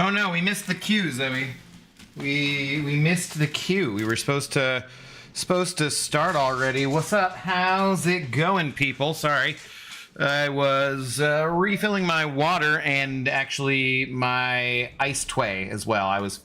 Oh no, we missed the queue, Zoe. We missed the queue. We were supposed to start already. What's up? How's it going, people? Sorry. I was refilling my water and actually my ice tway as well. I was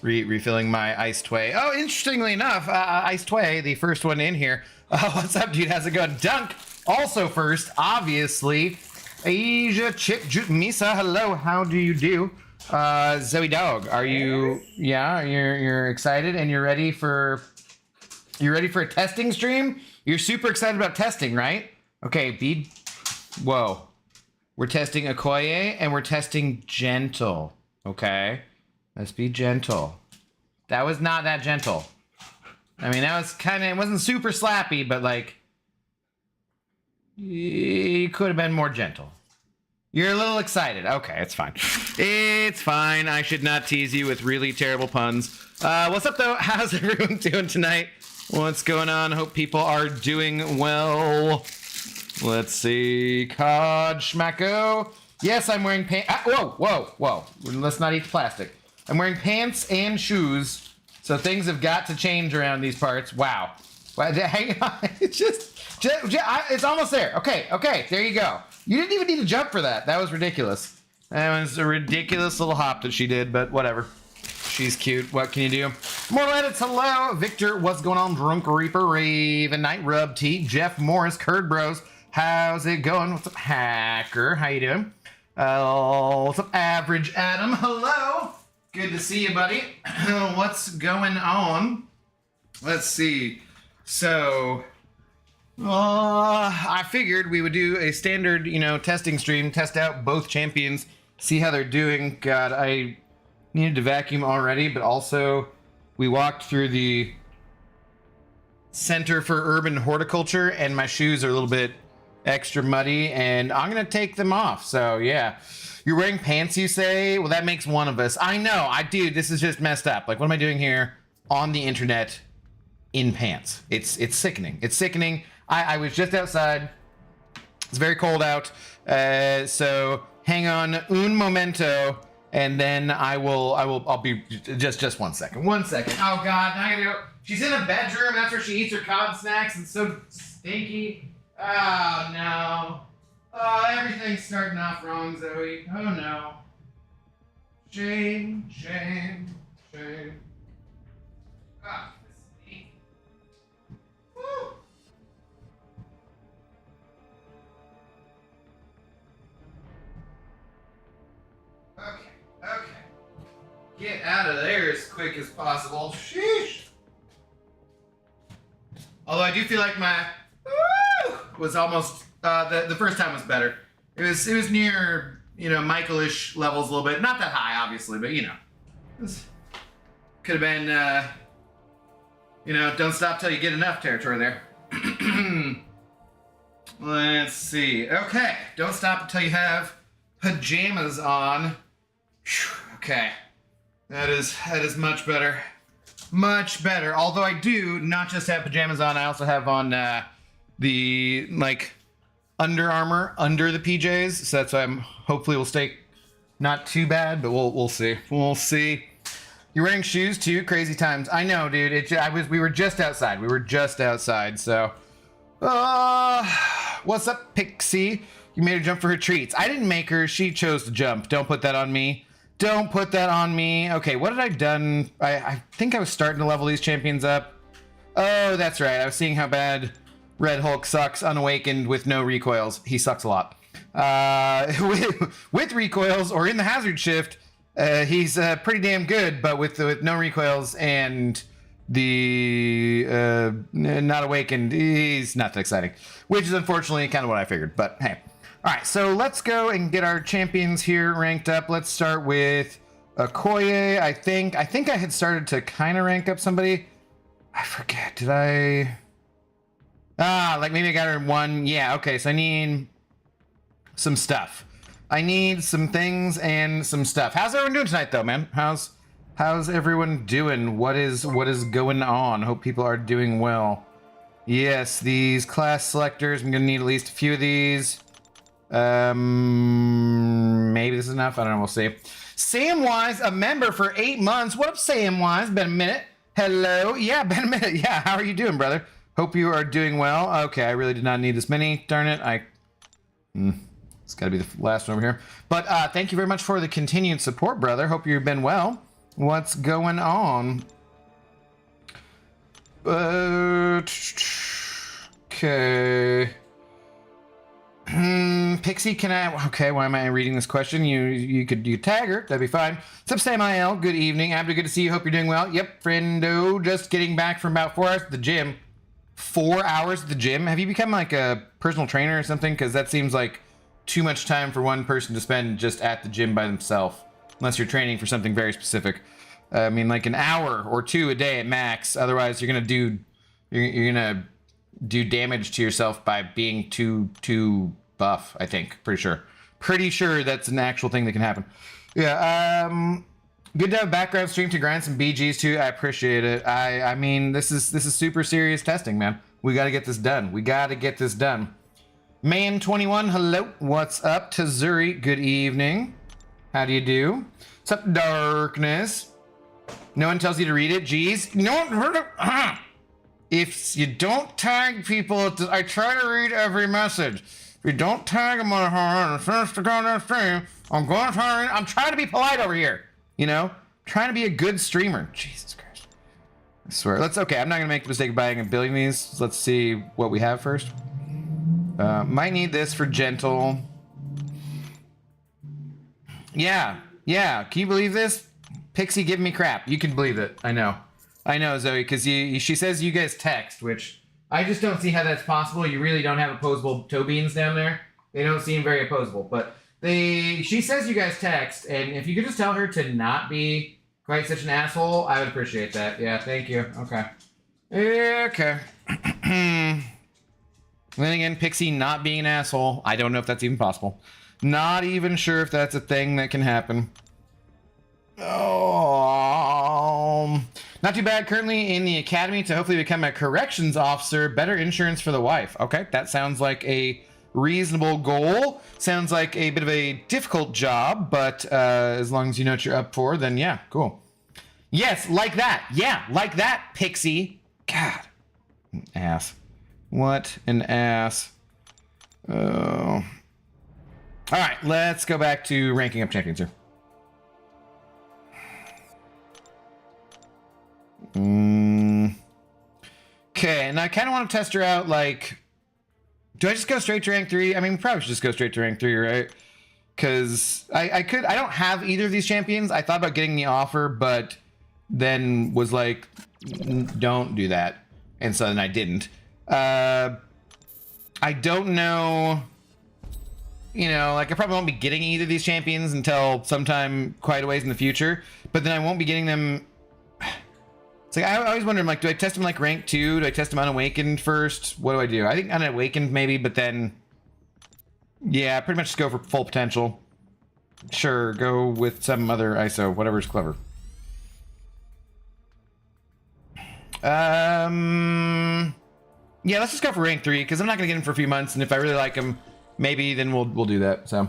refilling my ice tway. Oh, interestingly enough, ice tway, the first one in here. What's up, dude? How's it going? Dunk, also first, obviously. Asia, Chick, Jute, Misa, hello. How do you do? Zoe Dog, are you? Yeah, you're excited and you're ready for a testing stream? You're super excited about testing, right? Okay, whoa. We're testing Okoye and we're testing gentle. Okay, let's be gentle. That was not that gentle. I mean, that was it wasn't super slappy, but like, you could have been more gentle. You're a little excited. Okay, it's fine. It's fine. I should not tease you with really terrible puns. What's up, though? How's everyone doing tonight? What's going on? Hope people are doing well. Let's see. Cod Schmacko. Yes, I'm wearing pants. Whoa. Let's not eat the plastic. I'm wearing pants and shoes, so things have got to change around these parts. Wow. Hang on. It's almost there. Okay. There you go. You didn't even need to jump for that. That was ridiculous. That was a ridiculous little hop that she did, but whatever. She's cute. What can you do? More edits. Hello. Victor, what's going on? Drunk Reaper, Raven, Night Rub, T, Jeff Morris, Curd Bros. How's it going? What's up, Hacker? How you doing? What's up, Average Adam? Hello. Good to see you, buddy. What's going on? Let's see. So, I figured we would do a standard, testing stream, test out both champions, see how they're doing. God, I needed to vacuum already, but also we walked through the Center for Urban Horticulture, and my shoes are a little bit extra muddy, and I'm gonna take them off. So yeah, you're wearing pants, you say? Well, that makes one of us. I know, dude, this is just messed up. Like, what am I doing here on the internet in pants? It's sickening. It's sickening. I was just outside. It's very cold out. So hang on un momento, and then I'll be just 1 second. 1 second. Oh God, now I gotta go. She's in a bedroom. That's where she eats her cod snacks. It's so stinky. Oh no. Oh, everything's starting off wrong, Zoe. Oh no. Shame. Ah, this is neat. Woo. Okay. Get out of there as quick as possible. Sheesh. Although I do feel like my was almost the first time was better. It was near Michael-ish levels a little bit, not that high obviously, but could have been don't stop till you get enough territory there. Let's see. Okay, don't stop until you have pajamas on. Okay, that is much better. Much better. Although I do not just have pajamas on, I also have on the Under Armour under the PJs. So that's why hopefully will stay not too bad, but we'll see. We'll see. You're wearing shoes too? Crazy times. I know, dude. We were just outside. So, what's up, Pixie? You made her jump for her treats. I didn't make her. She chose to jump. Don't put that on me. Don't put that on me. Okay, what had I done? I think I was starting to level these champions up. Oh, that's right. I was seeing how bad Red Hulk sucks unawakened with no recoils. He sucks a lot. With recoils or in the hazard shift, he's pretty damn good, but with no recoils and the not awakened, he's not that exciting. Which is unfortunately kind of what I figured, but hey. Alright, so let's go and get our champions here ranked up. Let's start with Okoye. I think I had started to kind of rank up somebody. I forget, did I? Maybe I got her in 1. Yeah, okay, so I need some stuff. I need some things and some stuff. How's everyone doing tonight, though, man? How's everyone doing? What is going on? Hope people are doing well. Yes, these class selectors. I'm gonna need at least a few of these. maybe this is enough. I don't know. We'll see. Samwise, a member for 8 months. What up, Samwise? Been a minute. Hello. Yeah, been a minute. Yeah, how are you doing, brother? Hope you are doing well. Okay, I really did not need this many. Darn it. It's got to be the last one over here. But thank you very much for the continued support, brother. Hope you've been well. What's going on? Okay. Pixie, can I? Okay, why am I reading this question? You could tag her. That'd be fine. What's up, Sam IL? Good evening. Abby, good to see you. Hope you're doing well. Yep, friendo. Just getting back from about 4 hours at the gym. 4 hours at the gym? Have you become like a personal trainer or something? Because that seems like too much time for one person to spend just at the gym by themselves. Unless you're training for something very specific. I mean, like an hour or two a day at max. Otherwise, you're gonna do damage to yourself by being too buff. I think. Pretty sure that's an actual thing that can happen. Yeah. Good to have background stream to grind some BGs too. I appreciate it. I mean, this is super serious testing, man. We got to get this done. Man 21, hello. What's up, Tazuri? Good evening. How do you do? What's up, Darkness? No one tells you to read it. Jeez. No. If you don't tag people, I try to read every message. If you don't tag them on and finish the goddamn stream, I'm going to try. I'm trying to be polite over here. You know, trying to be a good streamer. Jesus Christ. I swear. Okay, I'm not going to make the mistake of buying a billion of these. Let's see what we have first. Might need this for gentle. Yeah. Can you believe this? Pixie giving me crap. You can believe it. I know, Zoe, because she says you guys text, which I just don't see how that's possible. You really don't have opposable toe beans down there. They don't seem very opposable, but she says you guys text, and if you could just tell her to not be quite such an asshole, I would appreciate that. Yeah, thank you. Okay. Then again, Pixie not being an asshole, I don't know if that's even possible. Not even sure if that's a thing that can happen. Oh, not too bad. Currently in the academy to hopefully become a corrections officer. Better insurance for the wife. Okay, that sounds like a reasonable goal. Sounds like a bit of a difficult job, but as long as you know what you're up for, then yeah, cool. Yes, like that. Yeah, like that, Pixie. God, an ass. What an ass. Oh. All right, let's go back to ranking up champions here. Okay, and I kind of want to test her out, like, do I just go straight to rank 3? I mean, we probably should just go straight to rank 3, right? Because I don't have either of these champions. I thought about getting the offer, but then was like, don't do that. And so then I didn't. I don't know, you know, like I probably won't be getting either of these champions until sometime quite a ways in the future, but then I won't be getting them. It's like, I always wonder, like, do I test them like rank 2? Do I test them unawakened first? What do I do? I think unawakened maybe, but then, yeah, pretty much just go for full potential. Sure, go with some other ISO, whatever's clever. Yeah, let's just go for rank 3, because I'm not going to get him for a few months, and if I really like him, maybe then we'll do that, so.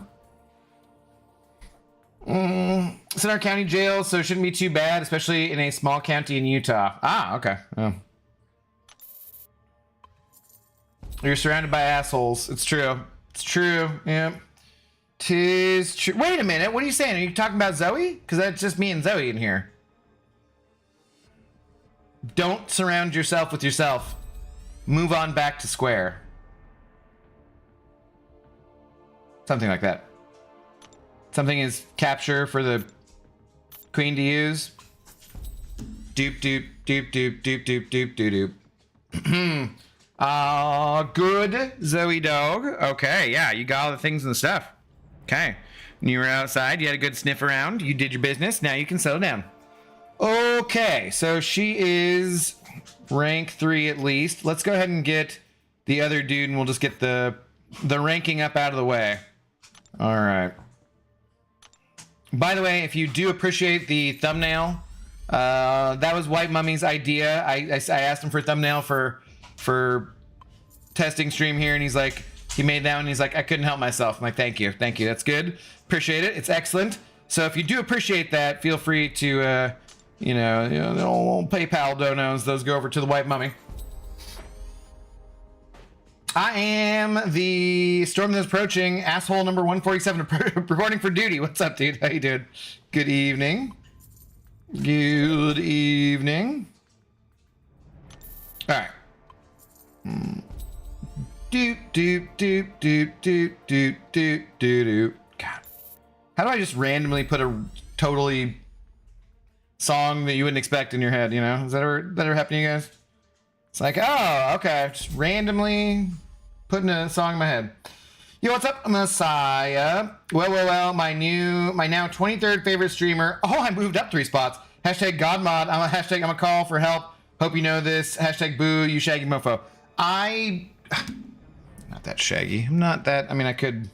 It's in our county jail, so it shouldn't be too bad, especially in a small county in Utah. Ah, okay. Oh. You're surrounded by assholes. It's true. It's true. Yeah. 'Tis true. Wait a minute. What are you saying? Are you talking about Zoe? Because that's just me and Zoe in here. Don't surround yourself with yourself. Move on back to square. Something like that. Something is capture for the queen to use. Doop doop doop doop doop doop doop doop doop. Good, Zoe dog. Okay, yeah, you got all the things and the stuff. Okay, you were outside, you had a good sniff around, you did your business, now you can settle down. Okay, so she is rank 3 at least. Let's go ahead and get the other dude, and we'll just get the ranking up out of the way. All right. By the way, if you do appreciate the thumbnail, that was White Mummy's idea. I asked him for a thumbnail for testing stream here, and he's like, He made that one. He's like, I couldn't help myself. I'm like, thank you. That's good. Appreciate it. It's excellent. So if you do appreciate that, feel free to, you know, the old PayPal donos. Those go over to the White Mummy. I am the storm that's approaching, asshole number 147, reporting for duty. What's up, dude? How you doing? Good evening. Good evening. All right. Doop doop doop doop doop doop doop doop. God, how do I just randomly put a totally song that you wouldn't expect in your head? You know, is that ever happened to you guys? It's like, oh, okay, just randomly putting a song in my head. Yo, what's up, Messiah? Well, my now 23rd favorite streamer. Oh, I moved up 3 spots. Hashtag Godmod. I'm a call for help. Hope you know this. Hashtag boo, you shaggy mofo. Not that shaggy. I'm not that. I mean, I could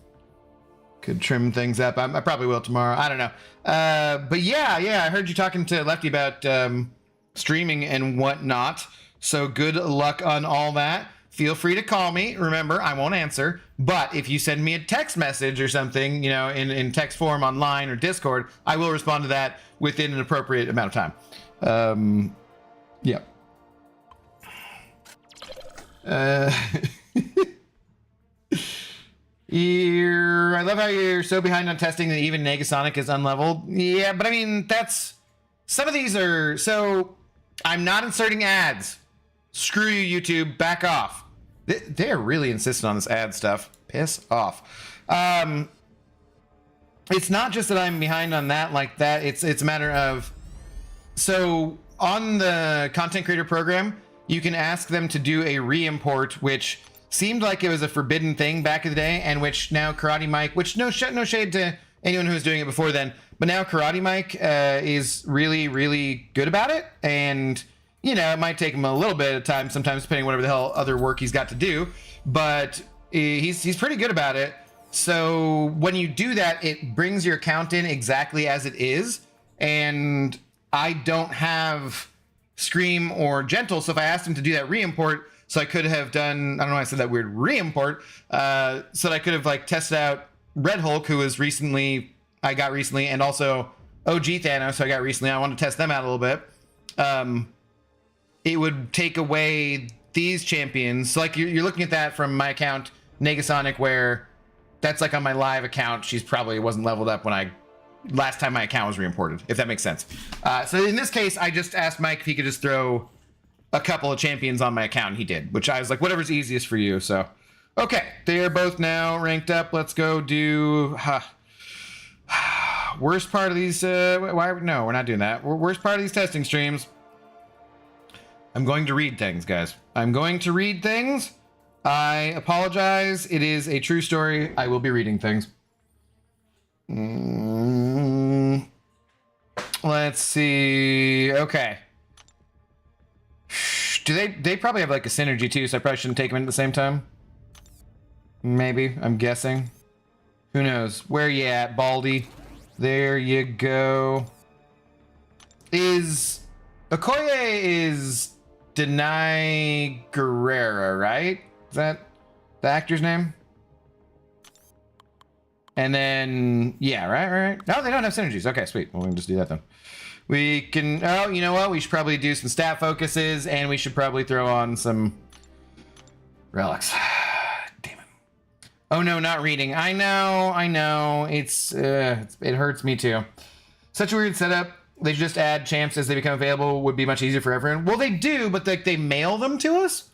trim things up. I probably will tomorrow. I don't know. But yeah, I heard you talking to Lefty about streaming and whatnot. So good luck on all that. Feel free to call me. Remember, I won't answer. But if you send me a text message or something, you know, in text form online or Discord, I will respond to that within an appropriate amount of time. Yeah. I love how you're so behind on testing that even Negasonic is unleveled. Yeah, but I mean, some of these are, so I'm not inserting ads. Screw you, YouTube, back off. They're really insistent on this ad stuff. Piss off. It's not just that I'm behind on that like that. It's a matter of, so on the content creator program, you can ask them to do a re-import, which seemed like it was a forbidden thing back in the day, and which now Karate Mike, which no shade to anyone who was doing it before then, but now Karate Mike is really, really good about it. And, you know, it might take him a little bit of time sometimes, depending on whatever the hell other work he's got to do, but he's pretty good about it. So when you do that, it brings your account in exactly as it is, and I don't have Scream or Gentle, so if I asked him to do that re-import, so I could have done, I don't know why I said that weird re-import, so that I could have like tested out Red Hulk, who was I got recently, and also OG Thanos, who I got recently. I want to test them out a little bit. It would take away these champions. So like you're looking at that from my account, Negasonic, where that's like on my live account. She's probably wasn't leveled up when last time my account was re-imported, if that makes sense. So in this case, I just asked Mike if he could just throw a couple of champions on my account, and he did, which I was like, whatever's easiest for you. So, okay, they are both now ranked up. Let's go do worst part of these. No, we're not doing that. Worst part of these testing streams. I'm going to read things, guys. I'm going to read things. I apologize. It is a true story. I will be reading things. Let's see. Okay. They probably have like a synergy too, so I probably shouldn't take them in at the same time. Maybe. I'm guessing. Who knows? Where you at, Baldy? There you go. Okoye is Denai Guerrera, right? Is that the actor's name? And then, yeah, right. No, they don't have synergies. Okay, sweet. Well, we can just do that then. We can, oh, you know what? We should probably do some stat focuses, and we should probably throw on some relics. Damn it. Oh no, not reading. I know. It hurts me too. Such a weird setup. They should just add champs as they become available. Would be much easier for everyone. Well, they do, but they mail them to us.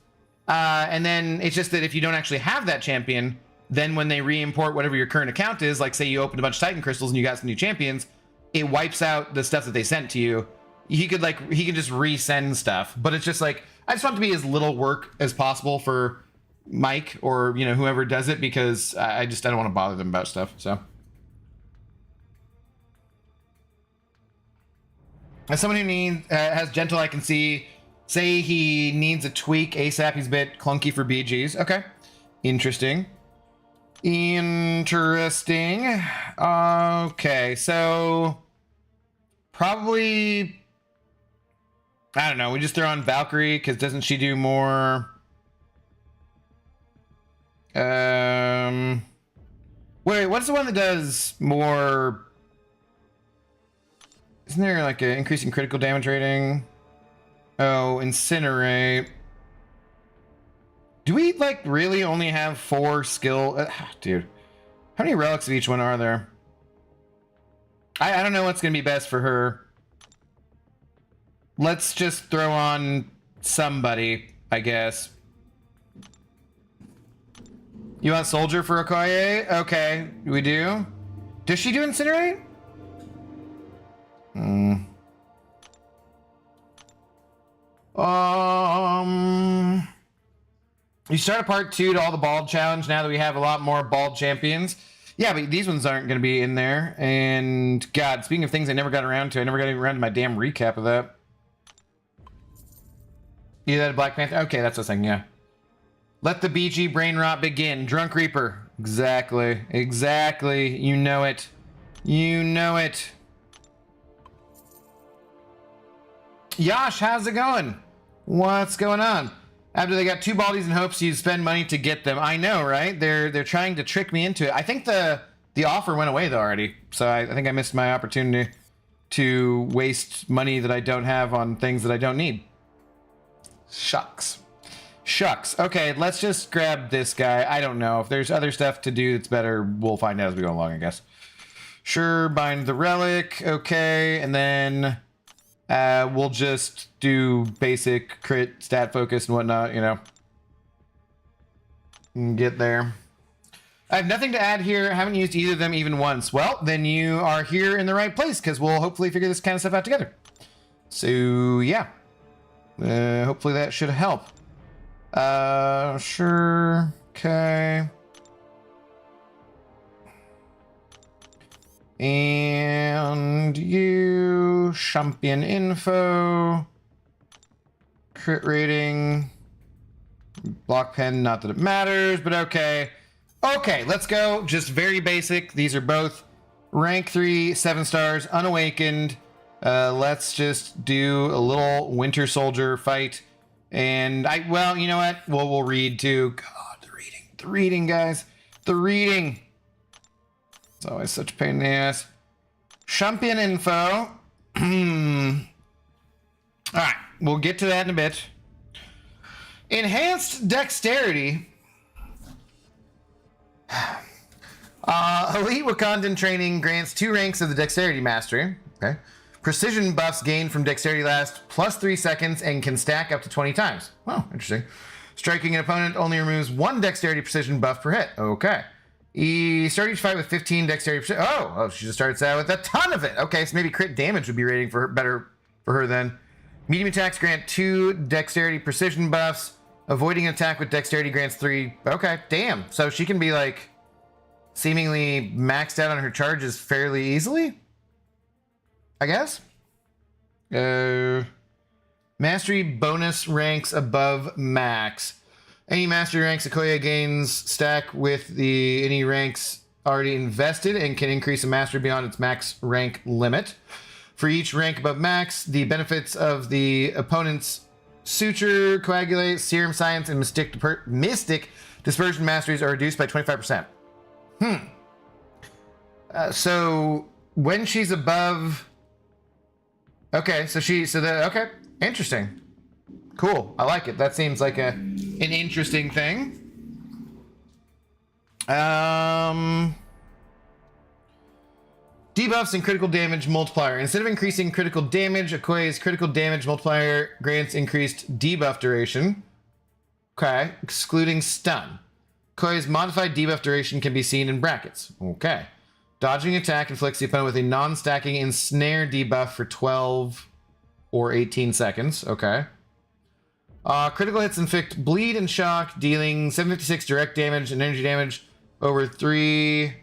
And then it's just that if you don't actually have that champion, then when they re-import whatever your current account is, like say you opened a bunch of Titan crystals and you got some new champions, it wipes out the stuff that they sent to you. He could just resend stuff, but it's just like, I just want it to be as little work as possible for Mike or, you know, whoever does it, because I don't want to bother them about stuff. So as someone who has Gentle, I can say he needs a tweak ASAP. He's a bit clunky for BGs. Okay. Interesting. Okay, so probably, I don't know, we just throw on Valkyrie, because doesn't she do more Wait, what's the one that does more? Isn't there like an increasing critical damage rating? Oh, incinerate. Do we like really only have 4 skill? Dude, how many relics of each one are there? I don't know what's gonna be best for her. Let's just throw on somebody, I guess. You want soldier for Okoye? Okay, we do. Does she do incinerate? You start a part 2 to all the bald challenge now that we have a lot more bald champions. Yeah, but these ones aren't going to be in there. And God, speaking of things I never got around to, I never got around to my damn recap of that. You had a Black Panther? Okay, that's what I was saying, yeah. Let the BG brain rot begin. Drunk Reaper. Exactly. Exactly. You know it. You know it. Yash, how's it going? What's going on? After they got 2 baldies in hopes you spend money to get them. I know, right? They're trying to trick me into it. I think the offer went away though already. So I think I missed my opportunity to waste money that I don't have on things that I don't need. Shucks. Shucks. Okay, let's just grab this guy. I don't know. If there's other stuff to do that's better, we'll find out as we go along, I guess. Sure, bind the relic. Okay, and then we'll just do basic crit, stat focus, and whatnot, you know. And get there. I have nothing to add here. I haven't used either of them even once. Well, then you are here in the right place, because we'll hopefully figure this kind of stuff out together. So, yeah. Hopefully that should help. Sure. Okay. And you, champion info, crit rating, block pen, not that it matters, but okay. Okay, let's go. Just very basic. These are both rank 3, 7 stars, unawakened. Let's just do a little winter soldier fight. And well, you know what? We'll read too. God, the reading, guys. The reading. It's always such a pain in the ass. Champion info. All right, we'll get to that in a bit. Enhanced dexterity. Elite Wakandan training grants 2 ranks of the dexterity mastery. Okay. Precision buffs gained from dexterity last plus 3 seconds and can stack up to 20 times. Oh, interesting. Striking an opponent only removes 1 dexterity precision buff per hit. Okay. He started each fight with 15 dexterity precision. Oh, she just starts out with a ton of it. Okay, so maybe crit damage would be rating for her, better for her then. Medium attacks grant 2 dexterity precision buffs. Avoiding an attack with dexterity grants 3. Okay, damn. So she can be like seemingly maxed out on her charges fairly easily, I guess. Mastery bonus ranks above max. Any mastery ranks Okoye gains stack with any ranks already invested and can increase a mastery beyond its max rank limit. For each rank above max, the benefits of the opponent's suture, coagulate, serum science, and mystic dispersion masteries are reduced by 25%. So when she's above, okay, okay, interesting, cool. I like it. That seems like an interesting thing. Debuffs and critical damage multiplier. Instead of increasing critical damage, Okoye's critical damage multiplier grants increased debuff duration. Okay, excluding stun. Okoye's modified debuff duration can be seen in brackets. Okay. Dodging attack inflicts the opponent with a non-stacking ensnare debuff for 12 or 18 seconds. Okay. Critical hits inflict bleed and shock, dealing 756 direct damage and energy damage over 3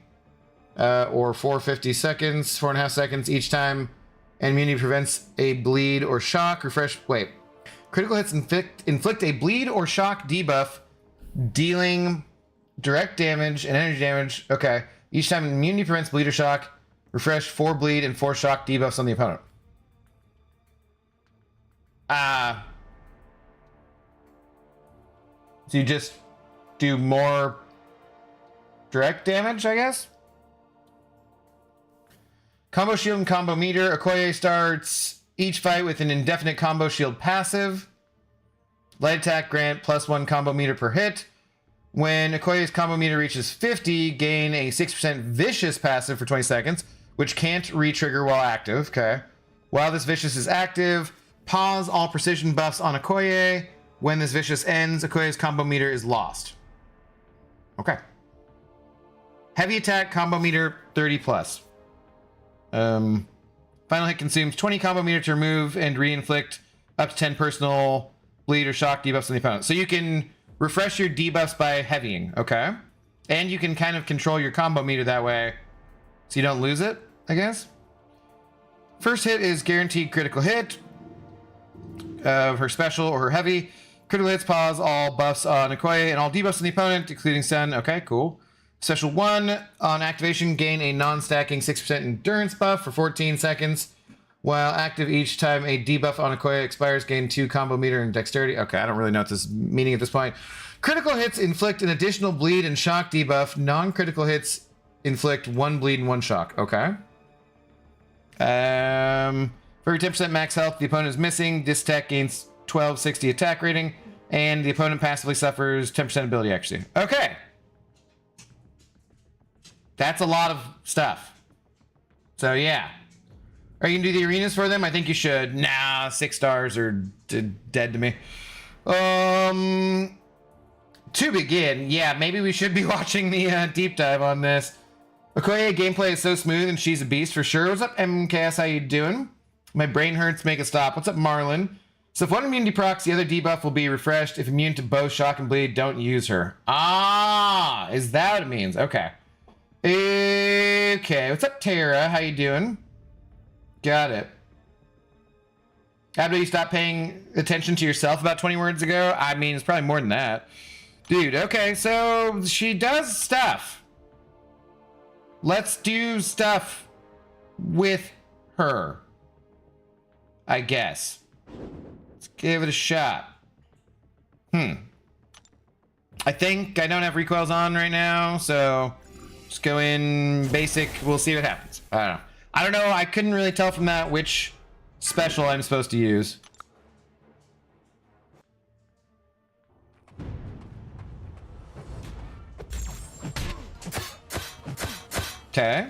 or 450 seconds, 4.5 seconds each time, and immunity prevents a bleed or shock. Critical hits inflict a bleed or shock debuff, dealing direct damage and energy damage. Okay. Each time immunity prevents bleed or shock, refresh 4 bleed and 4 shock debuffs on the opponent. So you just do more direct damage, I guess. Combo shield and combo meter. Okoye starts each fight with an indefinite combo shield passive. Light attack grant +1 combo meter per hit. When Okoye's combo meter reaches 50, gain a 6% vicious passive for 20 seconds, which can't re-trigger while active. Okay. While this vicious is active, pause all precision buffs on Okoye. When this vicious ends, Okoye's combo meter is lost. Okay. Heavy attack combo meter 30 plus. Final hit consumes 20 combo meter to remove and re-inflict up to 10 personal bleed or shock debuffs on the opponent. So you can refresh your debuffs by heavying, okay? And you can kind of control your combo meter that way so you don't lose it, I guess. First hit is guaranteed critical hit of her special or her heavy. Critical hits pause all buffs on Okoye and all debuffs on the opponent, including stun. Okay, cool. Special 1, on activation, gain a non-stacking 6% endurance buff for 14 seconds. While active each time a debuff on Okoye expires, gain 2 combo meter and dexterity. Okay, I don't really know what this is meaning at this point. Critical hits inflict an additional bleed and shock debuff. Non-critical hits inflict 1 bleed and 1 shock. Okay. For every 10% max health the opponent is missing, this attack gains 1260 attack rating, and the opponent passively suffers 10% ability accuracy. Okay. That's a lot of stuff. So yeah. Are you gonna do the arenas for them? I think you should. Nah, 6 stars are dead to me. To begin, yeah, maybe we should be watching the deep dive on this. Okoye gameplay is so smooth and she's a beast for sure. What's up, MKS? How you doing? My brain hurts, make it stop. What's up, Marlon? So if one immunity procs, the other debuff will be refreshed. If immune to both shock and bleed, don't use her. Ah, is that what it means? Okay. Okay, what's up, Tara? How you doing? Got it. After you stopped paying attention to yourself about 20 words ago? I mean, it's probably more than that. Dude, okay, so she does stuff. Let's do stuff with her, I guess. Let's give it a shot. I think I don't have recoils on right now, so just go in basic. We'll see what happens. I don't know. I couldn't really tell from that which special I'm supposed to use. Okay.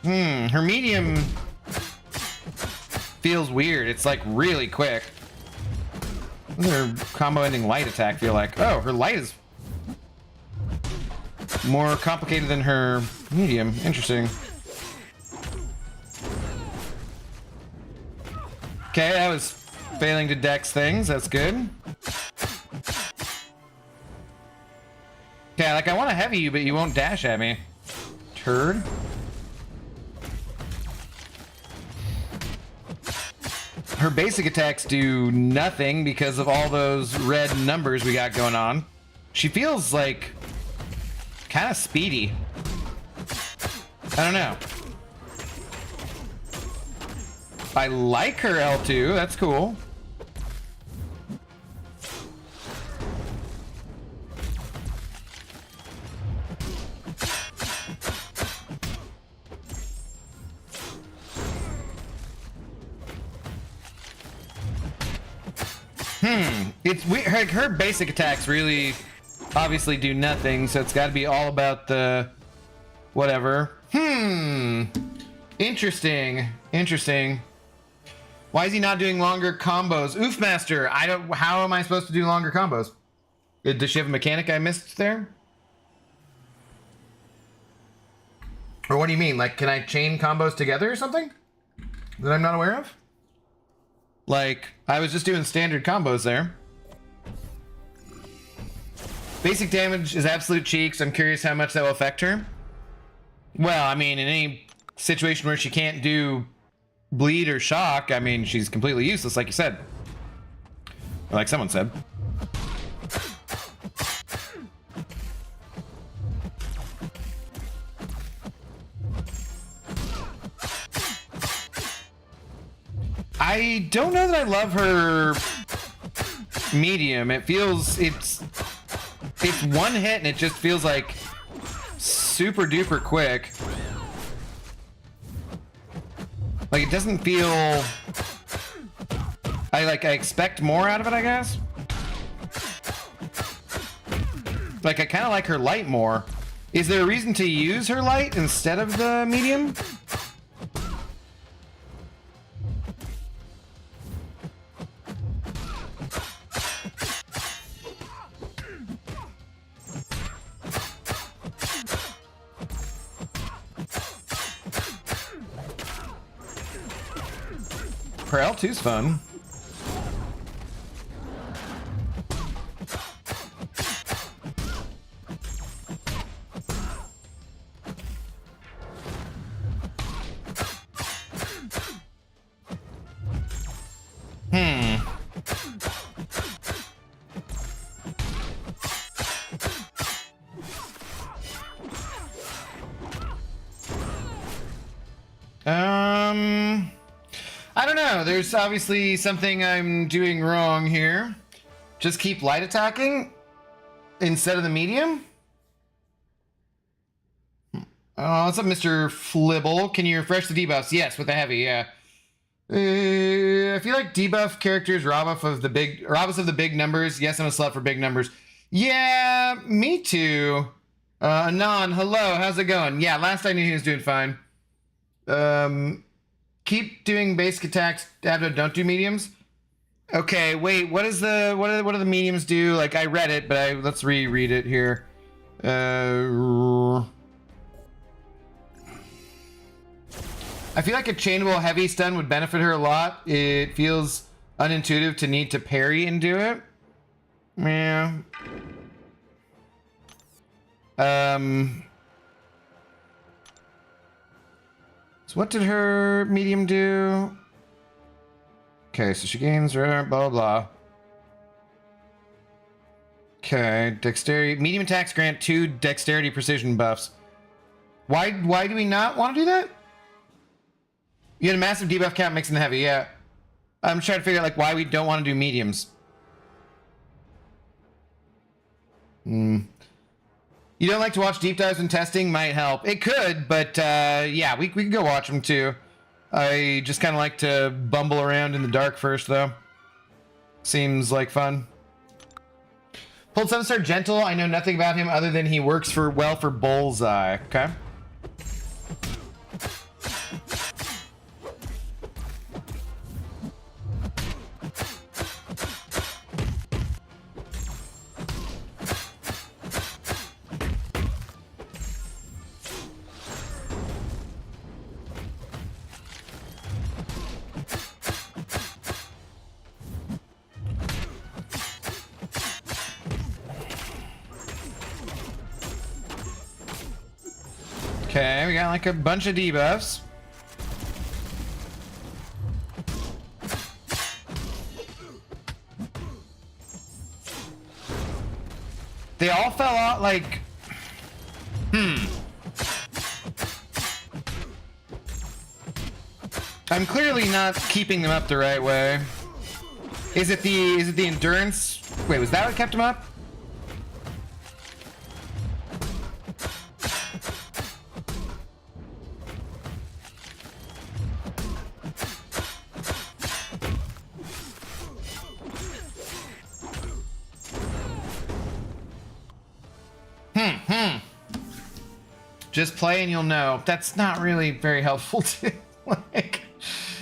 Her medium feels weird. It's like really quick. What does her combo ending light attack feel like? Oh, her light is more complicated than her medium. Interesting. Okay, that was failing to dex things. That's good. Okay, like I want to heavy you, but you won't dash at me. Turd. Her basic attacks do nothing because of all those red numbers we got going on. She feels like kind of speedy. I don't know. I like her L2. That's cool. It's weird. Her basic attacks really obviously do nothing, so it's got to be all about the whatever. Interesting. Interesting. Why is he not doing longer combos? Oof Master, I don't. How am I supposed to do longer combos? Does she have a mechanic I missed there? Or what do you mean? Like, can I chain combos together or something that I'm not aware of? Like, I was just doing standard combos there. Basic damage is absolute cheeks. I'm curious how much that will affect her. Well, I mean, in any situation where she can't do bleed or shock, I mean, she's completely useless, like you said. Or like someone said. I don't know that I love her medium. It feels, it's it's one hit and it just feels like super duper quick. Like it doesn't feel... I expect more out of it, I guess. Like I kind of like her light more. Is there a reason to use her light instead of the medium? Her L2's fun. I don't know. There's obviously something I'm doing wrong here. Just keep light attacking instead of the medium? What's up, Mr. Flibble? Can you refresh the debuffs? Yes, with the heavy, yeah. I feel like debuff characters rob us of the big numbers. Yes, I'm a slut for big numbers. Yeah, me too. Anon, hello, how's it going? Yeah, last I knew he was doing fine. Keep doing basic attacks. Don't do mediums. Okay, wait. What do the mediums do? Like I read it, but let's reread it here. I feel like a chainable heavy stun would benefit her a lot. It feels unintuitive to need to parry and do it. Yeah. So what did her medium do? Okay, so she gains blah blah blah. Okay, dexterity. Medium attacks grant 2 dexterity precision buffs. Why do we not want to do that? You had a massive debuff count mixing the heavy, yeah. I'm trying to figure out like why we don't want to do mediums. You don't like to watch deep dives when testing? Might help. It could, but yeah, we can go watch them too. I just kind of like to bumble around in the dark first, though. Seems like fun. Pulled 7-star Gentle. I know nothing about him other than he works well for Bullseye. Okay. Okay, we got like a bunch of debuffs. They all fell out like... I'm clearly not keeping them up the right way. Is it the endurance? Wait, was that what kept them up? Just play and you'll know. That's not really very helpful to like.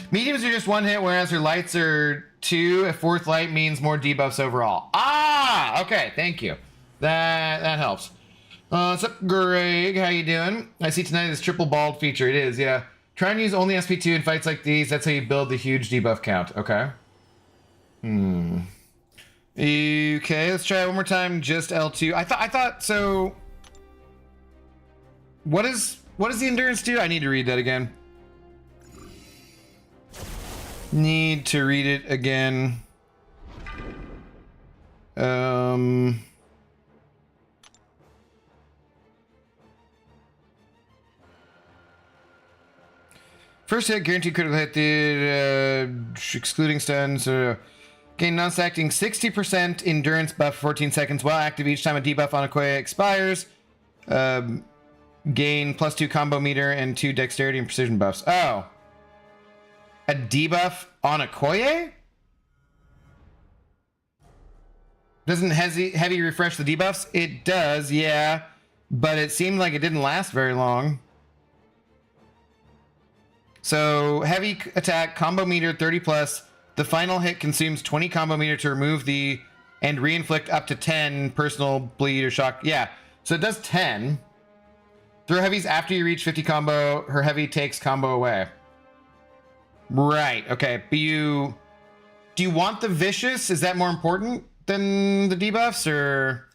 Mediums are just one hit, whereas her lights are 2. A 4th light means more debuffs overall. Ah, okay, thank you. That helps. What's up, Greg? How you doing? I see tonight this triple bald feature. It is, yeah. Try and use only SP2 in fights like these. That's how you build the huge debuff count. Okay. Okay, let's try it one more time. Just L2. I thought so. What does the endurance do? I need to read that again. Need to read it again. First hit, guaranteed critical hit, excluding stuns. Gain non-acting 60% endurance buff for 14 seconds while active each time a debuff on Okoye expires. Gain +2 combo meter and 2 dexterity and precision buffs. Oh. A debuff on Okoye? Doesn't heavy refresh the debuffs? It does, yeah. But it seemed like it didn't last very long. So, heavy attack, combo meter 30 plus. The final hit consumes 20 combo meter to remove the and re-inflict up to 10 personal bleed or shock. Yeah, so it does 10. Throw heavies after you reach 50 combo. Her heavy takes combo away. Right, okay. But do you want the vicious? Is that more important than the debuffs, or?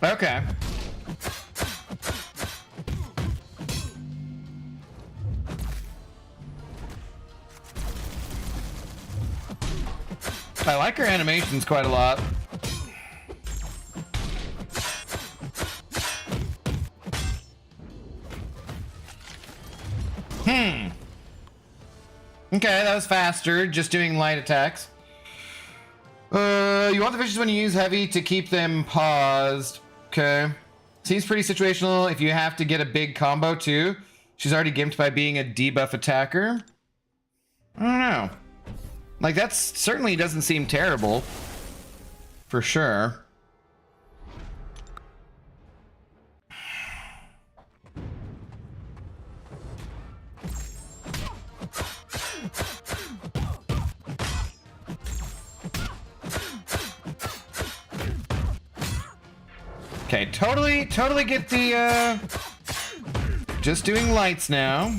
Okay. I like her animations quite a lot. Okay, that was faster, just doing light attacks. You want the vicious when you use heavy to keep them paused. Okay. Seems pretty situational if you have to get a big combo too. She's already gimped by being a debuff attacker. I don't know. Like, that certainly doesn't seem terrible. For sure. Okay, totally get the, just doing lights now.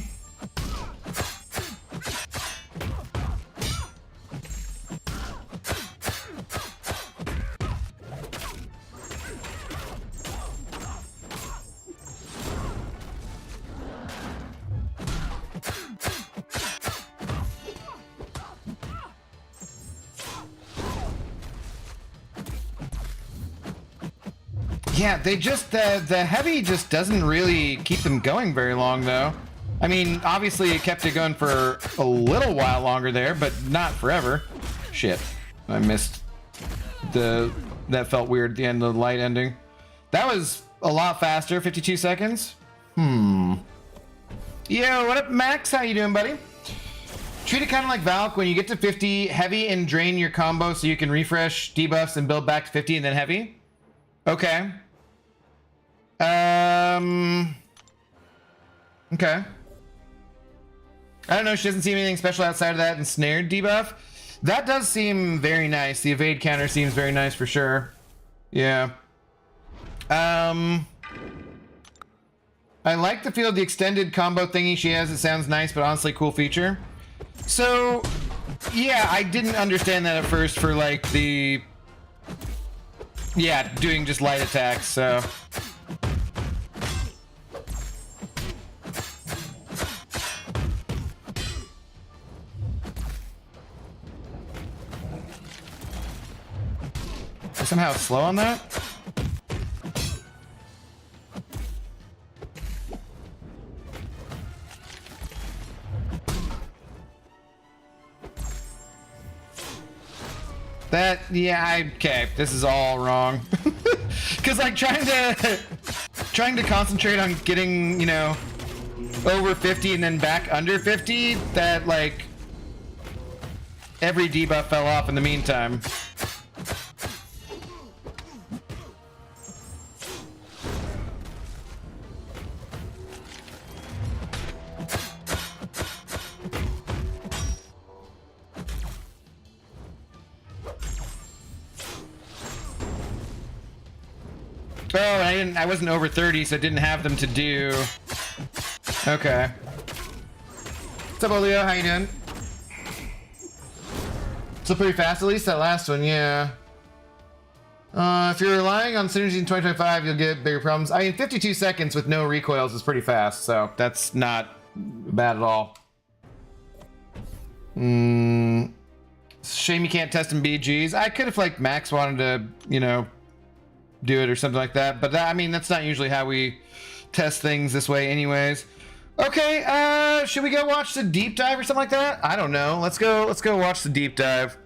Yeah, they just, the heavy just doesn't really keep them going very long, though. I mean, obviously it kept it going for a little while longer there, but not forever. Shit, I missed that felt weird, the end of the light ending. That was a lot faster, 52 seconds. Yo, what up, Max? How you doing, buddy? Treat it kind of like Valk. When you get to 50, heavy and drain your combo so you can refresh debuffs and build back to 50 and then heavy. Okay. Okay. I don't know, she doesn't seem anything special outside of that ensnared debuff. That does seem very nice. The evade counter seems very nice for sure. Yeah. I like the feel of the extended combo thingy she has. It sounds nice, but honestly cool feature. So, yeah, I didn't understand that at first for like the... Yeah, doing just light attacks, so... Somehow slow on that? That, yeah, okay, this is all wrong. Because like trying to concentrate on getting, you know, over 50 and then back under 50, that like every debuff fell off in the meantime. Oh, I wasn't over 30, so I didn't have them to do. Okay. What's up, Olio? How you doing? Still pretty fast, at least that last one, yeah. If you're relying on synergy in 2025, you'll get bigger problems. I mean, 52 seconds with no recoils is pretty fast, so that's not bad at all. Shame you can't test in BGs. I could have, like, Max wanted to, you know, do it or something like that, but that, I mean, that's not usually how we test things this way anyways. Okay, should we go watch the deep dive or something like that? I don't know. Let's go watch the deep dive.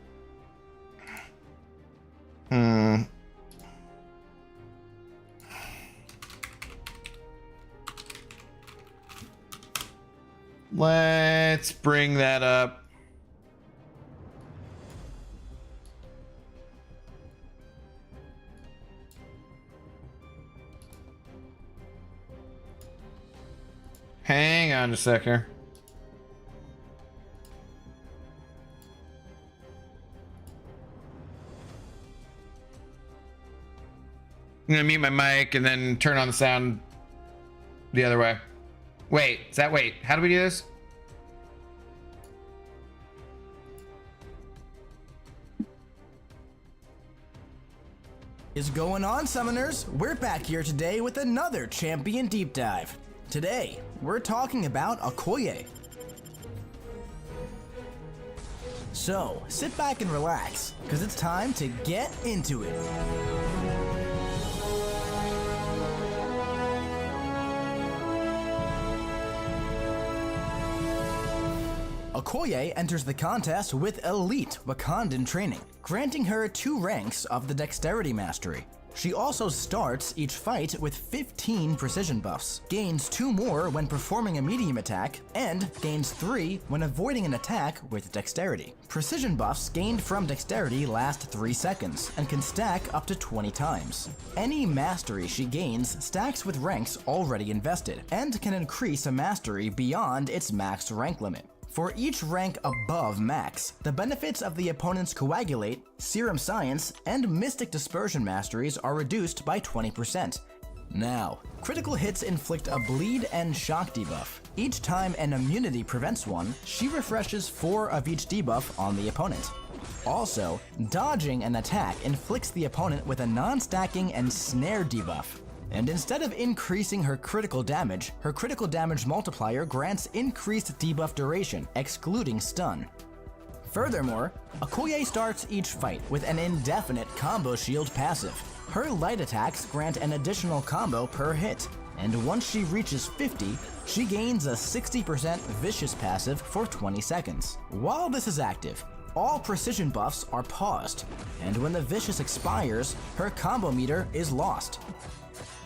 Let's bring that up. Hang on a sec here. I'm gonna mute my mic and then turn on the sound the other way. Wait, how do we do this? Is going on, summoners? We're back here today with another champion deep dive. Today, we're talking about Okoye. So, sit back and relax, because it's time to get into it. Okoye enters the contest with elite Wakandan training, granting her 2 ranks of the Dexterity Mastery. She also starts each fight with 15 precision buffs, gains 2 more when performing a medium attack, and gains 3 when avoiding an attack with Dexterity. Precision buffs gained from Dexterity last 3 seconds and can stack up to 20 times. Any mastery she gains stacks with ranks already invested, and can increase a mastery beyond its max rank limit. For each rank above max, the benefits of the opponent's Coagulate, Serum Science, and Mystic Dispersion masteries are reduced by 20%. Now, critical hits inflict a bleed and shock debuff. Each time an immunity prevents one, she refreshes 4 of each debuff on the opponent. Also, dodging an attack inflicts the opponent with a non-stacking and snare debuff. And instead of increasing her critical damage multiplier grants increased debuff duration, excluding stun. Furthermore, Okoye starts each fight with an indefinite combo shield passive. Her light attacks grant an additional combo per hit, and once she reaches 50, she gains a 60% vicious passive for 20 seconds. While this is active, all precision buffs are paused, and when the vicious expires, her combo meter is lost.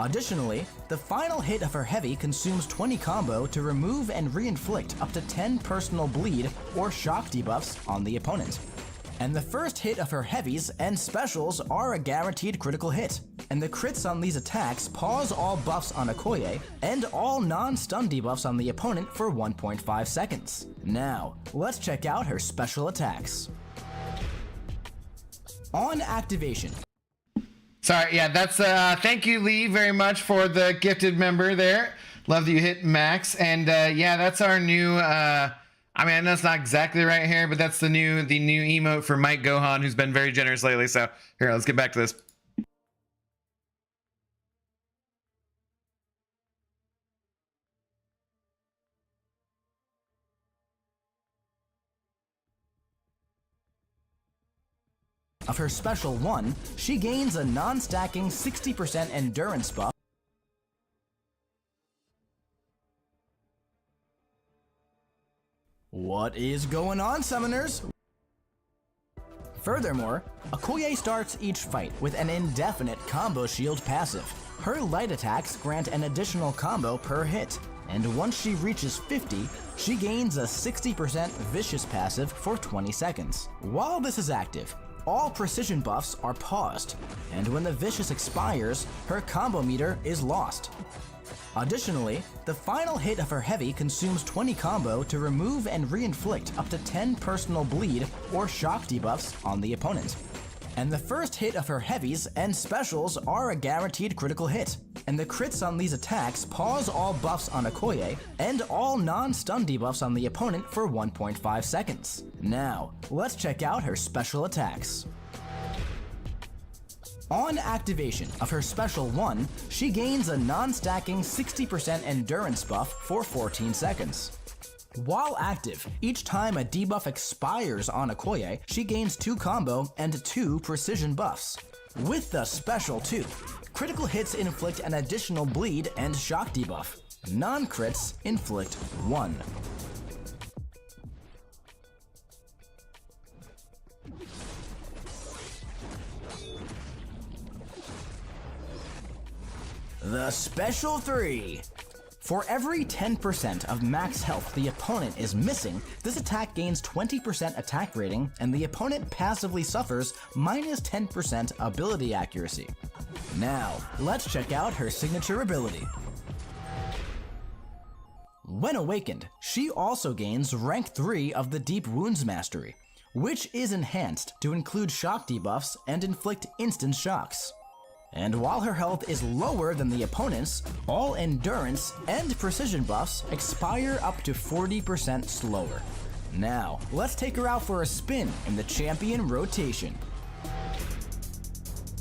Additionally, the final hit of her heavy consumes 20 combo to remove and re-inflict up to 10 personal bleed or shock debuffs on the opponent. And the first hit of her heavies and specials are a guaranteed critical hit, and the crits on these attacks pause all buffs on Okoye and all non-stun debuffs on the opponent for 1.5 seconds. Now, let's check out her special attacks. On activation. Sorry, yeah, that's thank you, Lee, very much for the gifted member there. Love that you hit max. And yeah, that's our new I mean, I know it's not exactly right here, but that's the new emote for Mike Gohan, who's been very generous lately. So here, let's get back to this. Of her special 1, she gains a non-stacking 60% endurance buff. What is going on, summoners? Furthermore, Okoye starts each fight with an indefinite combo shield passive. Her light attacks grant an additional combo per hit, and once she reaches 50, she gains a 60% vicious passive for 20 seconds. While this is active, all precision buffs are paused, and when the vicious expires, her combo meter is lost. Additionally, the final hit of her heavy consumes 20 combo to remove and re-inflict up to 10 personal bleed or shock debuffs on the opponent. And the first hit of her heavies and specials are a guaranteed critical hit. And the crits on these attacks pause all buffs on Okoye and all non-stun debuffs on the opponent for 1.5 seconds. Now, let's check out her special attacks. On activation of her Special 1, she gains a non-stacking 60% endurance buff for 14 seconds. While active, each time a debuff expires on Okoye, she gains 2 combo and 2 precision buffs. With the Special 2, critical hits inflict an additional bleed and shock debuff. Non-crits inflict 1. The Special 3. For every 10% of max health the opponent is missing, this attack gains 20% attack rating and the opponent passively suffers minus 10% ability accuracy. Now, let's check out her signature ability. When awakened, she also gains rank 3 of the Deep Wounds Mastery, which is enhanced to include shock debuffs and inflict instant shocks. And while her health is lower than the opponent's, all endurance and precision buffs expire up to 40% slower. Now, let's take her out for a spin in the champion rotation.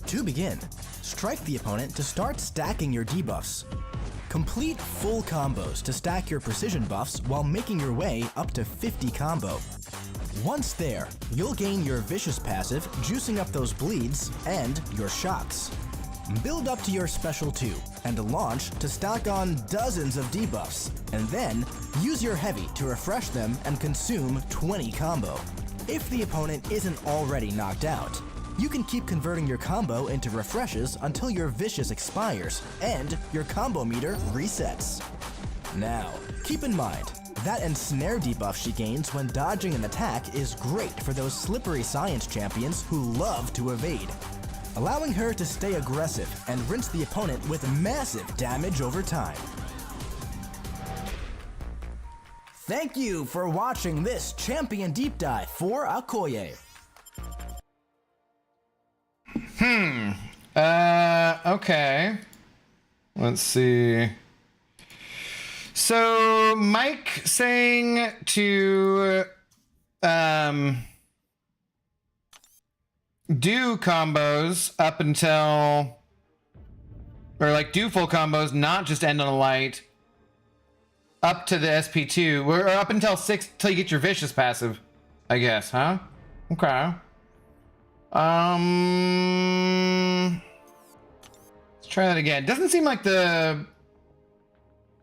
To begin, strike the opponent to start stacking your debuffs. Complete full combos to stack your precision buffs while making your way up to 50 combo. Once there, you'll gain your vicious passive, juicing up those bleeds, and your shocks. Build up to your Special 2 and launch to stack on dozens of debuffs, and then use your heavy to refresh them and consume 20 combo. If the opponent isn't already knocked out, you can keep converting your combo into refreshes until your vicious expires and your combo meter resets. Now, keep in mind, that ensnare debuff she gains when dodging an attack is great for those slippery science champions who love to evade, allowing her to stay aggressive and rinse the opponent with massive damage over time. Thank you for watching this champion deep dive for Okoye. Okay. Let's see. So, Mike saying to, do combos up until, or like do full combos, not just end on a light, up to the SP2, or up until 6 till you get your vicious passive, I guess, huh? Okay. Let's try that again. Doesn't seem like the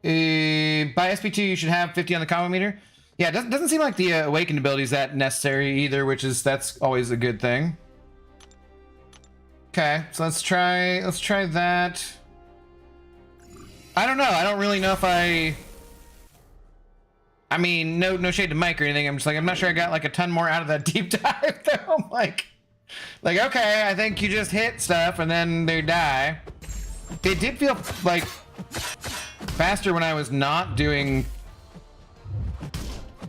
by SP2 you should have 50 on the combo meter. Yeah, it doesn't seem like the awakened ability is that necessary either, that's always a good thing. Okay, so let's try that. I don't know. I don't really know if I mean, no shade to Mike or anything. I'm just like, I'm not sure I got like a ton more out of that deep dive though. I'm like, okay, I think you just hit stuff and then they die. It did feel like faster when I was not doing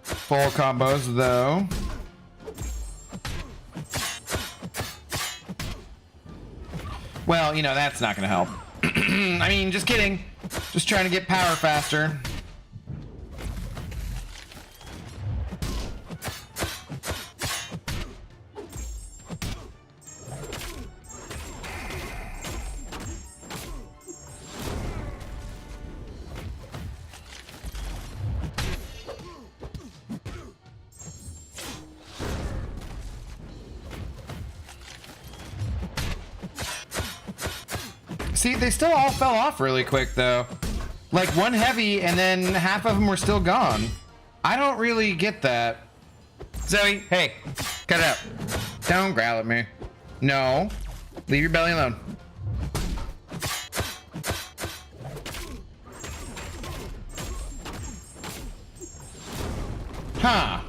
full combos though. Well, you know, that's not gonna help. I mean, just kidding. Just trying to get power faster. See, they still all fell off really quick, though. Like, one heavy, and then half of them were still gone. I don't really get that. Zoe, hey, cut it out. Don't growl at me. No. Leave your belly alone. Huh.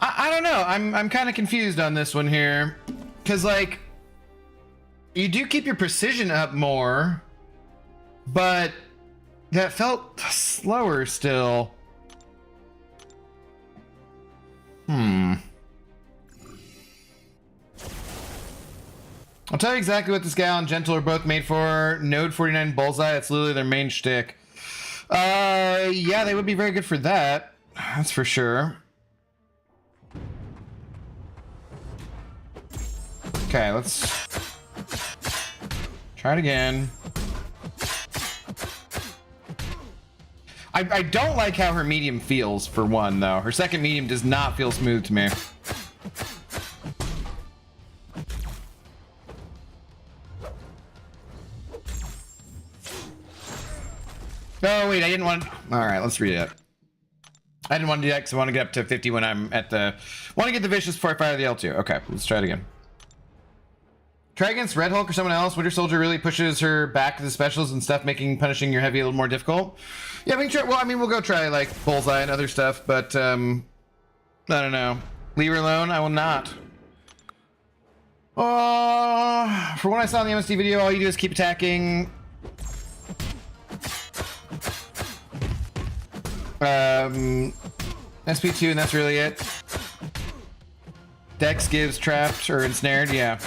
I don't know. I'm kind of confused on this one here, because like you do keep your precision up more, but that felt slower still. I'll tell you exactly what this gal and Gentle are both made for. Node 49 Bullseye, it's literally their main shtick. Yeah, they would be very good for that. That's for sure. Okay, let's try it again. I don't like how her medium feels, for one, though. Her second medium does not feel smooth to me. Oh, wait, I didn't want... Alright, let's read it. I didn't want to do that because I want to get up to 50 when I'm at the... want to get the Vicious before I fire the L2. Okay, let's try it again. Try against Red Hulk or someone else. Winter Soldier really pushes her back to the specials and stuff, making punishing your heavy a little more difficult. Yeah, we can try... Well, I mean, we'll go try, like, Bullseye and other stuff, but, I don't know. Leave her alone? I will not. For what I saw in the MSD video, all you do is keep attacking... SP2, and that's really it. Dex gives trapped or ensnared, yeah.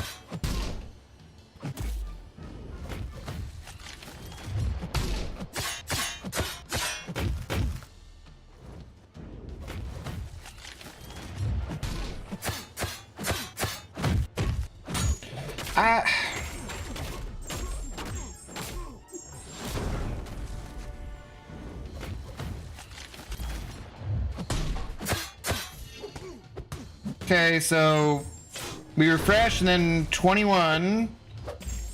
Okay, so we refresh and then 21.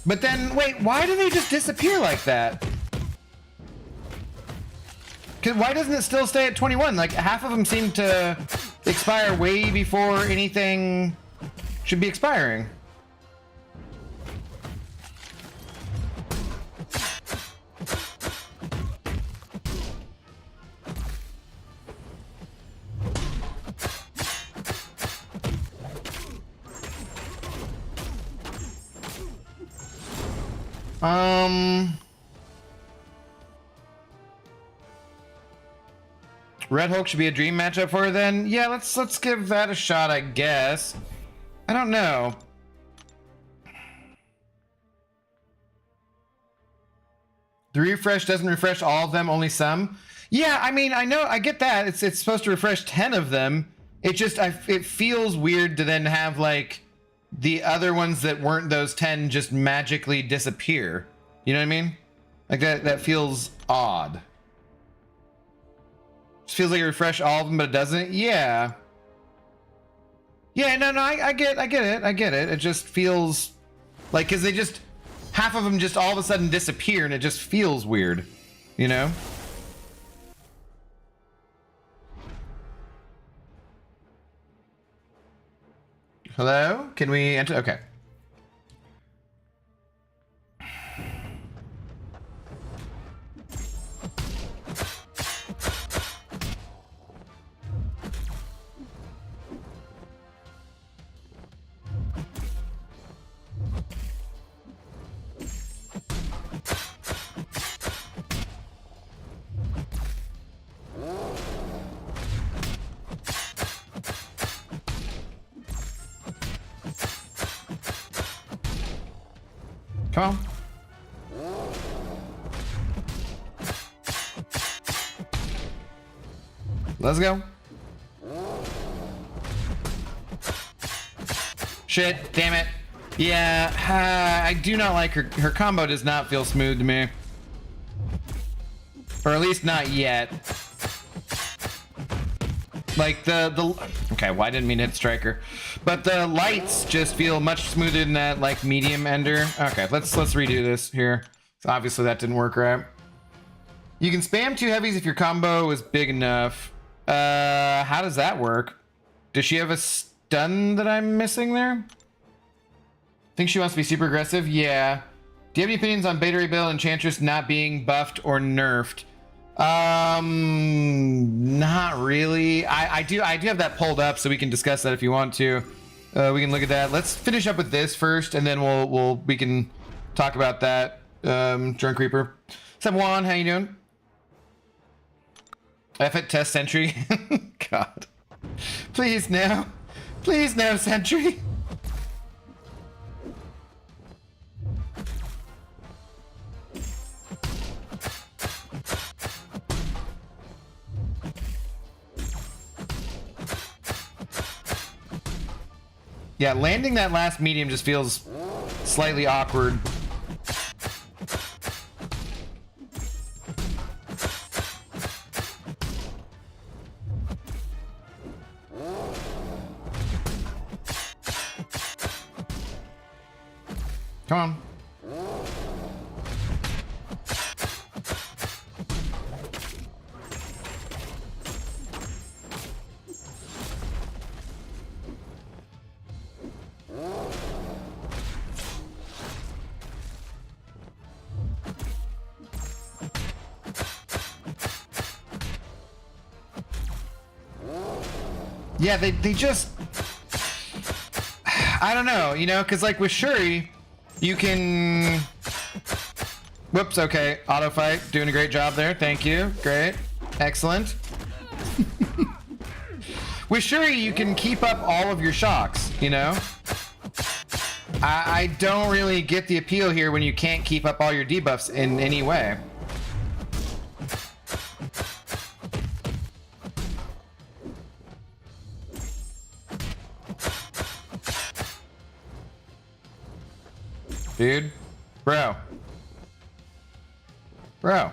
But then, wait, why do they just disappear like that? Why doesn't it still stay at 21? Like, half of them seem to expire way before anything should be expiring. Red Hulk should be a dream matchup for her then. Yeah, let's give that a shot, I guess. I don't know. The refresh doesn't refresh all of them, only some. Yeah, I mean, I know, I get that. It's supposed to refresh 10 of them. It just, it feels weird to then have, like, the other ones that weren't those 10 just magically disappear. You know what I mean? Like, that feels odd. Just feels like you refresh all of them, but it doesn't. Yeah. Yeah, no, I get it. It just feels like, because they just, half of them just all of a sudden disappear, and it just feels weird, you know? Hello? Can we enter? Okay. Come on. Let's go. Shit, damn it. Yeah, I do not like her. Her combo does not feel smooth to me. Or at least not yet. Like okay, well, I didn't mean to hit Striker. But the lights just feel much smoother than that, like, medium ender. Okay, let's redo this here. So obviously that didn't work right. You can spam 2 heavies if your combo is big enough. How does that work? Does she have a stun that I'm missing there? Think she wants to be super aggressive? Yeah. Do you have any opinions on Beta Ray Bill Enchantress not being buffed or nerfed? Not really. I do have that pulled up, so we can discuss that if you want to. We can look at that. Let's finish up with this first, and then we can talk about that. Drunk Reaper. What's up, Juan? How you doing? F at test entry. God. Please no. Please no, Sentry. Yeah, landing that last medium just feels slightly awkward. Come on. Yeah, they just... I don't know, you know, because like with Shuri, you can... Whoops, okay. Auto fight. Doing a great job there. Thank you. Great. Excellent. With Shuri, you can keep up all of your shocks, you know? I don't really get the appeal here when you can't keep up all your debuffs in any way. Dude. Bro. Bro.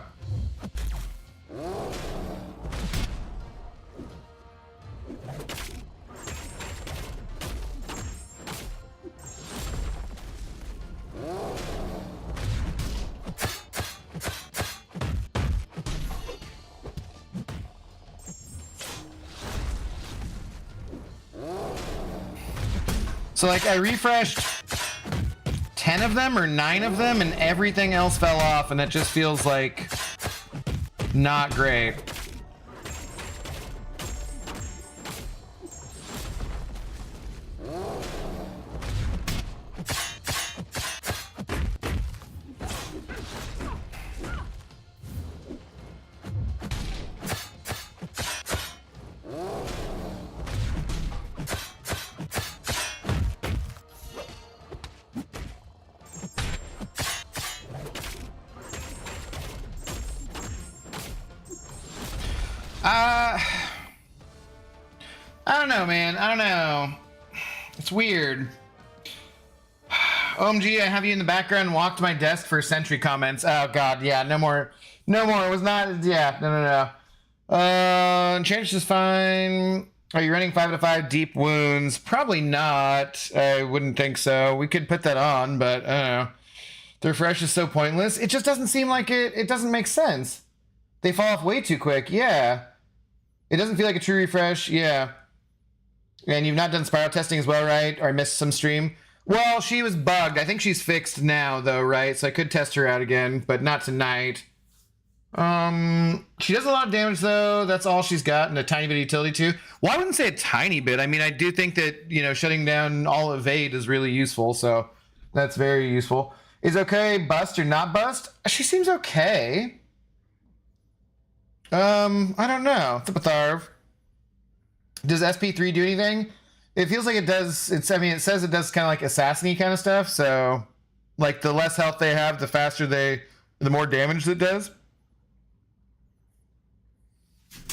So like I refreshed 10 of them or 9 of them and everything else fell off, and that just feels like not great. I don't know, man. I don't know. It's weird. OMG, I have you in the background, walked my desk for sentry comments. Oh god, yeah, no more. No more. It was not, yeah, no. Change is fine. Are you running 5 out of 5 deep wounds? Probably not. I wouldn't think so. We could put that on, but I don't know. The refresh is so pointless. It just doesn't seem like it doesn't make sense. They fall off way too quick, yeah. It doesn't feel like a true refresh, yeah. And you've not done spiral testing as well, right? Or I missed some stream. Well, she was bugged. I think she's fixed now, though, right? So I could test her out again, but not tonight. She does a lot of damage, though. That's all she's got, and a tiny bit of utility, too. Well, I wouldn't say a tiny bit. I mean, I do think that, you know, shutting down all evade is really useful, so that's very useful. Is okay bust or not bust? She seems okay. I don't know. Thipatharv. Does SP3 do anything? It feels like it does. I mean, it says it does kind of like assassin-y kind of stuff. So, like, the less health they have, the faster the more damage it does.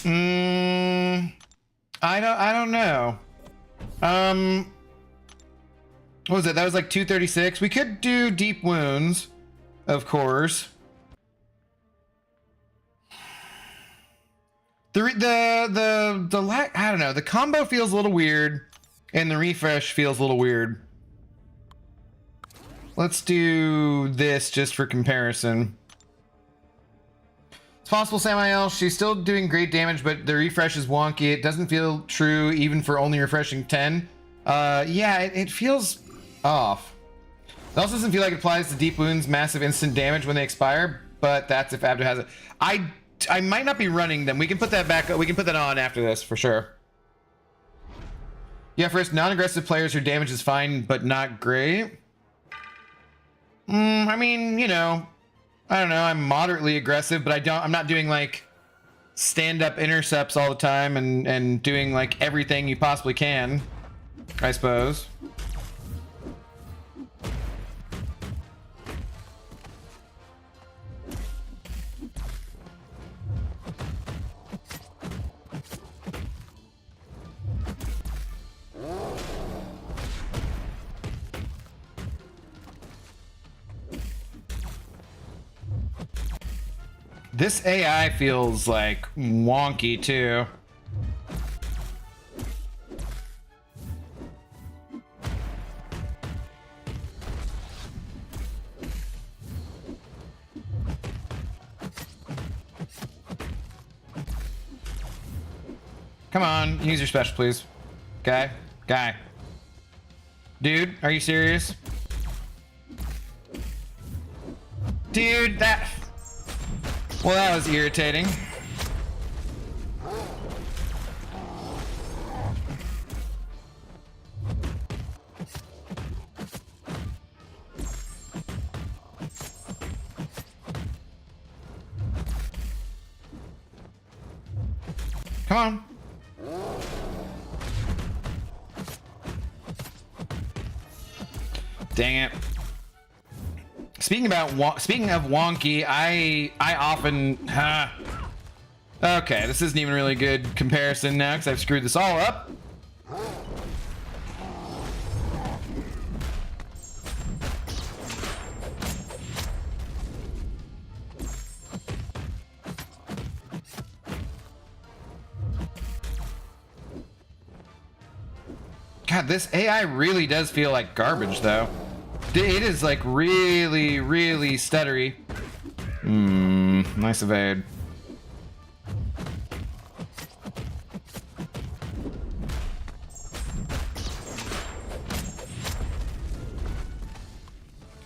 I don't know. What was it? That was like 236. We could do deep wounds, of course. I don't know. The combo feels a little weird, and the refresh feels a little weird. Let's do this just for comparison. It's possible Samael, she's still doing great damage, but the refresh is wonky. It doesn't feel true even for only refreshing 10. Yeah, it feels off. It also doesn't feel like it applies to deep wounds, massive instant damage when they expire, but that's if Abdo has it. I might not be running them. We can put that back. We can put that on after this for sure. Yeah, first, non-aggressive players, your damage is fine, but not great. I mean, you know, I don't know. I'm moderately aggressive, but I'm not doing like stand-up intercepts all the time and doing like everything you possibly can, I suppose. This AI feels like wonky too. Come on, use your special, please. Guy. Dude, are you serious? Dude, that... Well, that was irritating. Come on. Dang it. Speaking of wonky, I often okay, this isn't even a really good comparison now because I've screwed this all up. God, this AI really does feel like garbage though. It is like really, really stuttery. Nice evade.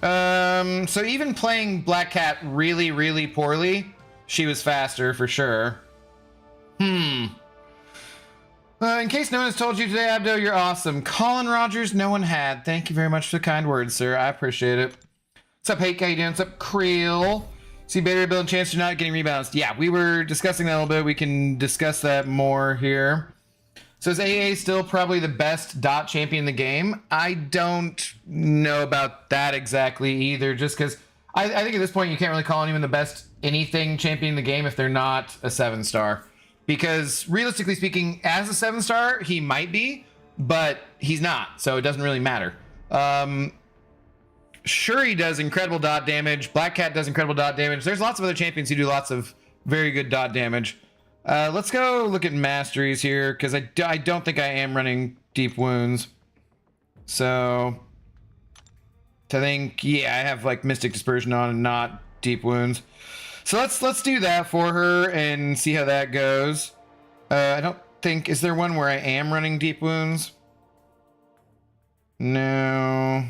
So even playing Black Cat really, really poorly, she was faster for sure. In case no one has told you today, Abdo, you're awesome. Colin Rogers, no one had. Thank you very much for the kind words, sir. I appreciate it. What's up, Hake? How you doing? What's up, Creel? See, Barrier building chance you're not getting rebounds. Yeah, we were discussing that a little bit. We can discuss that more here. So is AA still probably the best dot champion in the game? I don't know about that exactly either, just because I think at this point you can't really call anyone the best anything champion in the game if they're not a 7-star. Because realistically speaking, as a 7-star, he might be, but he's not, so it doesn't really matter. Shuri does incredible dot damage. Black Cat does incredible dot damage. There's lots of other champions who do lots of very good dot damage. Let's go look at masteries here, because I don't think I am running deep wounds. So, I think, yeah, I have like Mystic Dispersion on and not deep wounds. So let's do that for her and see how that goes. I don't think, is there one where I am running deep wounds? No.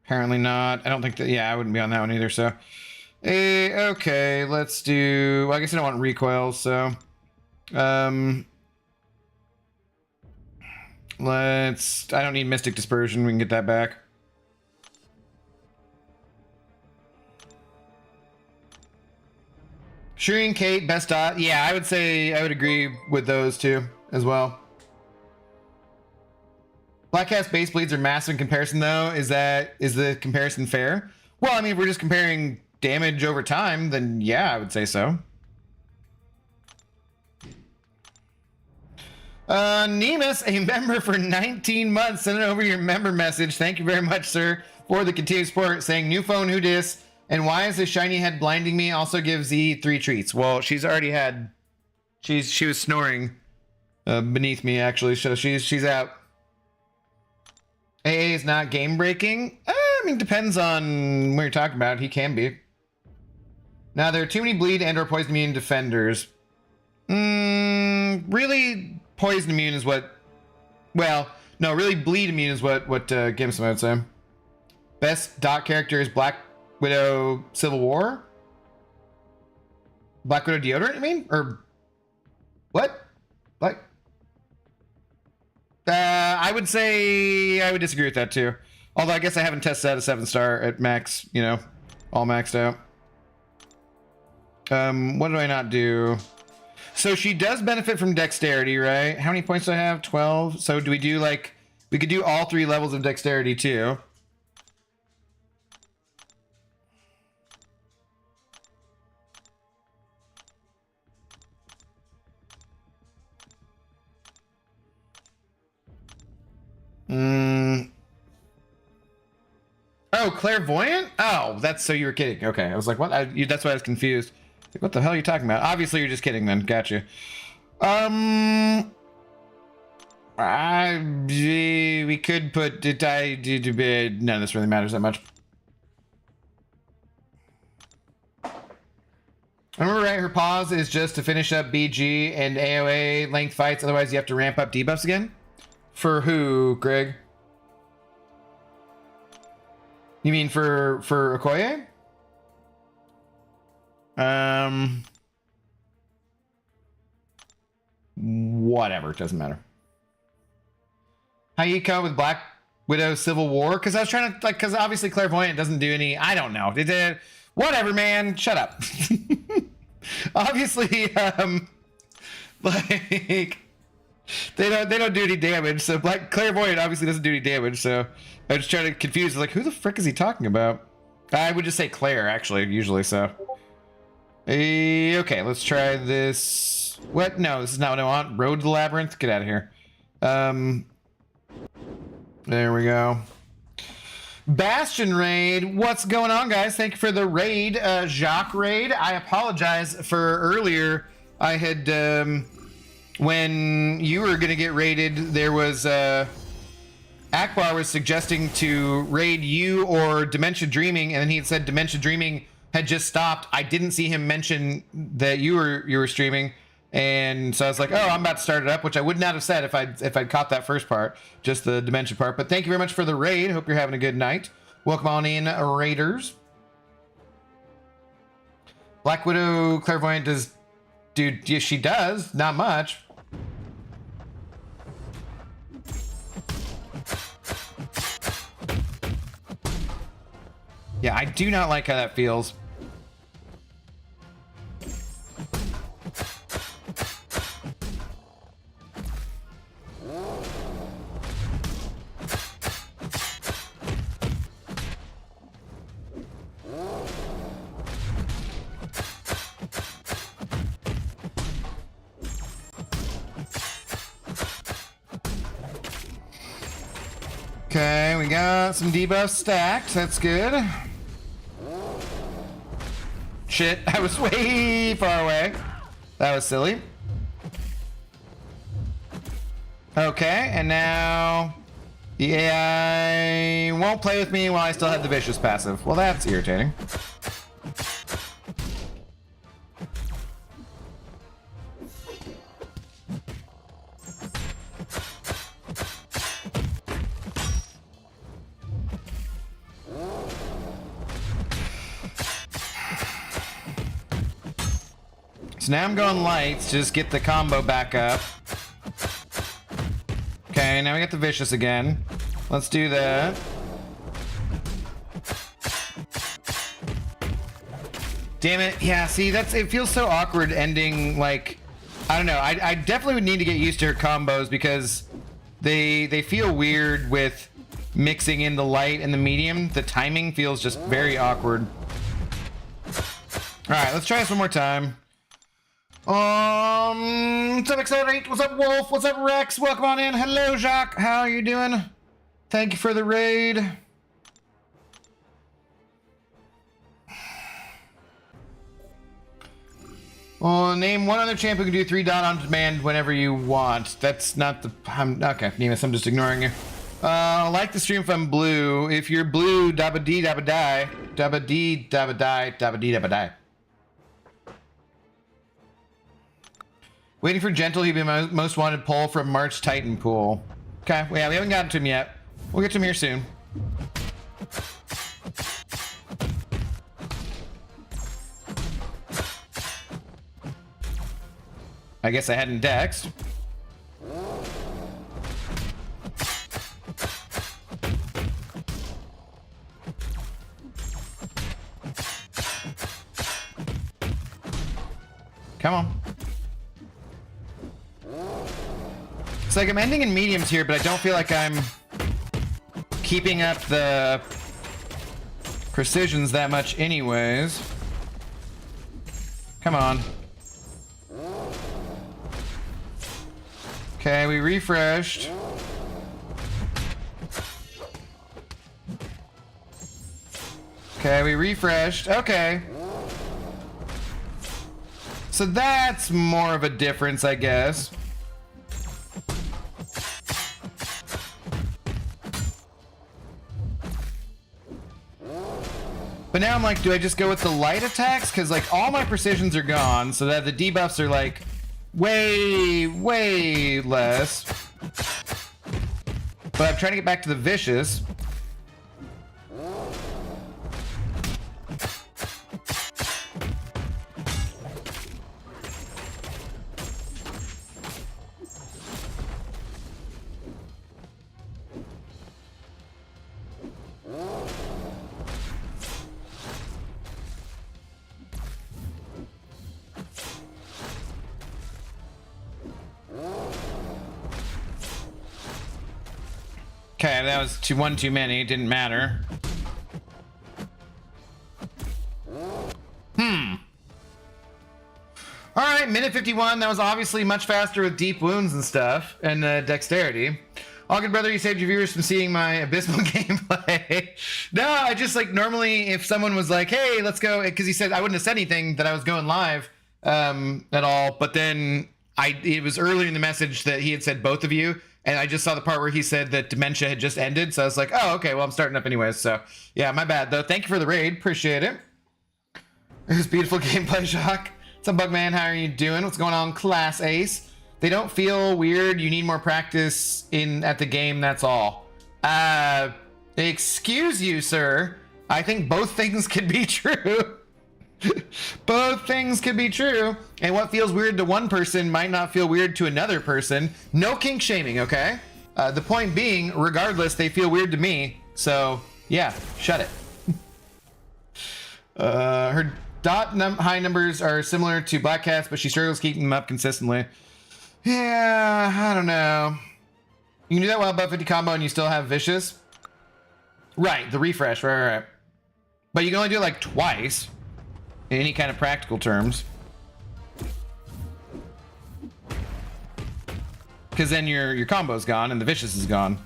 Apparently not. I don't think that, yeah, I wouldn't be on that one either, so. Okay, let's do, well, I guess I don't want recoils, so. I don't need Mystic Dispersion, we can get that back. Shuri and Kate, best dot. Yeah, I would say I would agree with those two as well. Black Cat's base bleeds are massive in comparison, though. Is the comparison fair? Well, I mean, if we're just comparing damage over time, then yeah, I would say so. Nemus, a member for 19 months, sending over your member message. Thank you very much, sir, for the continued support. Saying new phone, who dis? And why is the shiny head blinding me? Also gives Z 3 treats. Well, she's already had. She was snoring beneath me actually, so she's out. AA is not game breaking. I mean, depends on what you're talking about. He can be. Now there are too many bleed and/or poison immune defenders. Really, poison immune is what. Well, no, really bleed immune is what Gimson would say. Best dot character is Black Widow Civil War? Black Widow deodorant, you mean? Or what? Like, I would say I would disagree with that too. Although I guess I haven't tested out a 7-star at max, you know, all maxed out. What do I not do? So she does benefit from dexterity, right? How many points do I have? 12. So do we do like, we could do all 3 levels of dexterity too. Oh, clairvoyant? Oh, that's so you were kidding. Okay, I was like, what? That's why I was confused. Like, what the hell are you talking about? Obviously, you're just kidding then. Gotcha. We could put none of this really matters that much. Remember, right? Her pause is just to finish up BG and AOA length fights. Otherwise, you have to ramp up debuffs again. For who, Greg? You mean for Okoye? Whatever, it doesn't matter. How you come with Black Widow Civil War? Because I was trying to, like, because obviously Clairvoyant doesn't do any, I don't know. Whatever, man, shut up. Obviously, like, they don't do any damage, so Clairvoyant obviously doesn't do any damage, so I was trying to confuse, like, who the frick is he talking about? I would just say Claire, actually, usually, so. Okay, let's try this. What? No, this is not what I want. Road to the Labyrinth? Get out of here. There we go. Bastion raid. What's going on, guys? Thank you for the raid, Jacques raid. I apologize for earlier. I had, when you were gonna get raided, there was, Akbar was suggesting to raid you or Dementia Dreaming, and then he had said Dementia Dreaming had just stopped. I didn't see him mention that you were streaming, and so I was like, oh, I'm about to start it up, which I would not have said if I'd caught that first part, just the Dementia part. But thank you very much for the raid. Hope you're having a good night. Welcome on in, raiders. Black Widow Clairvoyant does, dude, yes, she does. Not much. Yeah, I do not like how that feels. Okay, we got some debuffs stacked. That's good. Shit, I was way far away. That was silly. Okay, and now the AI won't play with me while I still have the vicious passive. Well, that's irritating. So now I'm going lights, just get the combo back up. Okay, now we got the vicious again. Let's do that. Damn it. Yeah, see, it feels so awkward ending, like, I don't know. I definitely would need to get used to her combos because they feel weird with mixing in the light and the medium. The timing feels just very awkward. All right, let's try this one more time. What's up, Accelerate? What's up, Wolf? What's up, Rex? Welcome on in. Hello, Jacques. How are you doing? Thank you for the raid. Well, name one other champ who can do 3 dot on demand whenever you want. That's not the... okay, Nemus, I'm just ignoring you. Like the stream if I'm blue. If you're blue, dabba-dee, dabba-die. Dabba-dee, dabba-die, dabba-dee, dabba-die. Waiting for Gentle, he'd be my most wanted pull from March Titan pool. Okay, well, yeah, we haven't gotten to him yet. We'll get to him here soon. I guess I hadn't dexed. It's like I'm ending in mediums here, but I don't feel like I'm keeping up the precisions that much anyways. Come on. Okay, we refreshed. Okay, we refreshed. Okay. So that's more of a difference, I guess. But now I'm like, do I just go with the light attacks? Because like all my precisions are gone, so that the debuffs are like way less. But I'm trying to get back to the vicious. Okay, that was one too many. It didn't matter. All right, minute 51. That was obviously much faster with deep wounds and stuff, and dexterity. All good, brother. You saved your viewers from seeing my abysmal gameplay. No, I just like normally if someone was like, "Hey, let's go," because he said I wouldn't have said anything that I was going live at all. But then it was earlier in the message that he had said both of you. And I just saw the part where he said that dementia had just ended. So I was like, oh, okay, well, I'm starting up anyways. So yeah, my bad though. Thank you for the raid. Appreciate it. It was beautiful gameplay, Shock. What's up, Bugman? How are you doing? What's going on, Class Ace? They don't feel weird. You need more practice at the game. That's all. Excuse you, sir. I think both things could be true. Both things could be true, and what feels weird to one person might not feel weird to another person. No kink shaming, okay? The point being, regardless, they feel weird to me. So yeah, shut it. Her high numbers are similar to Black Cat's, but she struggles keeping them up consistently. Yeah, I don't know. You can do that while above 50 combo and you still have vicious. Right, the refresh, right. But you can only do it like twice. In any kind of practical terms. Because then your combo's gone and the vicious is gone.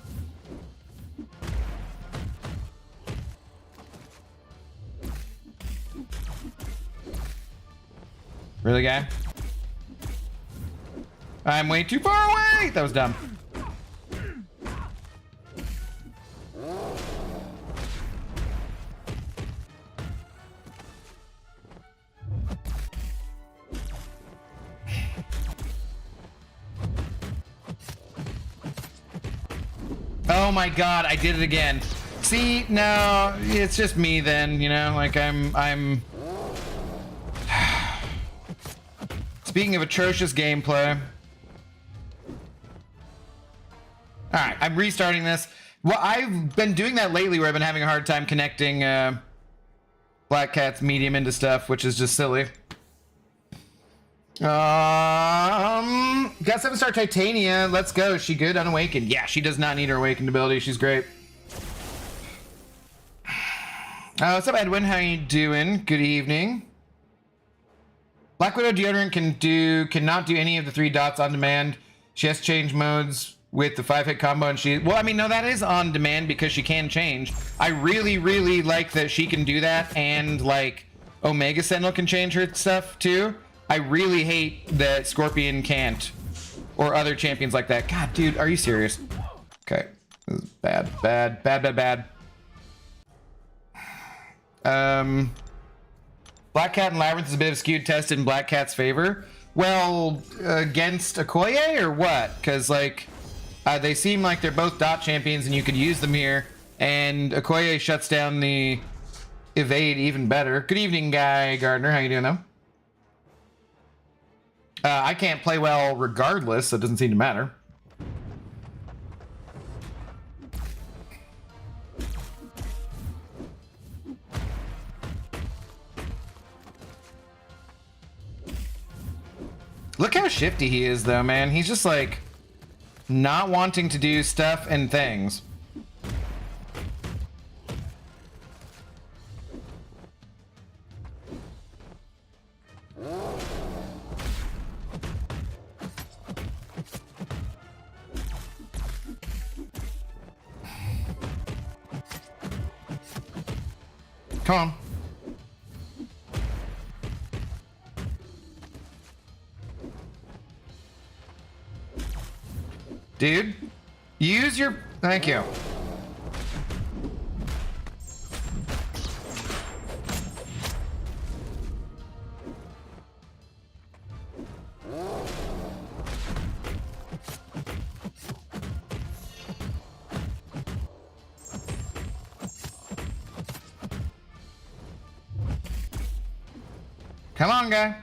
Really, guy? I'm way too far away! That was dumb. Oh my god, I did it again. See, no, it's just me then, you know, like I'm Speaking of atrocious gameplay. Alright, I'm restarting this. Well, I've been doing that lately where I've been having a hard time connecting Black Cat's medium into stuff, which is just silly. Got 7-star Titania. Let's go. Is she good? Unawakened. Yeah, she does not need her awakened ability. She's great. What's up, Edwin? How you doing? Good evening. Black Widow deodorant cannot do any of the 3 dots on demand. She has to change modes with the 5-hit combo, and well, I mean, no, that is on demand because she can change. I really like that she can do that, and like Omega Sentinel can change her stuff too. I really hate that Scorpion can't, or other champions like that. God, dude, are you serious? Okay, this is bad. Black Cat and Labyrinth is a bit of a skewed test in Black Cat's favor. Well, against Okoye or what? Because like, they seem like they're both dot champions, and you could use them here. And Okoye shuts down the evade even better. Good evening, Guy Gardner. How you doing, though? I can't play well regardless, so it doesn't seem to matter. Look how shifty he is, though, man. He's just like not wanting to do stuff and things. Come on. Dude, use your... Thank you. Come on, guy.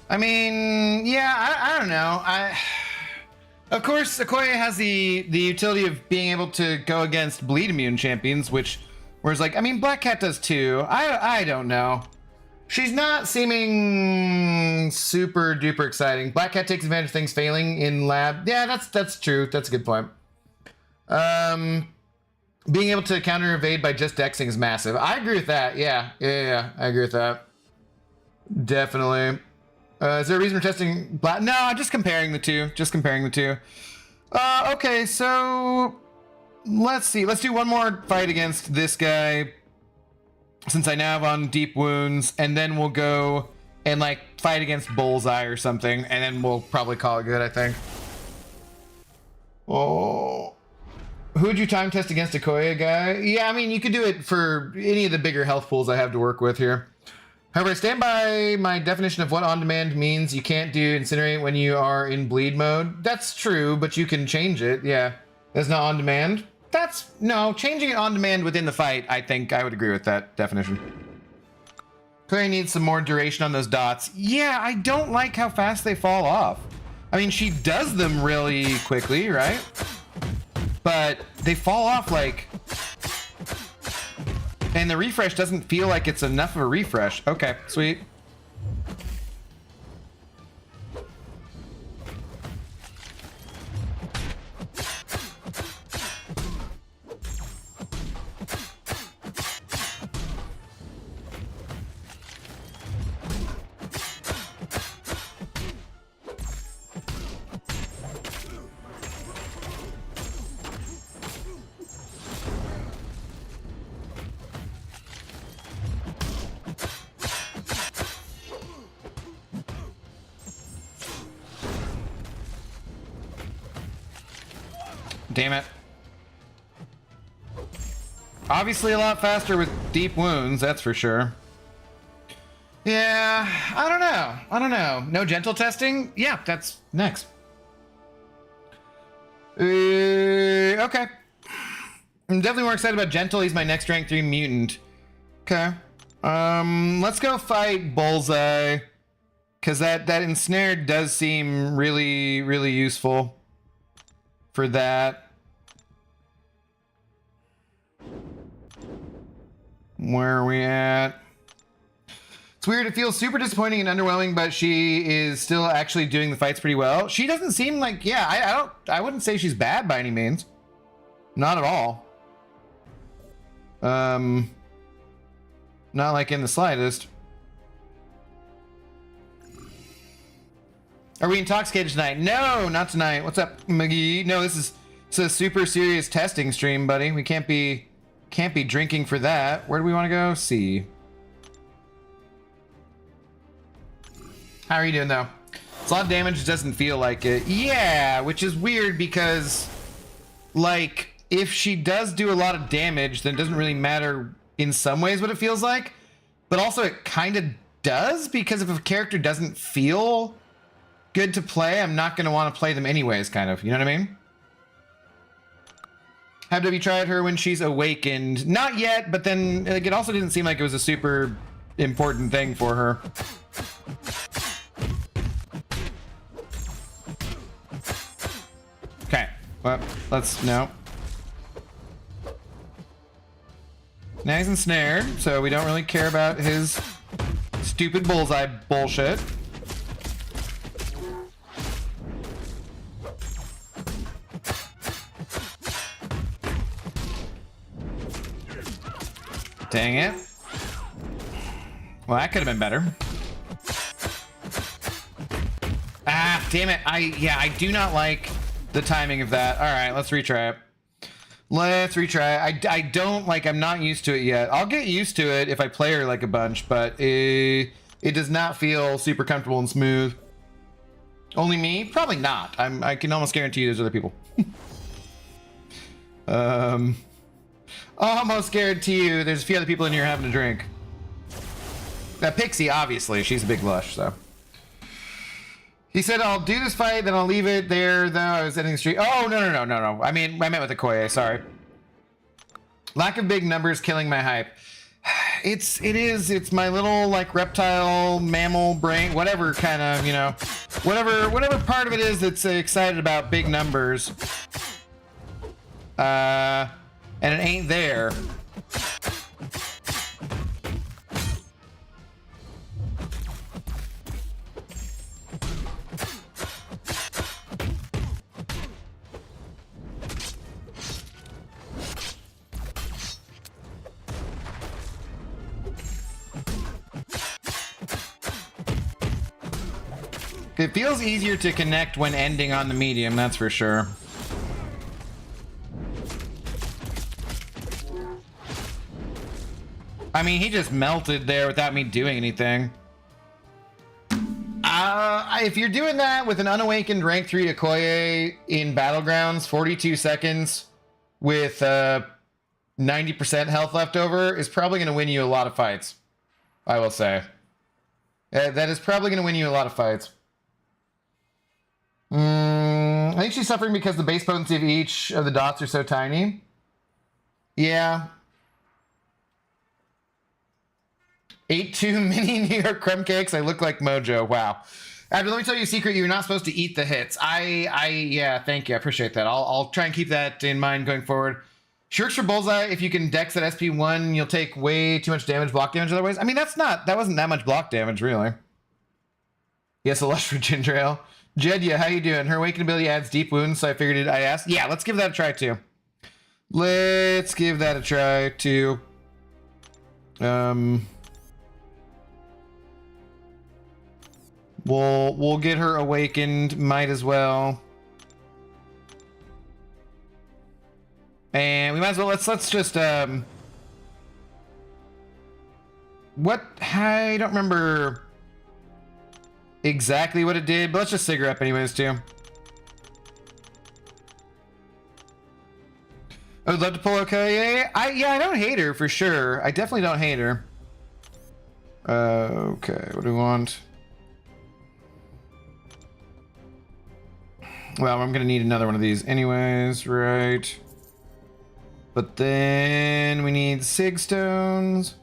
I mean, yeah, I don't know. Of course, Okoye has the utility of being able to go against bleed immune champions, whereas like, I mean, Black Cat does too. I don't know. She's not seeming super duper exciting. Black Cat takes advantage of things failing in lab. Yeah, that's true. That's a good point. Being able to counter evade by just dexing is massive. I agree with that. Yeah, I agree with that. Definitely. Is there a reason we're testing black? No, I'm just comparing the two. Okay, so let's see. Let's do one more fight against this guy, since I now have on deep wounds, and then we'll go and like fight against Bullseye or something, and then we'll probably call it good, I think. Oh. Who would you time test against Okoye, guy? Yeah, I mean, you could do it for any of the bigger health pools I have to work with here. However, I stand by my definition of what on-demand means. You can't do incinerate when you are in bleed mode. That's true, but you can change it. Yeah, that's not on-demand. No, changing it on-demand within the fight, I think I would agree with that definition. Okoye needs some more duration on those dots. Yeah, I don't like how fast they fall off. I mean, she does them really quickly, right? But they fall off like... And the refresh doesn't feel like it's enough of a refresh. Okay, sweet. Damn it. Obviously a lot faster with deep wounds, that's for sure. Yeah, I don't know. No gentle testing? Yeah, that's next. Okay. I'm definitely more excited about gentle. He's my next rank 3 mutant. Okay. Let's go fight Bullseye. Because that ensnared does seem really, really useful for that. Where are we at? It's weird. It feels super disappointing and underwhelming, but she is still actually doing the fights pretty well. She doesn't seem like, yeah, I wouldn't say she's bad by any means. Not at all. Not like in the slightest. Are we intoxicated tonight? No, not tonight. What's up, McGee? No, it's a super serious testing stream, buddy. We can't be drinking for that. Where do we want to go? See. How are you doing though? It's a lot of damage. It doesn't feel like it. Yeah, which is weird because, like, if she does do a lot of damage, then it doesn't really matter in some ways what it feels like. But also, it kind of does, because if a character doesn't feel good to play, I'm not going to want to play them anyways, kind of. You know what I mean? Have you tried her when she's awakened? Not yet, but then like, it also didn't seem like it was a super important thing for her. Okay, well, let's, no. Now he's ensnared, so we don't really care about his stupid bullseye bullshit. Dang it. Well, that could have been better. Ah, damn it. I do not like the timing of that. All right, let's retry it. Let's retry. I don't like, I'm not used to it yet. I'll get used to it if I play her like a bunch, but it does not feel super comfortable and smooth. Only me? Probably not. I can almost guarantee you there's other people. Almost guarantee you there's a few other people in here having a drink. Pixie, obviously. She's a big lush, so. He said, I'll do this fight, then I'll leave it there, though. I was ending the street. Oh, no. I meant with Okoye, sorry. Lack of big numbers killing my hype. It's my little, like, reptile, mammal brain, whatever kind of, you know, whatever part of it is that's excited about big numbers. And it ain't there. It feels easier to connect when ending on the medium, that's for sure. I mean, he just melted there without me doing anything. If you're doing that with an unawakened rank 3 Okoye in Battlegrounds, 42 seconds with 90% health left over is probably going to win you a lot of fights, I will say. That is probably going to win you a lot of fights. I think she's suffering because the base potency of each of the dots are so tiny. Yeah. Ate 2 mini New York crumb cakes. I look like Mojo. Wow. Abby, let me tell you a secret. You're not supposed to eat the hits. Yeah, thank you. I appreciate that. I'll try and keep that in mind going forward. She works for Bullseye. If you can dex at SP1, you'll take way too much damage, block damage otherwise. I mean, that wasn't that much block damage, really. Yes, a lush for ginger ale. Jedya, how you doing? Her awakened ability adds deep wounds, so I figured I asked. Yeah, let's give that a try, too. Let's give that a try, too. We'll get her awakened, might as well. And we might as well, let's just, what, I don't remember exactly what it did, but let's just sig her up anyways, too. I would love to pull Okoye. Yeah, I don't hate her, for sure. I definitely don't hate her. Okay, what do we want? Well, I'm gonna need another one of these anyways, right? But then we need Sig Stones.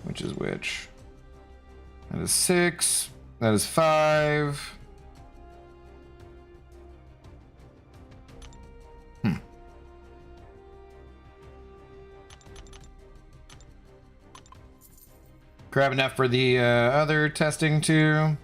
Which is which? That is 6. That is 5. Grab enough for the other testing too.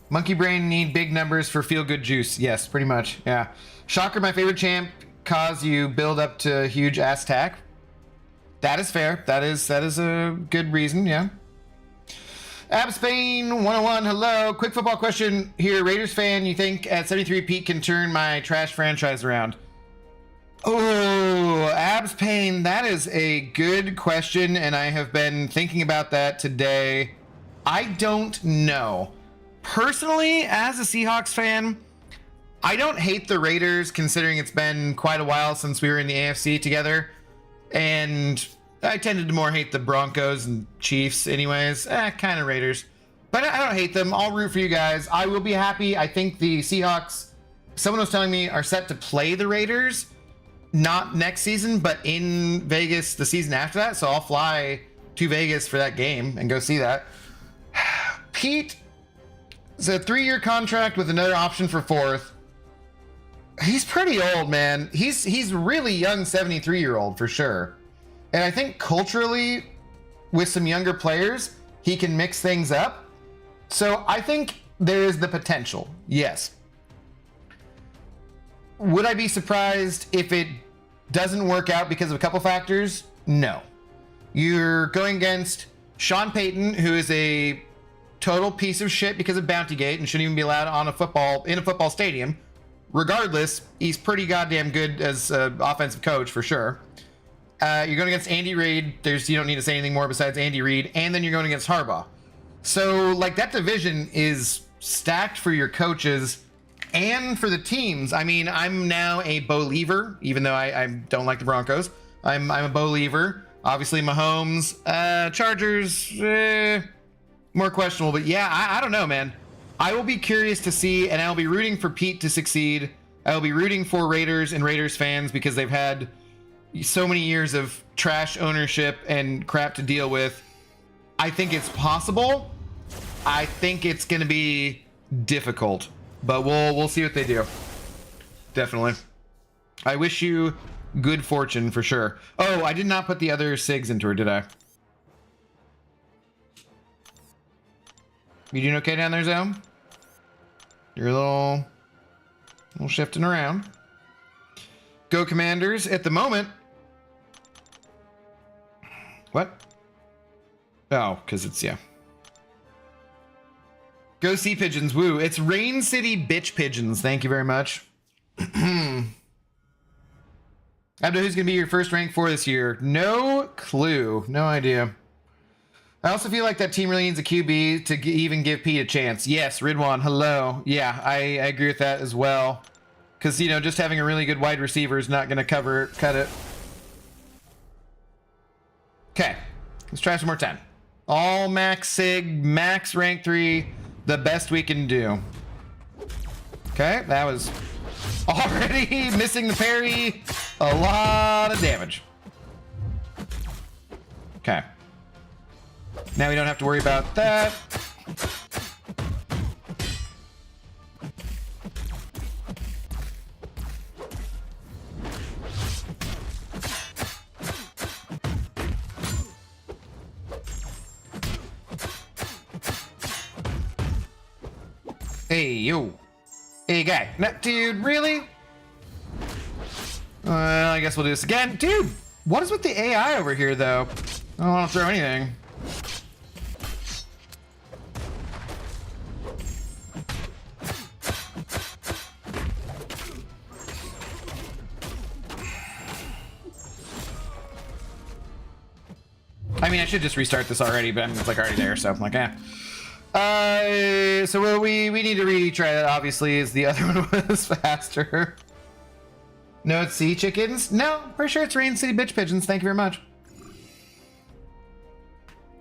Monkey Brain need big numbers for feel-good juice. Yes, pretty much. Yeah. Shocker, my favorite champ, cause you build up to huge ass tack. That is fair. That is a good reason, yeah. Abspain 101, hello. Quick football question here. Raiders fan, you think at 73 Pete can turn my trash franchise around? Oh, Abspain, that is a good question, and I have been thinking about that today. I don't know. Personally, as a Seahawks fan, I don't hate the Raiders considering it's been quite a while since we were in the AFC together. And I tended to more hate the Broncos and Chiefs anyways. Kind of Raiders. But I don't hate them. I'll root for you guys. I will be happy. I think the Seahawks, someone was telling me, are set to play the Raiders. Not next season, but in Vegas the season after that. So I'll fly to Vegas for that game and go see that. Pete, it's a 3-year contract with another option for 4th. He's pretty old, man. He's really young, 73-year-old for sure. And I think culturally, with some younger players, he can mix things up. So I think there is the potential, yes. Would I be surprised if it doesn't work out because of a couple factors? No. You're going against Sean Payton, who is a total piece of shit because of Bountygate and shouldn't even be allowed on a football stadium. Regardless, he's pretty goddamn good as an offensive coach for sure. You're going against Andy Reid. You don't need to say anything more besides Andy Reid. And then you're going against Harbaugh. So, like, that division is stacked for your coaches and for the teams. I mean, I'm now a believer, even though I don't like the Broncos. I'm a believer. Obviously, Mahomes, Chargers, more questionable. But yeah, I don't know, man. I will be curious to see, and I'll be rooting for Pete to succeed. I will be rooting for Raiders and Raiders fans because they've had so many years of trash ownership and crap to deal with. I think it's possible. I think it's going to be difficult, but we'll see what they do. Definitely. I wish you good fortune for sure. Oh, I did not put the other SIGs into her, did I? You doing okay down there, Zone? You're a little shifting around. Go Commanders at the moment. What? Oh, because it's, yeah. Go Sea Pigeons, woo. It's Rain City Bitch Pigeons. Thank you very much. Abdo, who's going to be your first rank for this year? No clue. No idea. I also feel like that team really needs a QB to even give Pete a chance. Yes, Ridwan, hello. Yeah, I agree with that as well. Because, you know, just having a really good wide receiver is not going to cut it. Okay, let's try some more time. All max SIG, max rank 3, the best we can do. Okay, that was already missing the parry. A lot of damage. Okay. Now we don't have to worry about that. Hey, yo. Hey, guy. No, dude, really? Well, I guess we'll do this again. Dude, what is with the AI over here, though? I don't want to throw anything. I mean, I should just restart this already, but it's like already there, so I'm like, eh. So we need to retry that, obviously, as the other one was faster. No, it's Sea Chickens? No, pretty sure it's Rain City Bitch Pigeons. Thank you very much.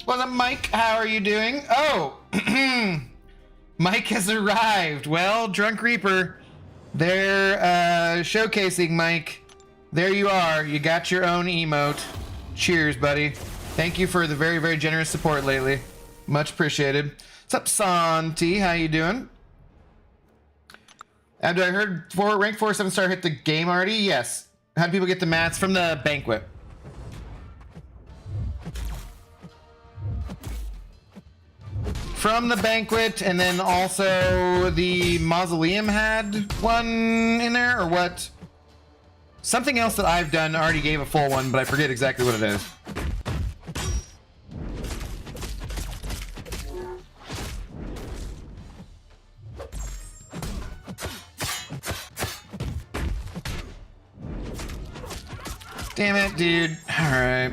What's up, Mike? How are you doing? Oh, Mike has arrived. Well, Drunk Reaper, they're showcasing Mike. There you are. You got your own emote. Cheers, buddy. Thank you for the very, very generous support lately. Much appreciated. What's up, Santi? How you doing? Abdo, I heard rank 4 7-star hit the game already? Yes. How do people get the mats? From the banquet. From the banquet, and then also the mausoleum had one in there, or what? Something else that I've done already gave a full one, but I forget exactly what it is. Damn it, dude. All right.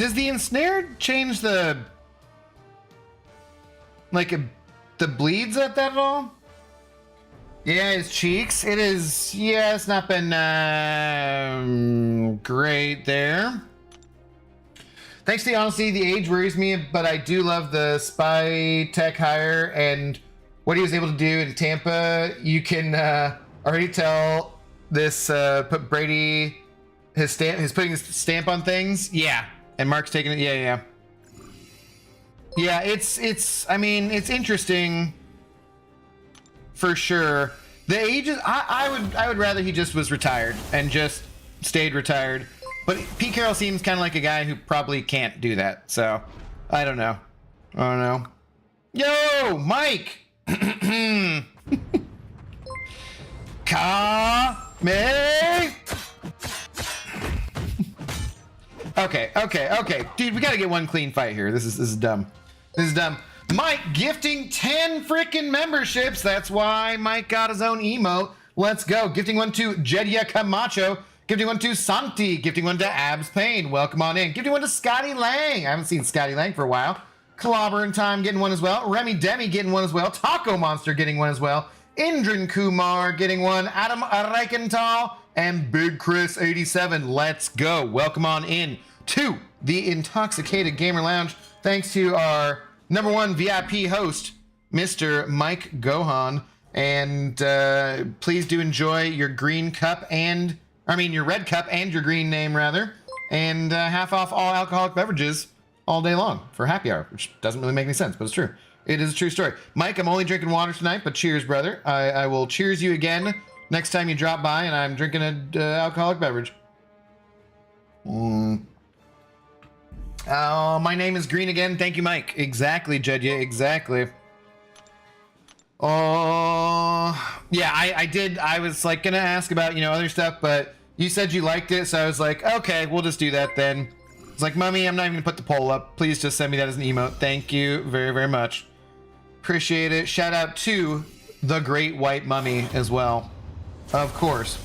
Does the ensnared change the the bleeds at that at all? Yeah, his cheeks. It is. Yeah, it's not been great there. Thanks to the honesty, the age worries me, but I do love the spy tech hire and what he was able to do in Tampa. You can already tell this put Brady his putting his stamp on things. Yeah, and Mark's taking it. Yeah. It's. I mean, it's interesting for sure. The ages. I would rather he just was retired and just stayed retired. But Pete Carroll seems kind of like a guy who probably can't do that. So, I don't know. Yo, Mike! Ka-me! Okay. Dude, we gotta get one clean fight here. This is dumb. Mike gifting 10 freaking memberships. That's why Mike got his own emote. Let's go. Gifting one to Jedia Camacho. Gifting one to Santi. Gifting one to Abs Payne. Welcome on in. Gifting one to Scotty Lang. I haven't seen Scotty Lang for a while. Clobbering Time getting one as well. Remy Demi getting one as well. Taco Monster getting one as well. Indran Kumar getting one. Adam Reichenthal. And Big Chris 87. Let's go. Welcome on in to the Intoxicated Gamer Lounge. Thanks to our #1 VIP host, Mr. Mike Gohan. And please do enjoy your green cup and... your red cup and your green name, rather. And half off all alcoholic beverages all day long for happy hour, which doesn't really make any sense, but it's true. It is a true story. Mike, I'm only drinking water tonight, but cheers, brother. I will cheers you again next time you drop by and I'm drinking an alcoholic beverage. Oh, my name is green again. Thank you, Mike. Exactly, Jedya, exactly. Oh, yeah, I did. I was like gonna ask about, other stuff, but you said you liked it, so I was like, okay, we'll just do that then. It's like, Mummy, I'm not even gonna put the poll up. Please just send me that as an emote. Thank you very, very much. Appreciate it. Shout out to the Great White Mummy as well. Of course.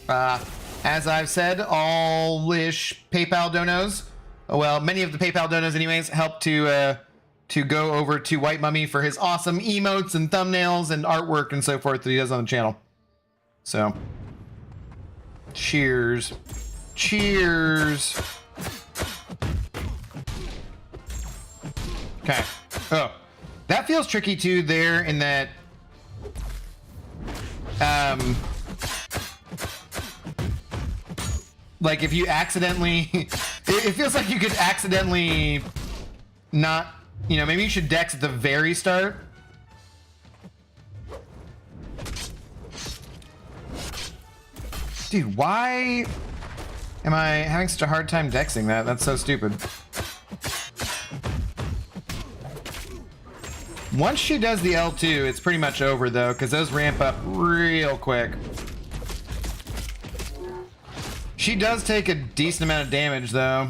As I've said, all-ish PayPal donos, well, many of the PayPal donos anyways, help to go over to White Mummy for his awesome emotes and thumbnails and artwork and so forth that he does on the channel. So, cheers. Cheers. Okay. Oh, that feels tricky too there in that, like if you accidentally, it feels like you could accidentally not, maybe you should dex at the very start. Dude, why am I having such a hard time dexing that? That's so stupid. Once she does the L2, it's pretty much over though, because those ramp up real quick. She does take a decent amount of damage though.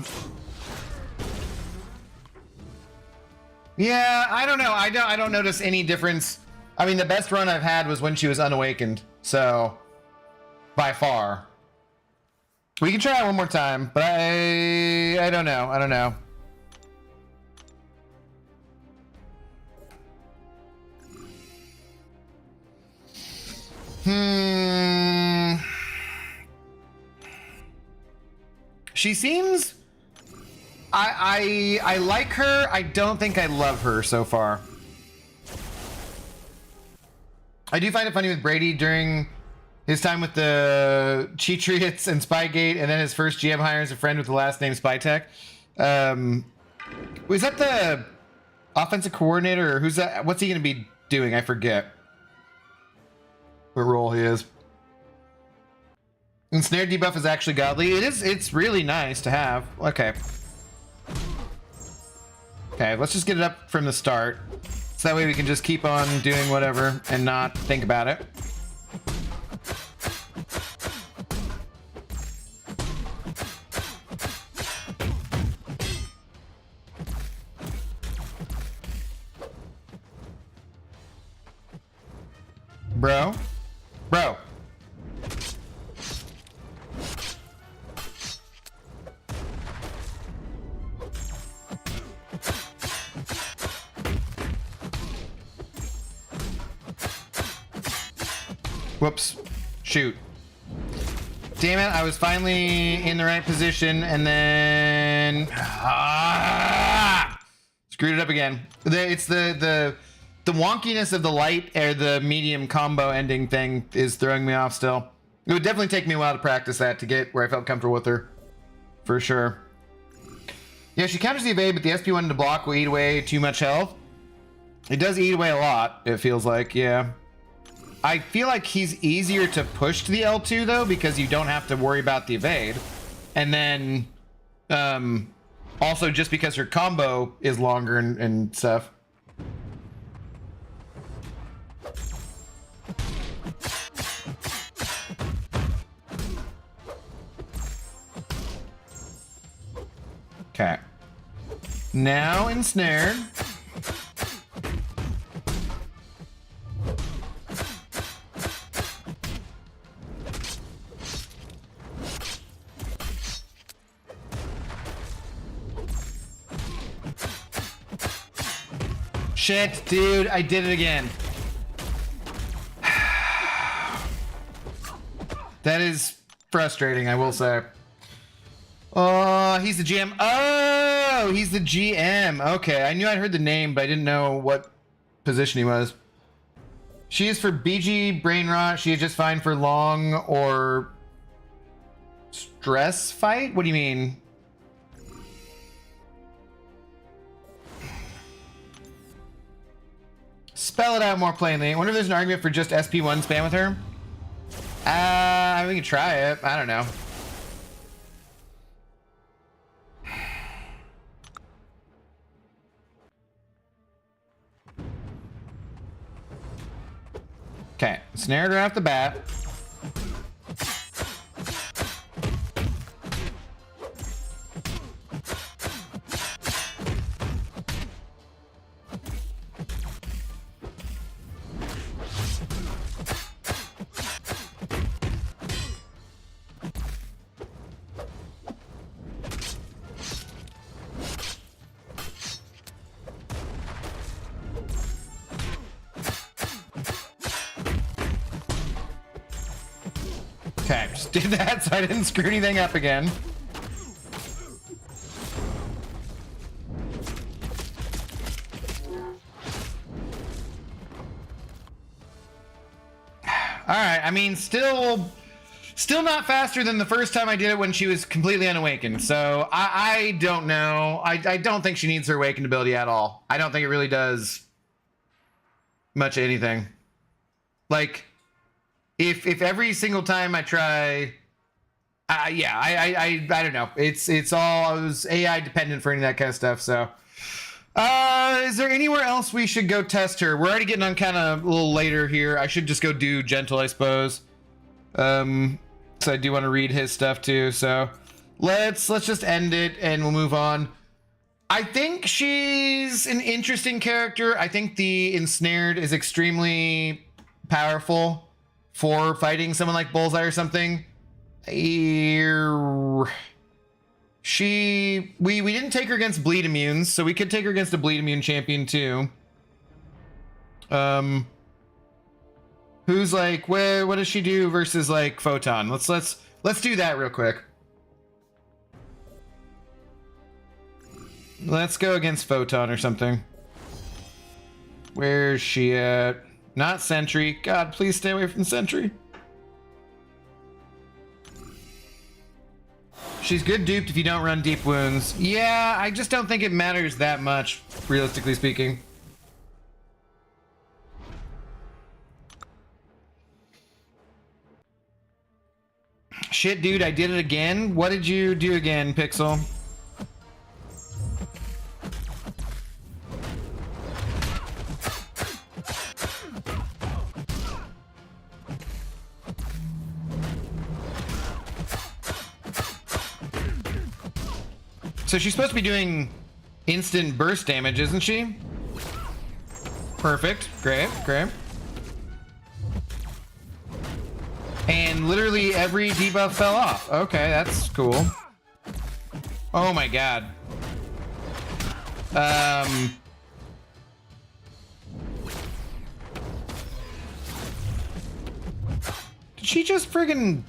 Yeah, I don't know. I don't notice any difference. I mean, the best run I've had was when she was unawakened, so by far. We can try it one more time, but I don't know. I don't know. She seems... I like her. I don't think I love her so far. I do find it funny with Brady during his time with the Cheatriots and Spygate, and then his first GM hire as a friend with the last name Spytech. Was that the offensive coordinator, or who's that? What's he going to be doing? I forget what role he is. And snare debuff is actually godly. It's really nice to have. Okay. Okay, let's just get it up from the start. So that way we can just keep on doing whatever and not think about it. Bro. Whoops. Shoot. Damn it, I was finally in the right position and then... screwed it up again. It's the wonkiness of the light or the medium combo ending thing is throwing me off still. It would definitely take me a while to practice that to get where I felt comfortable with her. For sure. Yeah, she counters the evade, but the SP1 to block will eat away too much health. It does eat away a lot, it feels like, yeah. I feel like he's easier to push to the L2 though, because you don't have to worry about the evade. And then, also just because her combo is longer and stuff. Okay. Now ensnared. Shit, dude, I did it again. That is frustrating, I will say. Oh, he's the GM. Oh, he's the GM. Okay, I knew I'd heard the name, but I didn't know what position he was. She is for BG brain rot. She is just fine for long or stress fight? What do you mean? Spell it out more plainly. I wonder if there's an argument for just SP1 spam with her. We can try it. I don't know. Okay, snared her off the bat. Okay, just did that so I didn't screw anything up again. Alright, I mean, still not faster than the first time I did it when she was completely unawakened. So, I don't know. I don't think she needs her awakened ability at all. I don't think it really does much of anything. Like... If every single time I try, yeah, I don't know. It's all it was AI dependent for any of that kind of stuff. So, is there anywhere else we should go test her? We're already getting on kind of a little later here. I should just go do gentle, I suppose. So I do want to read his stuff too. So let's just end it and we'll move on. I think she's an interesting character. I think the ensnared is extremely powerful for fighting someone like Bullseye or something. We didn't take her against bleed immunes, so we could take her against a bleed immune champion too. Who's like, what does she do versus like Photon? Let's do that real quick. Let's go against Photon or something. Where's she at? Not Sentry. God, please stay away from Sentry. She's good duped if you don't run deep wounds. Yeah, I just don't think it matters that much, realistically speaking. Shit, dude, I did it again. What did you do again, Pixel? So she's supposed to be doing instant burst damage, isn't she? Perfect. Great, great. And literally every debuff fell off. Okay, that's cool. Oh my god. Did she just friggin'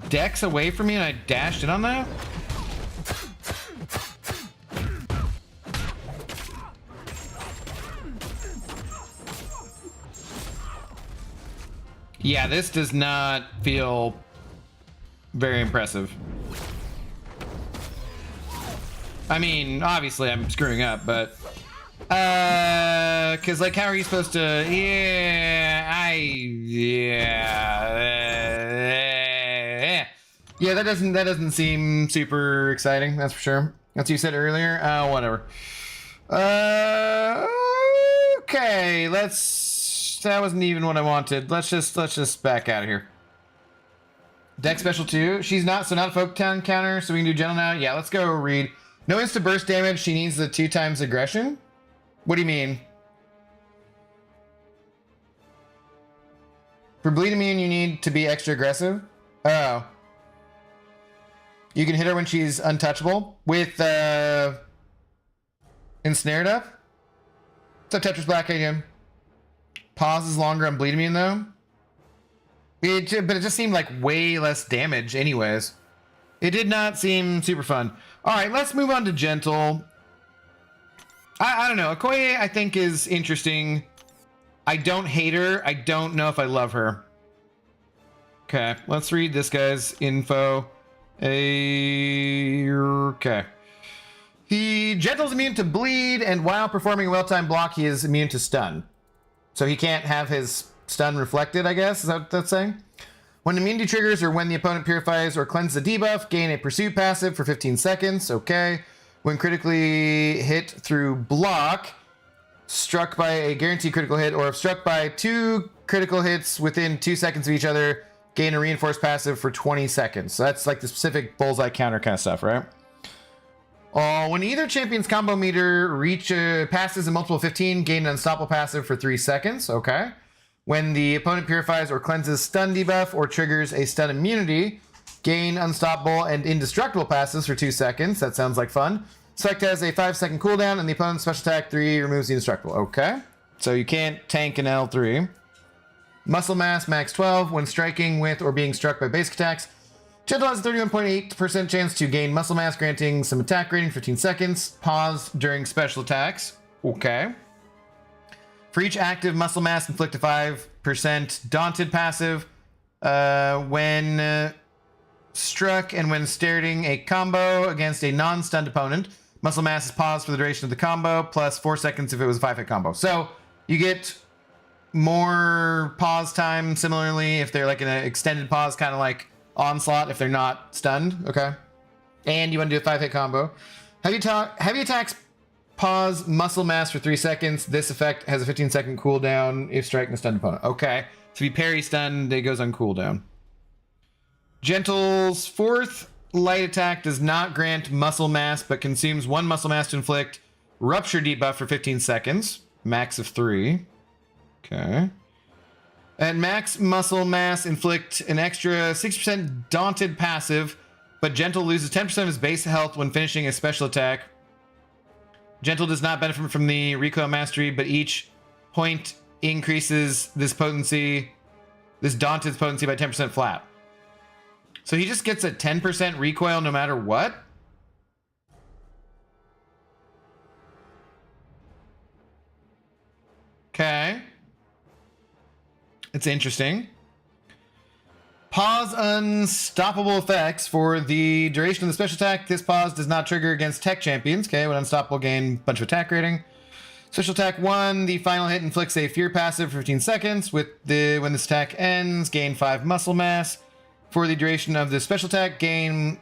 dex away from me and I dashed in on that? Yeah, this does not feel very impressive. I mean, obviously I'm screwing up, but cause like, how are you supposed to? Yeah, that doesn't seem super exciting. That's for sure. That's what you said earlier. Whatever. Okay, that wasn't even what I wanted. Let's just back out of here. Deck special 2. She's not a folk town counter, so we can do gentle now. Yeah, let's go read. No instant burst damage. She needs the 2 times aggression. What do you mean? For bleed immune, you need to be extra aggressive. Oh. You can hit her when she's untouchable with ensnared up. So Tetris Black again. Pause is longer on bleed immune though. But it just seemed like way less damage anyways. It did not seem super fun. All right, let's move on to gentle. I don't know. Okoye, I think, is interesting. I don't hate her. I don't know if I love her. Okay, let's read this guy's info. Okay. Gentle's immune to bleed, and while performing a well-timed block, he is immune to stun. So he can't have his stun reflected, I guess. Is that what that's saying? When immunity triggers or when the opponent purifies or cleanses a debuff, gain a pursuit passive for 15 seconds. Okay. When critically hit through block, struck by a guaranteed critical hit, or if struck by 2 critical hits within 2 seconds of each other, gain a reinforced passive for 20 seconds. So that's like the specific bullseye counter kind of stuff, right? When either champion's combo meter passes a multiple 15, gain an unstoppable passive for 3 seconds. Okay. When the opponent purifies or cleanses stun debuff or triggers a stun immunity, gain unstoppable and indestructible passives for 2 seconds. That sounds like fun. Select has a 5-second cooldown, and the opponent's special attack 3 removes the indestructible. Okay. So you can't tank an L3. Muscle mass max 12 when striking with or being struck by basic attacks. Gentle has a 31.8% chance to gain muscle mass, granting some attack rating, 15 seconds. Pause during special attacks. Okay. For each active muscle mass, inflict a 5% daunted passive. When struck and when starting a combo against a non-stunned opponent, muscle mass is paused for the duration of the combo, plus 4 seconds if it was a 5-hit combo. So you get more pause time, similarly, if they're like in an extended pause, kind of like onslaught, if they're not stunned. Okay. And you want to do a 5-hit combo. Heavy attacks pause muscle mass for 3 seconds. This effect has a 15-second cooldown if striking a stunned opponent. Okay. So if you parry stunned, it goes on cooldown. Gentle's 4th light attack does not grant muscle mass, but consumes 1 muscle mass to inflict rupture debuff for 15 seconds. Max of 3. Okay. At max muscle mass, inflict an extra 6% daunted passive, but Gentle loses 10% of his base health when finishing a special attack. Gentle does not benefit from the recoil mastery, but each point increases this daunted potency by 10% flat. So he just gets a 10% recoil no matter what? Okay. It's interesting. Pause unstoppable effects for the duration of the special attack. This pause does not trigger against tech champions. Okay, when unstoppable, gain a bunch of attack rating. Special attack 1, the final hit inflicts a fear passive for 15 seconds. When this attack ends, gain 5 muscle mass. For the duration of the special attack, gain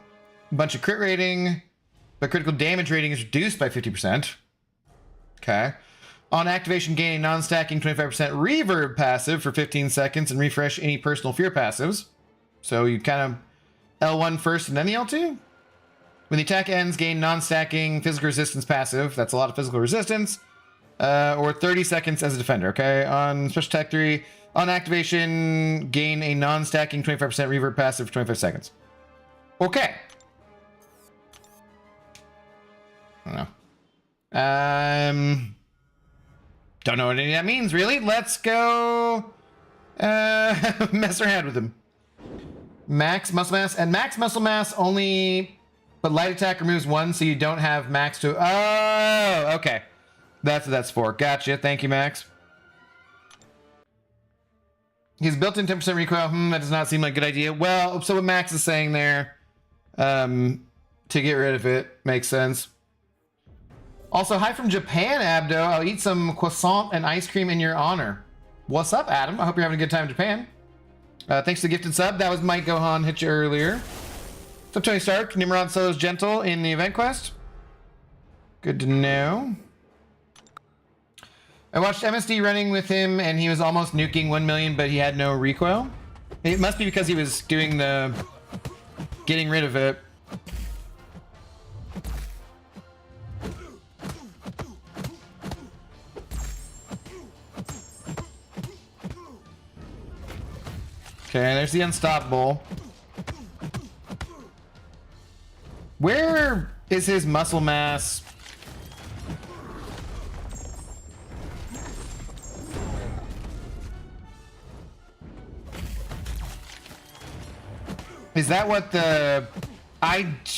a bunch of crit rating, but critical damage rating is reduced by 50%. Okay. On activation, gain a non-stacking 25% reverb passive for 15 seconds and refresh any personal fear passives. So you kind of L1 first and then the L2. When the attack ends, gain non-stacking physical resistance passive. That's a lot of physical resistance. Or 30 seconds as a defender, okay? On special attack 3, on activation, gain a non-stacking 25% reverb passive for 25 seconds. Okay. I don't know. Don't know what any of that means, really. Let's go Mess around with him. Max muscle mass, and max muscle mass only, but light attack removes one, so you don't have max to. Oh, okay. That's what that's for. Gotcha. Thank you, Max. He's built-in 10% recoil. That does not seem like a good idea. Well, so what Max is saying there, to get rid of it, makes sense. Also, hi from Japan, Abdo. I'll eat some croissant and ice cream in your honor. What's up, Adam? I hope you're having a good time in Japan. Thanks for the gifted sub. That was Mike Gohan hit you earlier. What's up, Tony Stark? Nimrod Solo's gentle in the event quest. Good to know. I watched MSD running with him, and he was almost nuking 1 million, but he had no recoil. It must be because he was doing the getting rid of it. Okay, there's the unstoppable. Where is his muscle mass? Is that what the...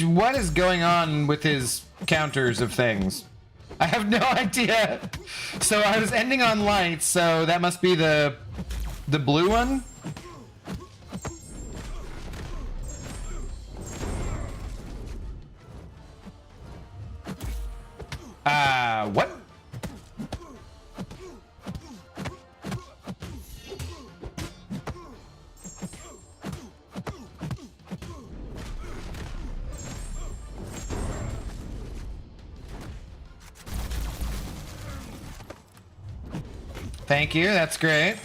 what is going on with his counters of things? I have no idea. So I was ending on lights, so that must be the blue one? What? Thank you, that's great.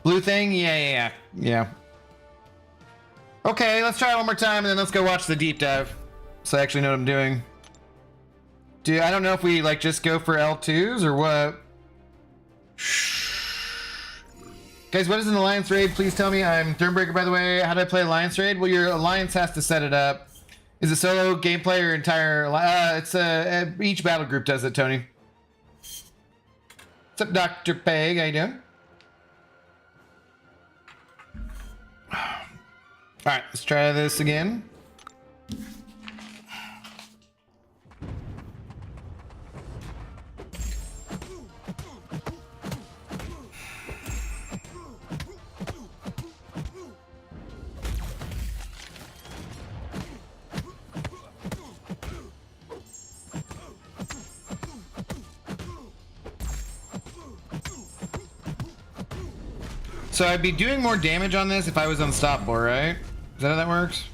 Blue thing? Yeah. Okay, let's try it one more time and then let's go watch the deep dive. So I actually know what I'm doing. Dude, I don't know if we like just go for L2s or what. Guys, what is an alliance raid? Please tell me. I'm Thornbreaker, by the way. How do I play alliance raid? Well, your alliance has to set it up. Is it solo gameplay or entire? It's each battle group does it, Tony. What's up, Dr. Peg? How you doing? All right, let's try this again. So I'd be doing more damage on this if I was unstoppable, right? Is that how that works?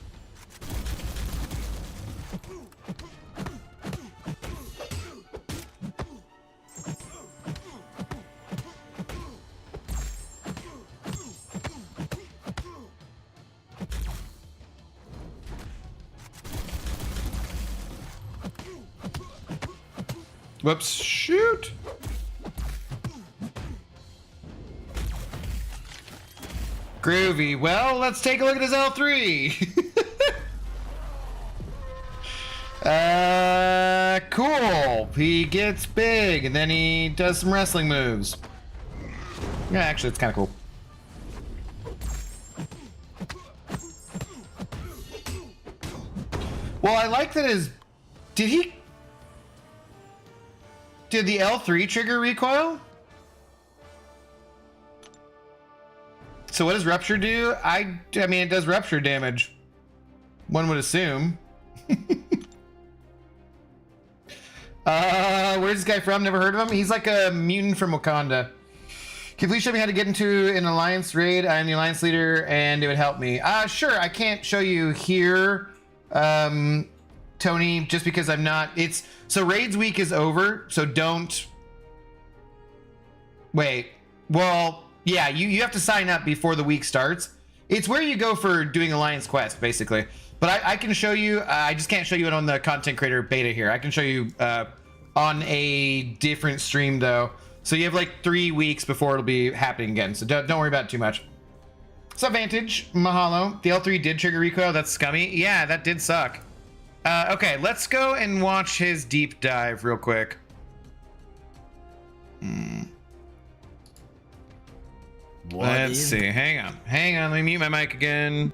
Whoops, shoot! Groovy. Well, let's take a look at his L3. Cool. He gets big, and then he does some wrestling moves. Yeah, actually, it's kind of cool. Well, I like that his... Did the L3 trigger recoil? So what does rupture do? I mean, it does rupture damage. One would assume. Where's this guy from? Never heard of him. He's like a mutant from Wakanda. Can you please show me how to get into an alliance raid? I'm the alliance leader, and it would help me. Sure. I can't show you here, Tony, just because I'm not. So raids week is over. So don't. Wait. Well. Yeah, you have to sign up before the week starts. It's where you go for doing Alliance Quest, basically. But I can show you, I just can't show you it on the content creator beta here. I can show you on a different stream, though. So you have like 3 weeks before it'll be happening again. So don't worry about it too much. What's up, Vantage? Mahalo. The L3 did trigger recoil. That's scummy. Yeah, that did suck. Okay, let's go and watch his deep dive real quick. Let's see. Hang on. Let me mute my mic again.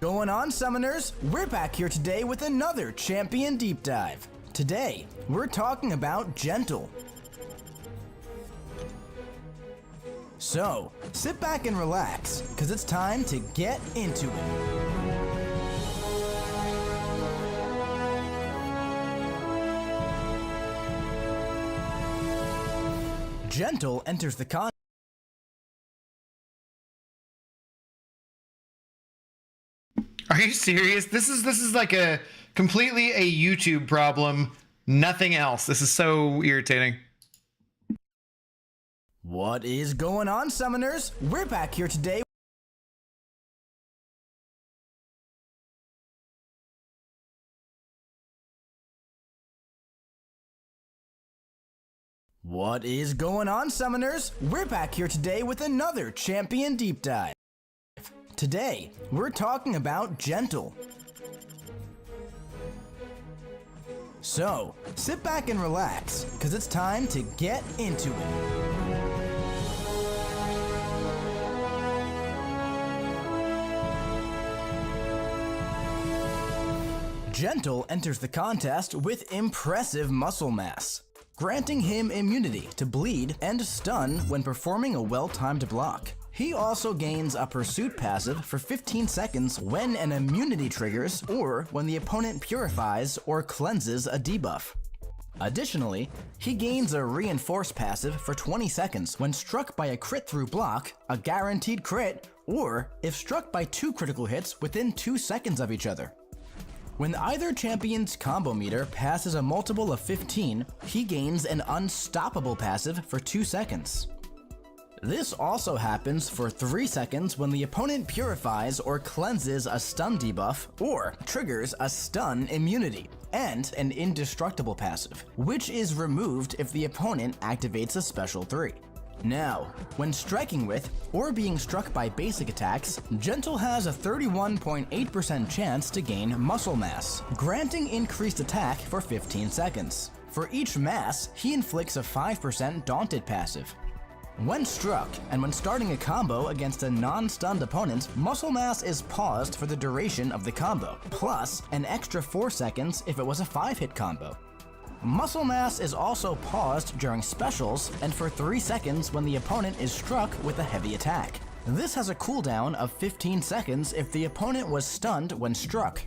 Going on, Summoners? We're back here today with another Champion Deep Dive. Today, we're talking about Gentle. So, sit back and relax, because it's time to get into it. Gentle enters the con. Are you serious? This is like a completely a YouTube problem. Nothing else. This is so irritating. What is going on, Summoners? We're back here today. What is going on, Summoners? We're back here today with another Champion Deep Dive. Today, we're talking about Gentle. So, sit back and relax, because it's time to get into it. Gentle enters the contest with impressive muscle mass, granting him immunity to bleed and stun when performing a well-timed block. He also gains a pursuit passive for 15 seconds when an immunity triggers or when the opponent purifies or cleanses a debuff. Additionally, he gains a reinforce passive for 20 seconds when struck by a crit through block, a guaranteed crit, or if struck by 2 critical hits within 2 seconds of each other. When either champion's combo meter passes a multiple of 15, he gains an unstoppable passive for 2 seconds. This also happens for 3 seconds when the opponent purifies or cleanses a stun debuff or triggers a stun immunity, and an indestructible passive, which is removed if the opponent activates a special 3. Now, when striking with or being struck by basic attacks, Gentle has a 31.8% chance to gain muscle mass, granting increased attack for 15 seconds. For each mass, he inflicts a 5% daunted passive. When struck, and when starting a combo against a non-stunned opponent, muscle mass is paused for the duration of the combo, plus an extra 4 seconds if it was a 5-hit combo. Muscle mass is also paused during specials and for 3 seconds when the opponent is struck with a heavy attack. This has a cooldown of 15 seconds if the opponent was stunned when struck.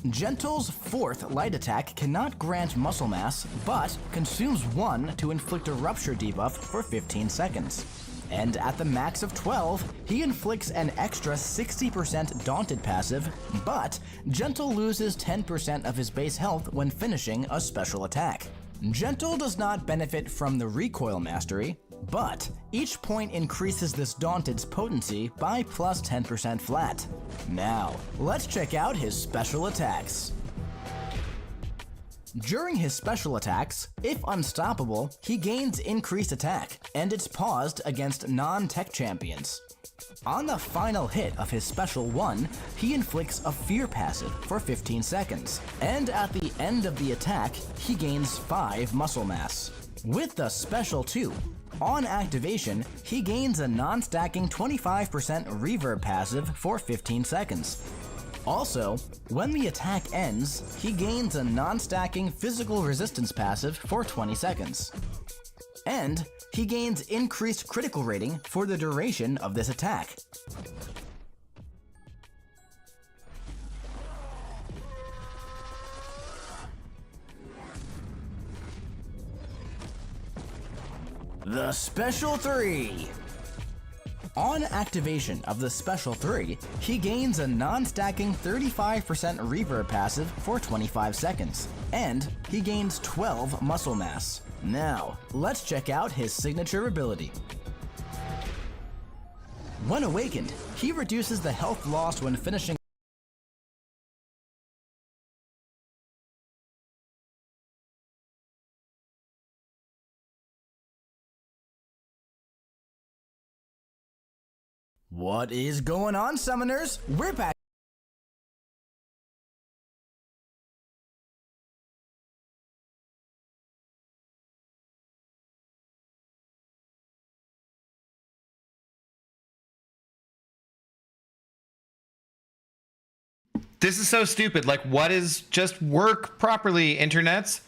Gentle's 4th light attack cannot grant muscle mass, but consumes 1 to inflict a rupture debuff for 15 seconds. And at the max of 12, he inflicts an extra 60% daunted passive, but Gentle loses 10% of his base health when finishing a special attack. Gentle does not benefit from the recoil mastery, but each point increases this daunted's potency by plus 10% flat. Now, let's check out his special attacks. During his special attacks, if unstoppable, he gains increased attack, and it's paused against non-tech champions. On the final hit of his special 1, he inflicts a fear passive for 15 seconds, and at the end of the attack, he gains 5 muscle mass. With the special 2, on activation, he gains a non-stacking 25% reverb passive for 15 seconds. Also, when the attack ends, he gains a non-stacking physical resistance passive for 20 seconds. And he gains increased critical rating for the duration of this attack. The Special 3. On activation of the Special 3, he gains a non-stacking 35% reverb passive for 25 seconds, and he gains 12 muscle mass. Now, let's check out his signature ability. When awakened, he reduces the health lost when finishing. What is going on, Summoners? We're back. This is so stupid. Like, what is just work properly, internets?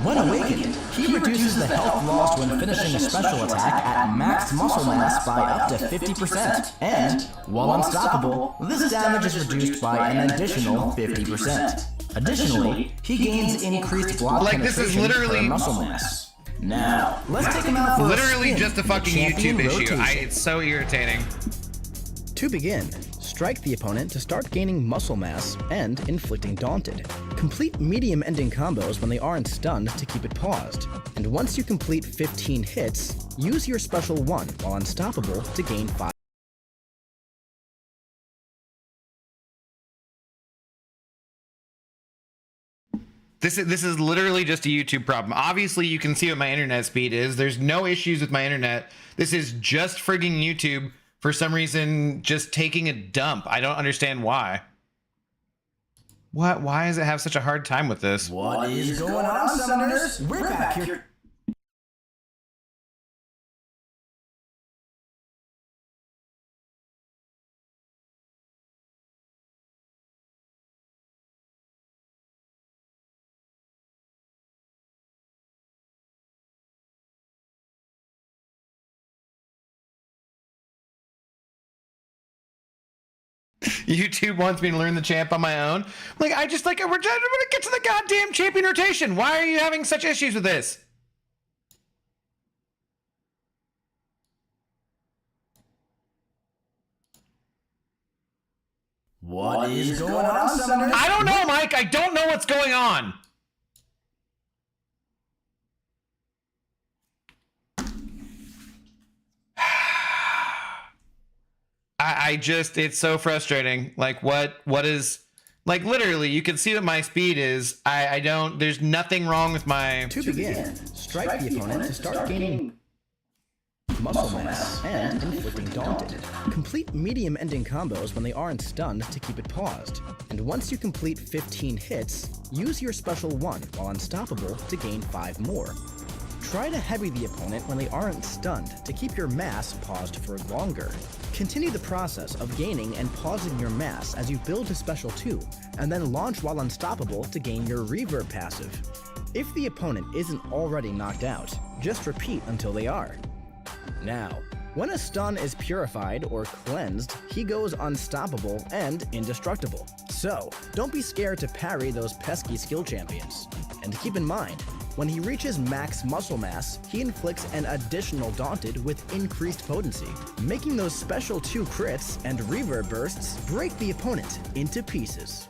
When awakened, he reduces the health lost when finishing a special attack at max muscle mass by up to 50%. And, while unstoppable, this damage is reduced by an additional 50%. Additionally, he gains increased block this is penetration literally per muscle mass. Now, let's take him out for literally a spin just a fucking with champion YouTube issue. rotation. It's so irritating. To begin, strike the opponent to start gaining muscle mass and inflicting Daunted. Complete medium ending combos when they aren't stunned to keep it paused. And once you complete 15 hits, use your special 1 while unstoppable to gain 5. This is literally just a YouTube problem. Obviously, you can see what my internet speed is. There's no issues with my internet. This is just frigging YouTube, for some reason, just taking a dump. I don't understand why. What? Why does it have such a hard time with this? What is going on, Summoners? We're back here. YouTube wants me to learn the champ on my own. Like, I just, like, we're gonna get to the goddamn champion rotation. Why are you having such issues with this? What is going on, Summoners? I don't know, Mike. I don't know what's going on. I just, it's so frustrating. Like, what is, like, literally, you can see what my speed is. I don't, there's nothing wrong with my... To begin, strike the opponent to start gaining muscle mass and inflicting Daunted. Complete medium ending combos when they aren't stunned to keep it paused. And once you complete 15 hits, use your special 1 while unstoppable to gain 5 more. Try to heavy the opponent when they aren't stunned to keep your mass paused for longer. Continue the process of gaining and pausing your mass as you build to special 2, and then launch while unstoppable to gain your reverb passive. If the opponent isn't already knocked out, just repeat until they are. Now, when a stun is purified or cleansed, he goes unstoppable and indestructible. So, don't be scared to parry those pesky skill champions. And keep in mind, when he reaches max muscle mass, he inflicts an additional Daunted with increased potency, making those special 2 crits and reverb bursts break the opponent into pieces.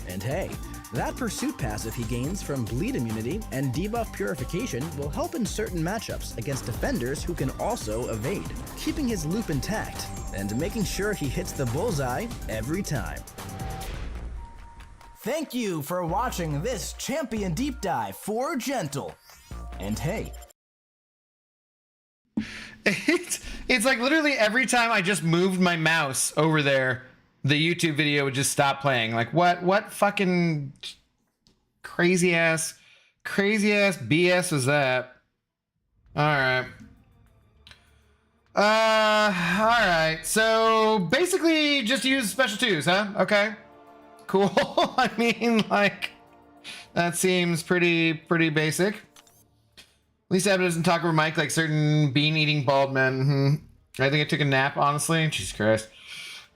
And hey, that pursuit passive he gains from bleed immunity and debuff purification will help in certain matchups against defenders who can also evade, keeping his loop intact and making sure he hits the bullseye every time. Thank you for watching this champion deep dive for Gentle. And hey, it's like literally every time I just moved my mouse over there, the YouTube video would just stop playing. Like, what fucking crazy ass BS was that? All right. So basically just use special 2s, huh? Okay. Cool. I mean, like, that seems pretty basic. At least Abba doesn't talk over Mike like certain bean-eating bald men. I think I took a nap, honestly. Jesus Christ.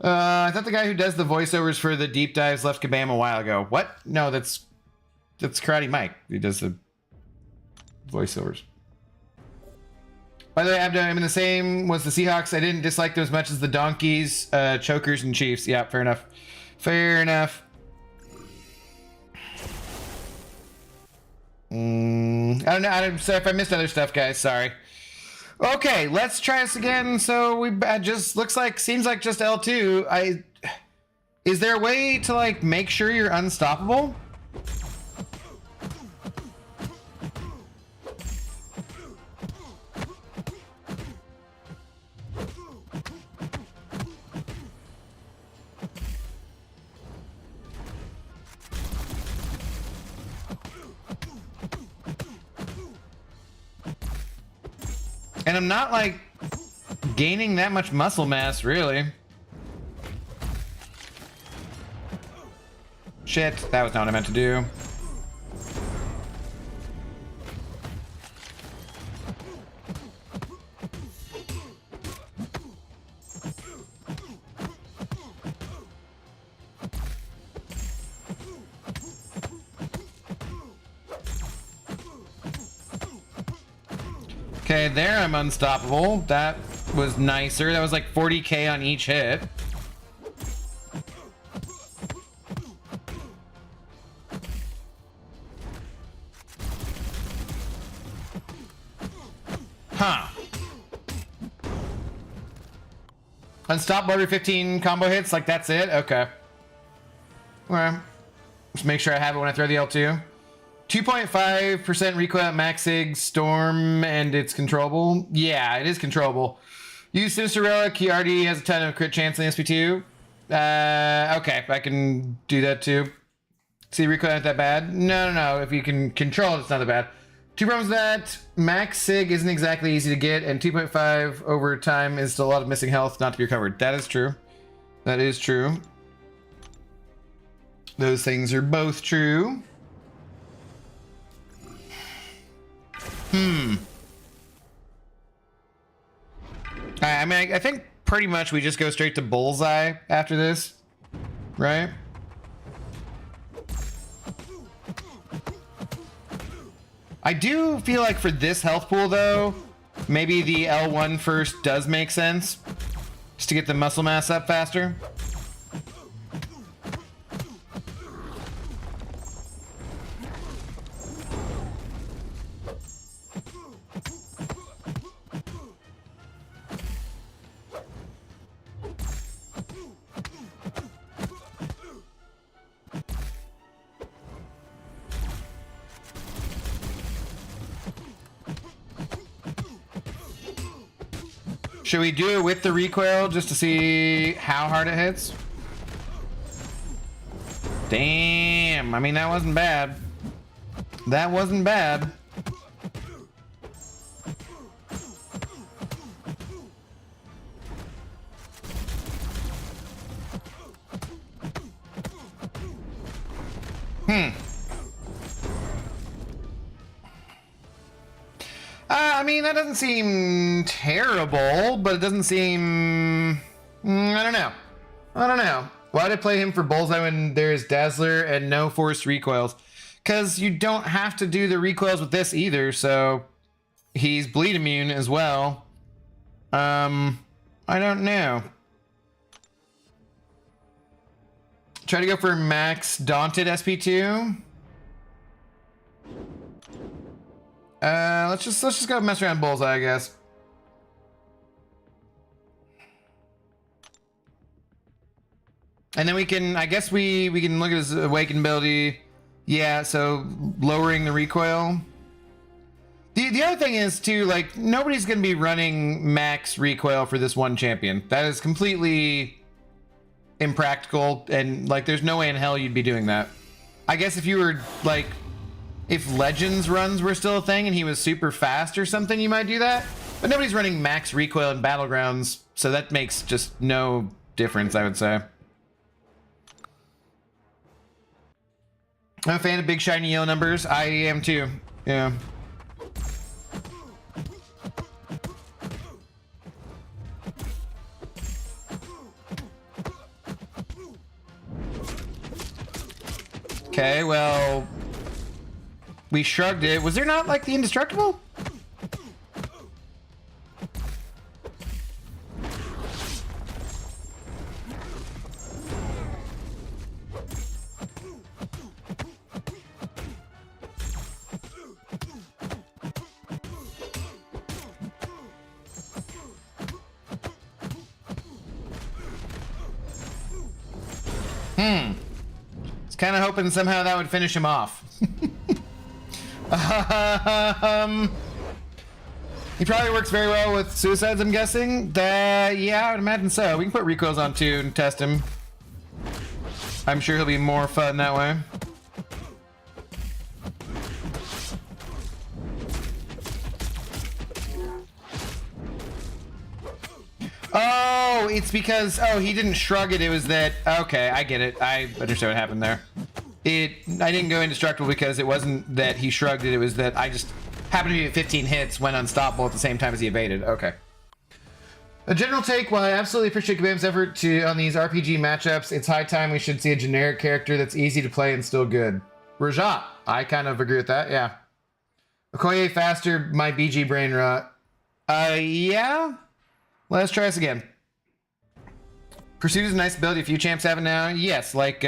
I thought the guy who does the voiceovers for the deep dives left Kabam a while ago. What? No, that's Karate Mike. He does the voiceovers. By the way, Abda, I'm in the same was the Seahawks. I didn't dislike them as much as the Donkeys, Chokers, and Chiefs. Yeah, fair enough. Fair enough. I don't know. Sorry if I missed other stuff, guys. Sorry. Okay, let's try this again. So we just seems like just L2. Is there a way to like make sure you're unstoppable? And I'm not like gaining that much muscle mass, really. Shit, that was not what I meant to do. Okay, there I'm unstoppable. That was nicer. That was like 40k on each hit. Huh. Unstoppable every 15 combo hits? Like that's it? Okay. Well, just make sure I have it when I throw the L2. 2.5% recoil at max sig, storm, and it's controllable. Yeah, it is controllable. Use Sinister Relic. He already has a ton of crit chance in the SP2. Okay, I can do that too. See, recoil not that bad. No. If you can control it, it's not that bad. Two problems with that. Max sig isn't exactly easy to get, and 2.5 over time is still a lot of missing health not to be recovered. That is true. That is true. Those things are both true. I mean, I think pretty much we just go straight to Bullseye after this, right? I do feel like for this health pool, though, maybe the L1 first does make sense, just to get the muscle mass up faster. Should we do it with the recoil just to see how hard it hits? Damn, I mean, that wasn't bad. That wasn't bad. I mean, that doesn't seem terrible, but it doesn't seem... I don't know. Why did I play him for Bullseye when there's Dazzler and no forced recoils? Because you don't have to do the recoils with this either, so... He's bleed immune as well. I don't know. Try to go for max Daunted SP2. Let's just go mess around Bullseye, I guess. And then we can, I guess we can look at his awaken ability. Yeah, so lowering the recoil. The other thing is too, like, nobody's gonna be running max recoil for this one champion. That is completely impractical, and like there's no way in hell you'd be doing that. I guess if you were like, if Legends runs were still a thing and he was super fast or something, you might do that. But nobody's running max recoil in Battlegrounds, so that makes just no difference, I would say. I'm a fan of big shiny yellow numbers. I am too. Yeah. Okay, well... We shrugged it. Was there not, like, the indestructible? Was kind of hoping somehow that would finish him off. He probably works very well with suicides, I'm guessing. Yeah, I would imagine so. We can put recoils on too and test him. I'm sure he'll be more fun that way. Oh, it's because, oh, he didn't shrug it. It was that, okay, I get it. I understand what happened there. I didn't go indestructible because it wasn't that he shrugged it, it was that I just happened to be at 15 hits, went unstoppable at the same time as he evaded. Okay. A general take, while I absolutely appreciate Kabam's effort on these RPG matchups, it's high time we should see a generic character that's easy to play and still good. Rajat, I kind of agree with that, yeah. Okoye faster, my BG brain rot. Yeah? Let's try this again. Pursuit is a nice ability. A few champs have it now. Yes, like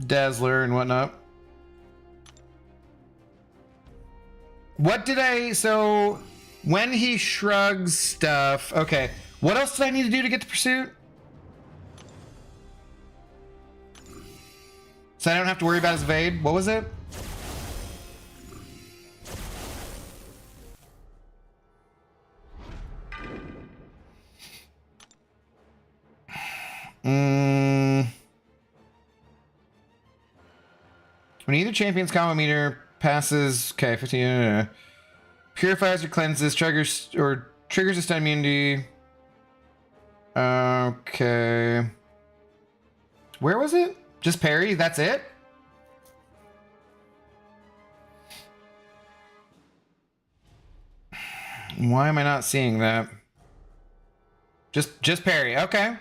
Dazzler and whatnot. What did so when he shrugs stuff, okay. What else did I need to do to get the pursuit? So I don't have to worry about his evade. What was it? When either champion's combo meter passes, okay, 15, purifies or cleanses, triggers a stun immunity. Okay. Where was it? Just parry? That's it? Why am I not seeing that? Just parry. Okay.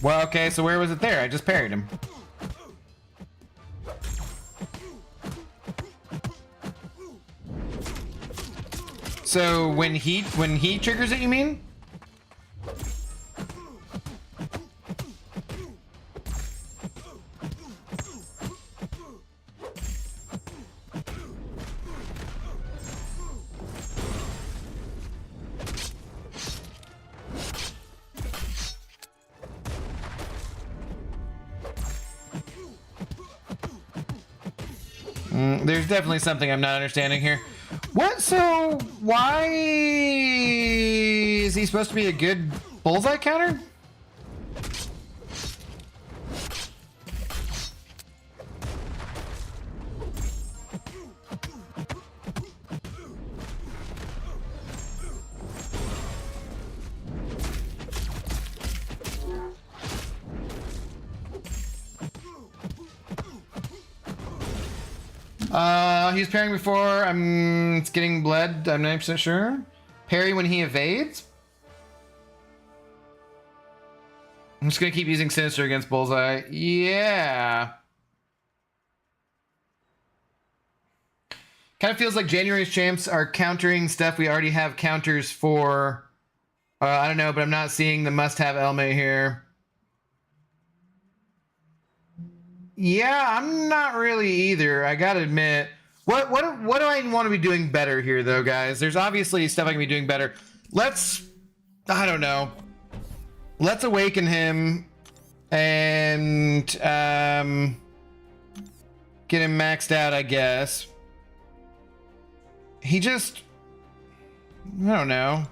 Well, okay, so where was it there? I just parried him. So when he triggers it, you mean? There's definitely something I'm not understanding here. What? So why is he supposed to be a good bullseye counter? He's parrying before. It's getting bled. I'm 90% sure. Parry when he evades. I'm just gonna keep using Sinister against Bullseye. Yeah. Kind of feels like January's champs are countering stuff we already have counters for. I don't know, but I'm not seeing the must-have element here. Yeah, I'm not really either. I gotta admit. What do I want to be doing better here, though, guys? There's obviously stuff I can be doing better. I don't know. Let's awaken him and get him maxed out, I guess. I don't know.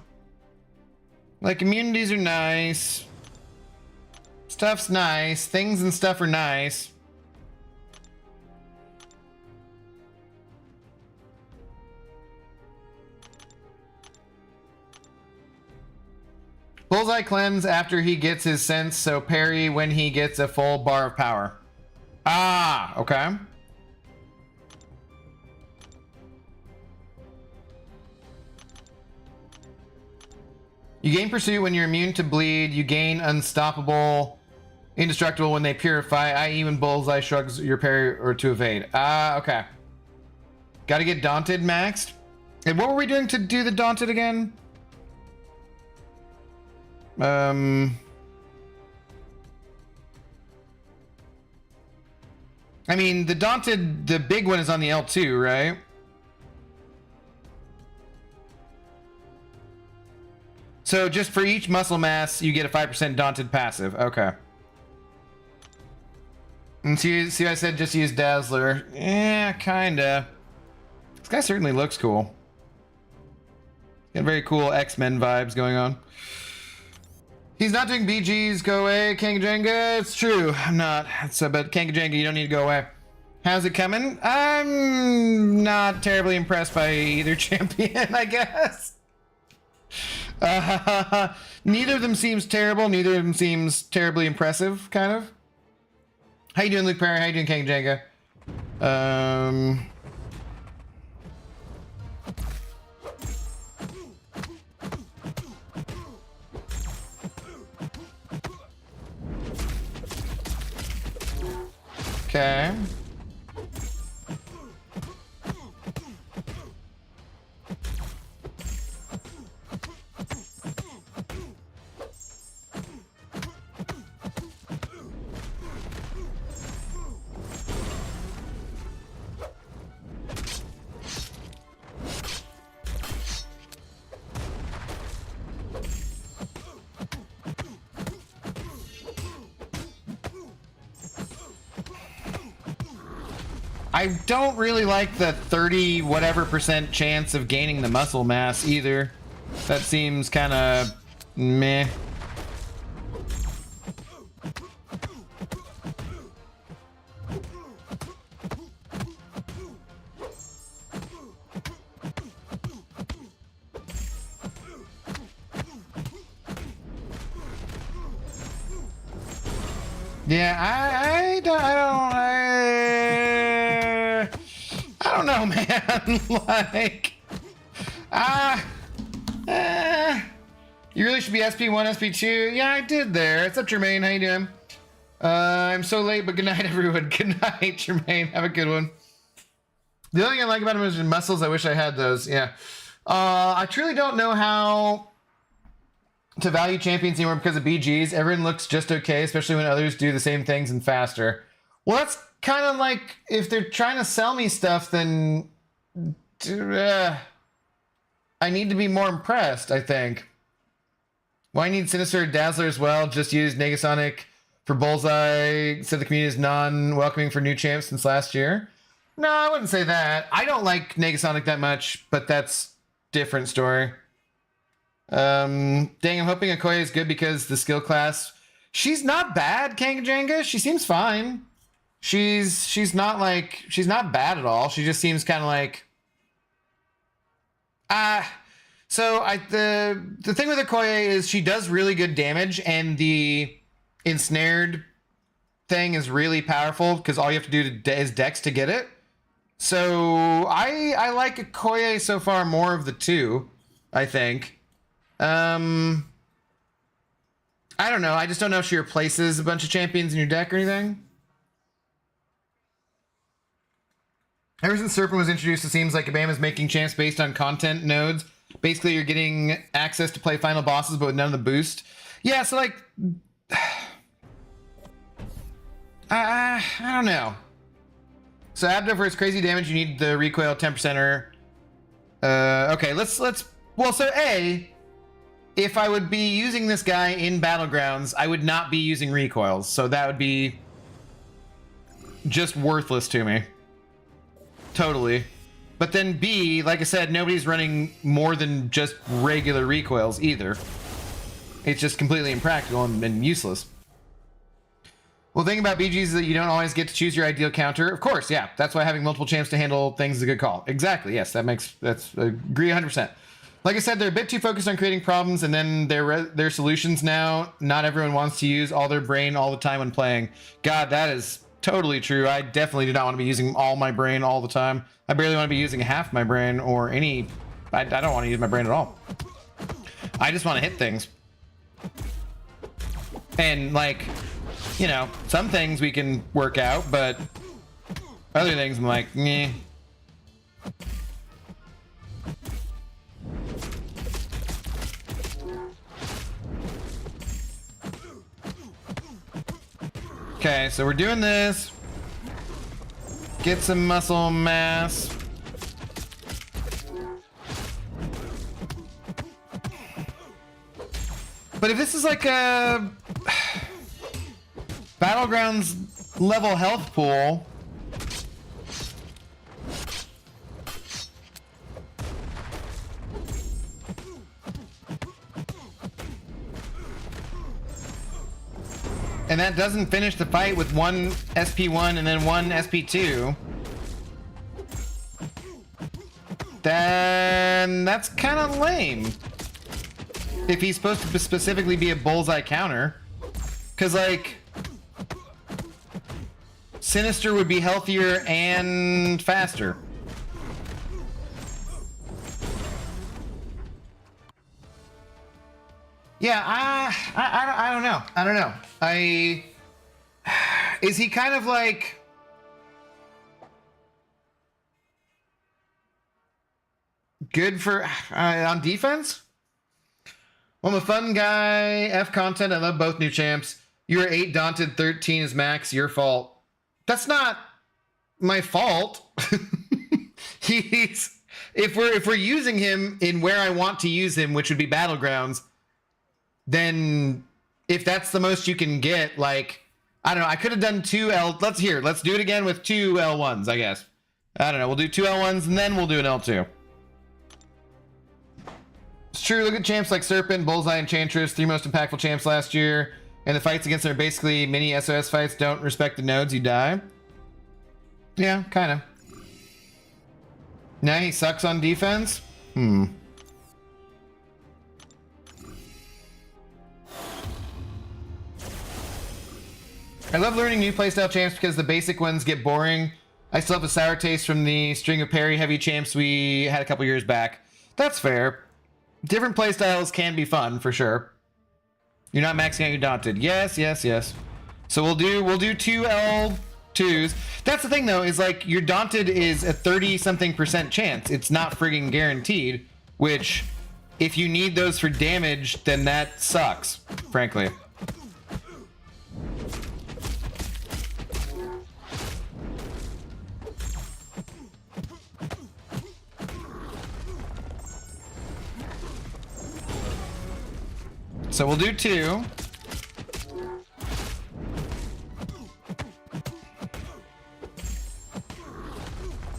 Like, immunities are nice. Stuff's nice. Things and stuff are nice. Bullseye cleanse after he gets his sense, so parry when he gets a full bar of power. Ah, okay. You gain pursuit when you're immune to bleed. You gain unstoppable, indestructible when they purify, i.e. when Bullseye shrugs your parry or to evade. Ah, okay. Gotta get Daunted maxed. And what were we doing to do the Daunted again? I mean, the Daunted, the big one is on the L2, right? So just for each muscle mass, you get a 5% Daunted passive. Okay. And see I said just use Dazzler. Yeah, kinda. This guy certainly looks cool. Got very cool X-Men vibes going on. He's not doing BGs, go away, Kangajenga. It's true, I'm not. But Kangajenga, you don't need to go away. How's it coming? I'm not terribly impressed by either champion, I guess. Neither of them seems terrible. Neither of them seems terribly impressive, kind of. How you doing, Luke Perry? How you doing, King Jenga? Okay. I don't really like the 30 whatever % chance of gaining the muscle mass either. That seems kind of meh. Yeah, I don't know, man. Like, you really should be SP1, SP2. Yeah, I did there. What's up, Jermaine? How you doing? I'm so late, but good night, everyone. Good night, Jermaine. Have a good one. The only thing I like about him is his muscles. I wish I had those. Yeah. I truly don't know how to value champions anymore because of BGs. Everyone looks just okay, especially when others do the same things and faster. Well, that's kind of like, if they're trying to sell me stuff, then I need to be more impressed, I think. Well, I need Sinister Dazzler as well. Just use Negasonic for Bullseye. Said the community is non-welcoming for new champs since last year. No, I wouldn't say that. I don't like Negasonic that much, but that's different story. Dang, I'm hoping Okoye is good because the skill class. She's not bad, Kangajanga. She seems fine. She's not bad at all. She just seems kind of like so the thing with Okoye is she does really good damage, and the ensnared thing is really powerful because all you have to do is dex to get it. So I like Okoye so far more of the two, I think. I don't know. I just don't know if she replaces a bunch of champions in your deck or anything. Ever since Serpent was introduced, it seems like Kabam is making champs based on content nodes. Basically, you're getting access to play final bosses, but with none of the boost. Yeah, so like, I don't know. So Abdo for his crazy damage, you need the recoil 10%er. Okay, let's. Well, so if I would be using this guy in Battlegrounds, I would not be using recoils, so that would be just worthless to me. Totally. But then B, like I said, nobody's running more than just regular recoils either. It's just completely impractical and useless. Well, the thing about BGs is that you don't always get to choose your ideal counter. Of course, yeah. That's why having multiple champs to handle things is a good call. Exactly, yes. That's agree 100%. Like I said, they're a bit too focused on creating problems and then their solutions now. Not everyone wants to use all their brain all the time when playing. God, that is totally true. I definitely do not want to be using all my brain all the time. I barely want to be using half my brain or any... I don't want to use my brain at all. I just want to hit things. And, like, you know, some things we can work out, but other things I'm like, meh. Okay, so we're doing this. Get some muscle mass. But if this is like a Battlegrounds level health pool, and that doesn't finish the fight with one SP1 and then one SP2, then that's kind of lame. if he's supposed to specifically be a bullseye counter. Because, like, Sinister would be healthier and faster. Yeah, I don't know. I don't know. Is he kind of like... good for on defense? Well, I'm a fun guy. F content. I love both new champs. You're 8 daunted, 13 is max. Your fault. That's not my fault. He's if we're using him in where I want to use him, which would be battlegrounds, then if that's the most you can get, like, I don't know. I could have done 2 L. Let's do it again with 2 L1s, I guess. I don't know. We'll do 2 L1s and then we'll do an L2. It's true. Look at champs like Serpent, Bullseye, and Enchantress, 3 most impactful champs last year. And the fights against them are basically mini SOS fights. Don't respect the nodes, you die. Yeah, kind of. Now he sucks on defense? I love learning new playstyle champs because the basic ones get boring. I still have a sour taste from the string of parry heavy champs we had a couple years back. That's fair. Different playstyles can be fun, for sure. You're not maxing out your daunted. Yes. So we'll do 2 L2s. That's the thing, though, is like your daunted is a 30-something% chance. It's not friggin' guaranteed, which if you need those for damage, then that sucks, frankly. So we'll do 2.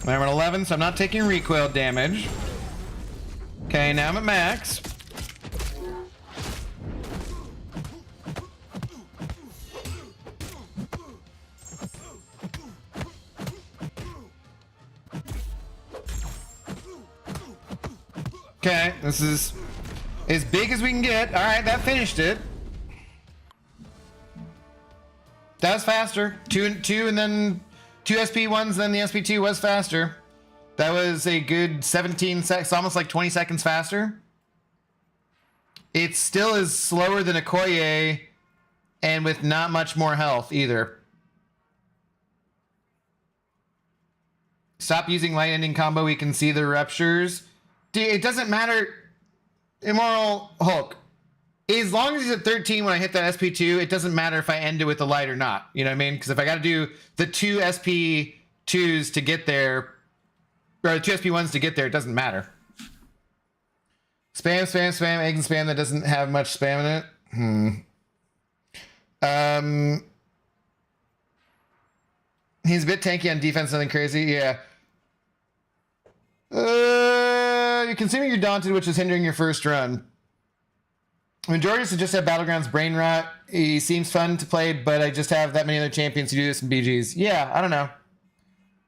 I'm at 11, so I'm not taking recoil damage. Okay, now I'm at max. Okay, this is as big as we can get. All right, that finished it. That was faster. Two and then 2 SP1s, then the SP2 was faster. That was a good 17 seconds, almost like 20 seconds faster. It still is slower than Okoye and with not much more health either. Stop using light ending combo. We can see the ruptures. Dude, it doesn't matter. Immoral Hulk. As long as he's at 13 when I hit that SP2, it doesn't matter if I end it with a light or not. You know what I mean? Because if I got to do the 2 SP2s to get there, or 2 SP1s to get there, it doesn't matter. Spam, eggs and spam that doesn't have much spam in it. He's a bit tanky on defense, nothing crazy. Yeah. You're consuming your daunted, which is hindering your first run. Majority should just have Battlegrounds brain rot. He seems fun to play, but I just have that many other champions who do this in BGs. Yeah, I don't know.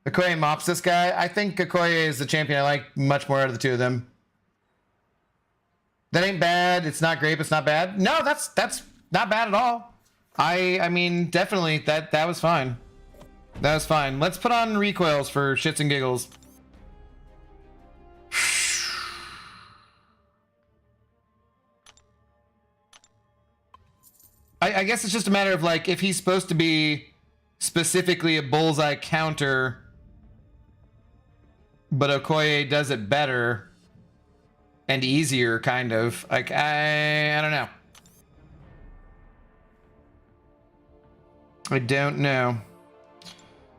Okoye mops this guy. I think Okoye is the champion I like much more out of the 2 of them. That ain't bad. It's not great, but it's not bad. No, that's not bad at all. I mean, definitely that was fine. That was fine. Let's put on recoils for shits and giggles. I guess it's just a matter of, like, if he's supposed to be specifically a bullseye counter, but Okoye does it better and easier, kind of. Like, I don't know. I don't know.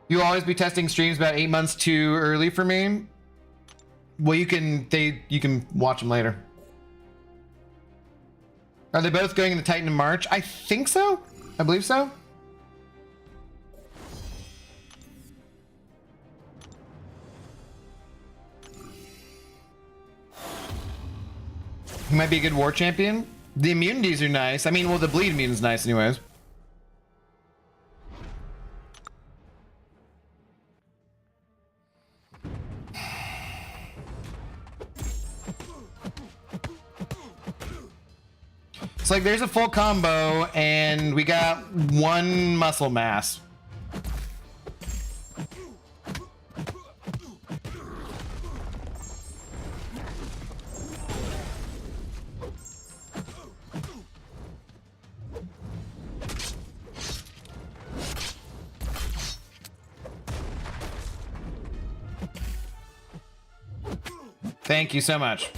You'll always be testing streams about 8 months too early for me. Well, you can watch them later. Are they both going into Titan in March? I think so. I believe so. He might be a good war champion. The immunities are nice. I mean, well, the bleed immune is nice anyways. It's like there's a full combo and we got one muscle mass. Thank you so much.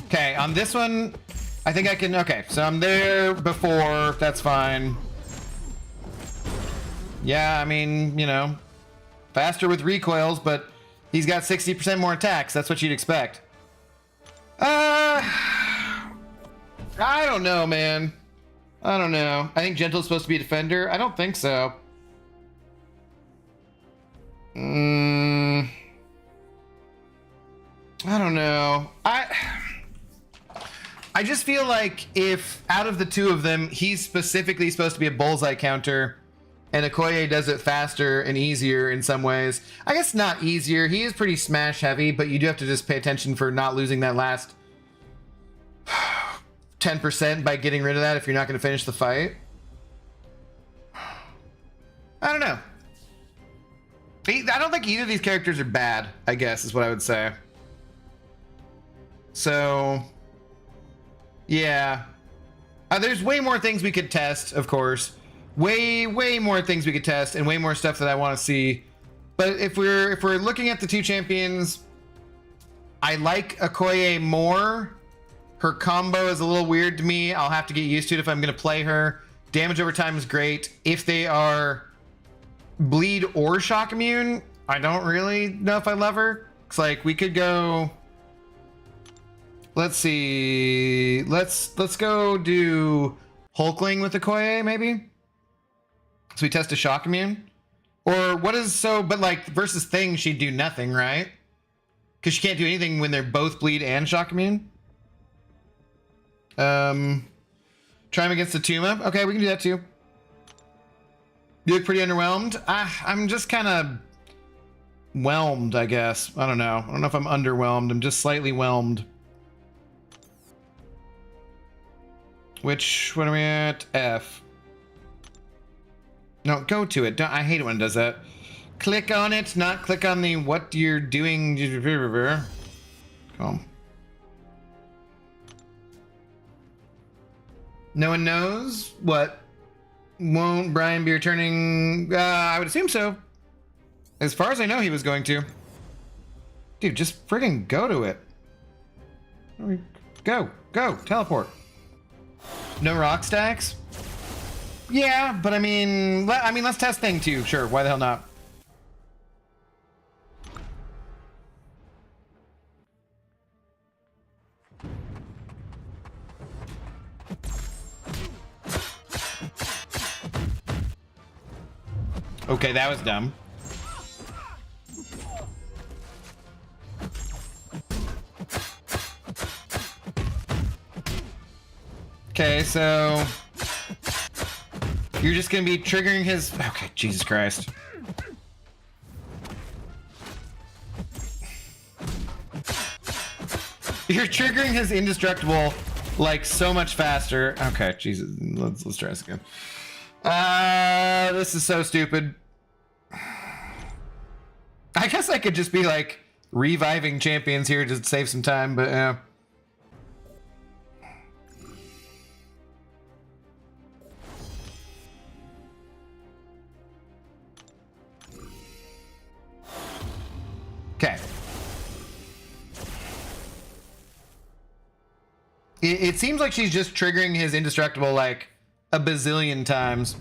Okay, on this one, I think I can, okay, so I'm there before, that's fine. Yeah, I mean, you know, faster with recoils, but he's got 60% more attacks, that's what you'd expect. I don't know, man. I don't know. I think Gentle's supposed to be a defender. I don't think so. I don't know. I just feel like if out of the two of them, he's specifically supposed to be a bullseye counter, and Okoye does it faster and easier in some ways. I guess not easier. He is pretty smash heavy, but you do have to just pay attention for not losing that last 10% by getting rid of that if you're not going to finish the fight. I don't know. I don't think either of these characters are bad, I guess, is what I would say. So, yeah. There's way more things we could test, of course. Way more things we could test, and way more stuff that I want to see. But if we're looking at the two champions, I like Okoye more. Her combo is a little weird to me. I'll have to get used to it if I'm going to play her. Damage over time is great. If they are bleed or shock immune, I don't really know if I love her. It's like we could go, let's see, let's go do Hulkling with Okoye maybe, so we test a shock immune. Or what is, so, but like versus Thing, she'd do nothing, right? Because she can't do anything when they're both bleed and shock immune. Try him against the Tuma. Okay, we can do that too. You look pretty underwhelmed. I'm just kind of whelmed, I guess. I don't know. I don't know if I'm underwhelmed. I'm just slightly whelmed. What are we at? F. No, go to it. I hate it when it does that. Click on it, not click on the what you're doing. Calm. No one knows what. Won't Brian be returning? I would assume so. As far as I know, he was going to. Dude, just friggin' go to it. Go, teleport. No rock stacks? Yeah, but I mean, let's test Thing too. Sure, why the hell not? Okay, that was dumb. Okay, so you're just gonna be triggering his. Okay, Jesus Christ. You're triggering his indestructible like so much faster. Okay, Jesus. Let's try this again. This is so stupid. I guess I could just be like reviving champions here to save some time, but yeah. Okay. It seems like she's just triggering his indestructible like a bazillion times.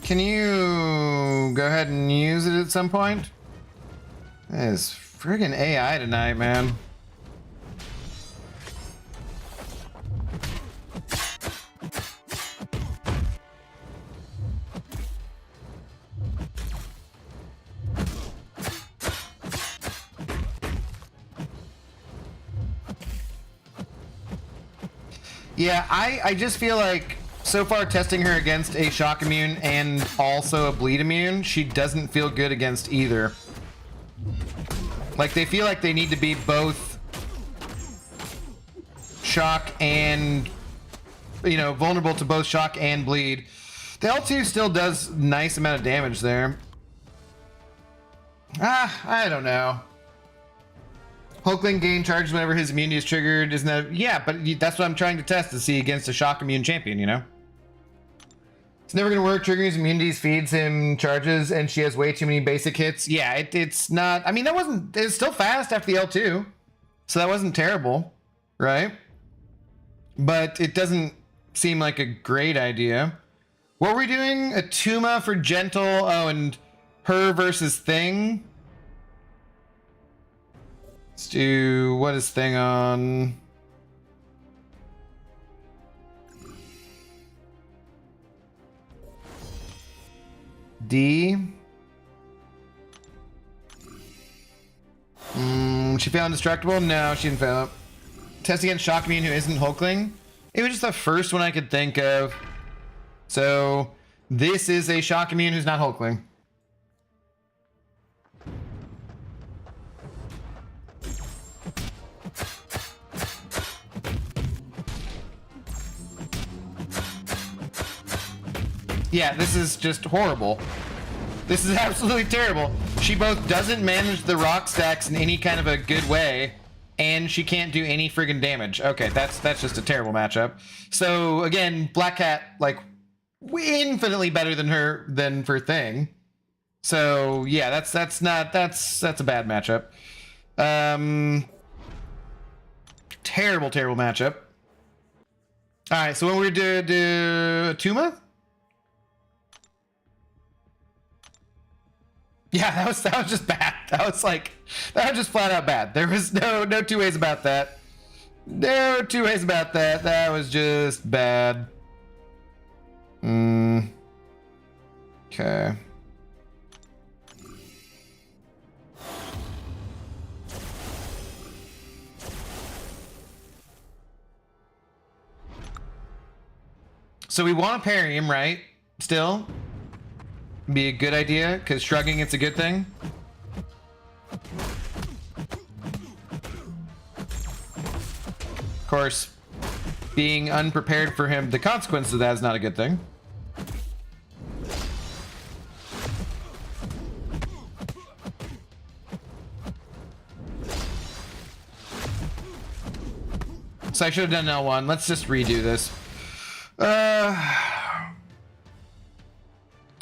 Can you go ahead and use it at some point? That is friggin' AI tonight, man. Yeah, I just feel like so far testing her against a shock immune and also a bleed immune, she doesn't feel good against either. Like, they feel like they need to be both shock and, you know, vulnerable to both shock and bleed. The L2 still does nice amount of damage there. I don't know. Hulkling gain charges whenever his immunity is triggered. Isn't that... Yeah, but that's what I'm trying to test to see against a shock immune champion, you know? It's never going to work. Triggering his immunities feeds him charges, and she has way too many basic hits. Yeah, it's not... I mean, that wasn't... It's still fast after the L2. So that wasn't terrible, right? But it doesn't seem like a great idea. What were we doing? A Tuma for Gentle. Oh, and her versus Thing. Let's do... What is Thing on? D. She failed Indestructible? No, she didn't fail. Test against Shock Immune who isn't Hulkling? It was just the first one I could think of. So, this is a Shock Immune who's not Hulkling. Yeah, this is just horrible. This is absolutely terrible. She both doesn't manage the rock stacks in any kind of a good way, and she can't do any friggin' damage. Okay, that's just a terrible matchup. So again, Black Cat, like, infinitely better than for Thing. So yeah, that's a bad matchup. Terrible matchup. All right, so when we do Tuma. Yeah, that was just bad. That was just flat out bad. There was no two ways about that. No two ways about that. That was just bad. Okay. So we want to parry him, right? Still? Be a good idea, because shrugging it's a good thing. Of course, being unprepared for him, the consequence of that is not a good thing. So I should have done L1. Let's just redo this.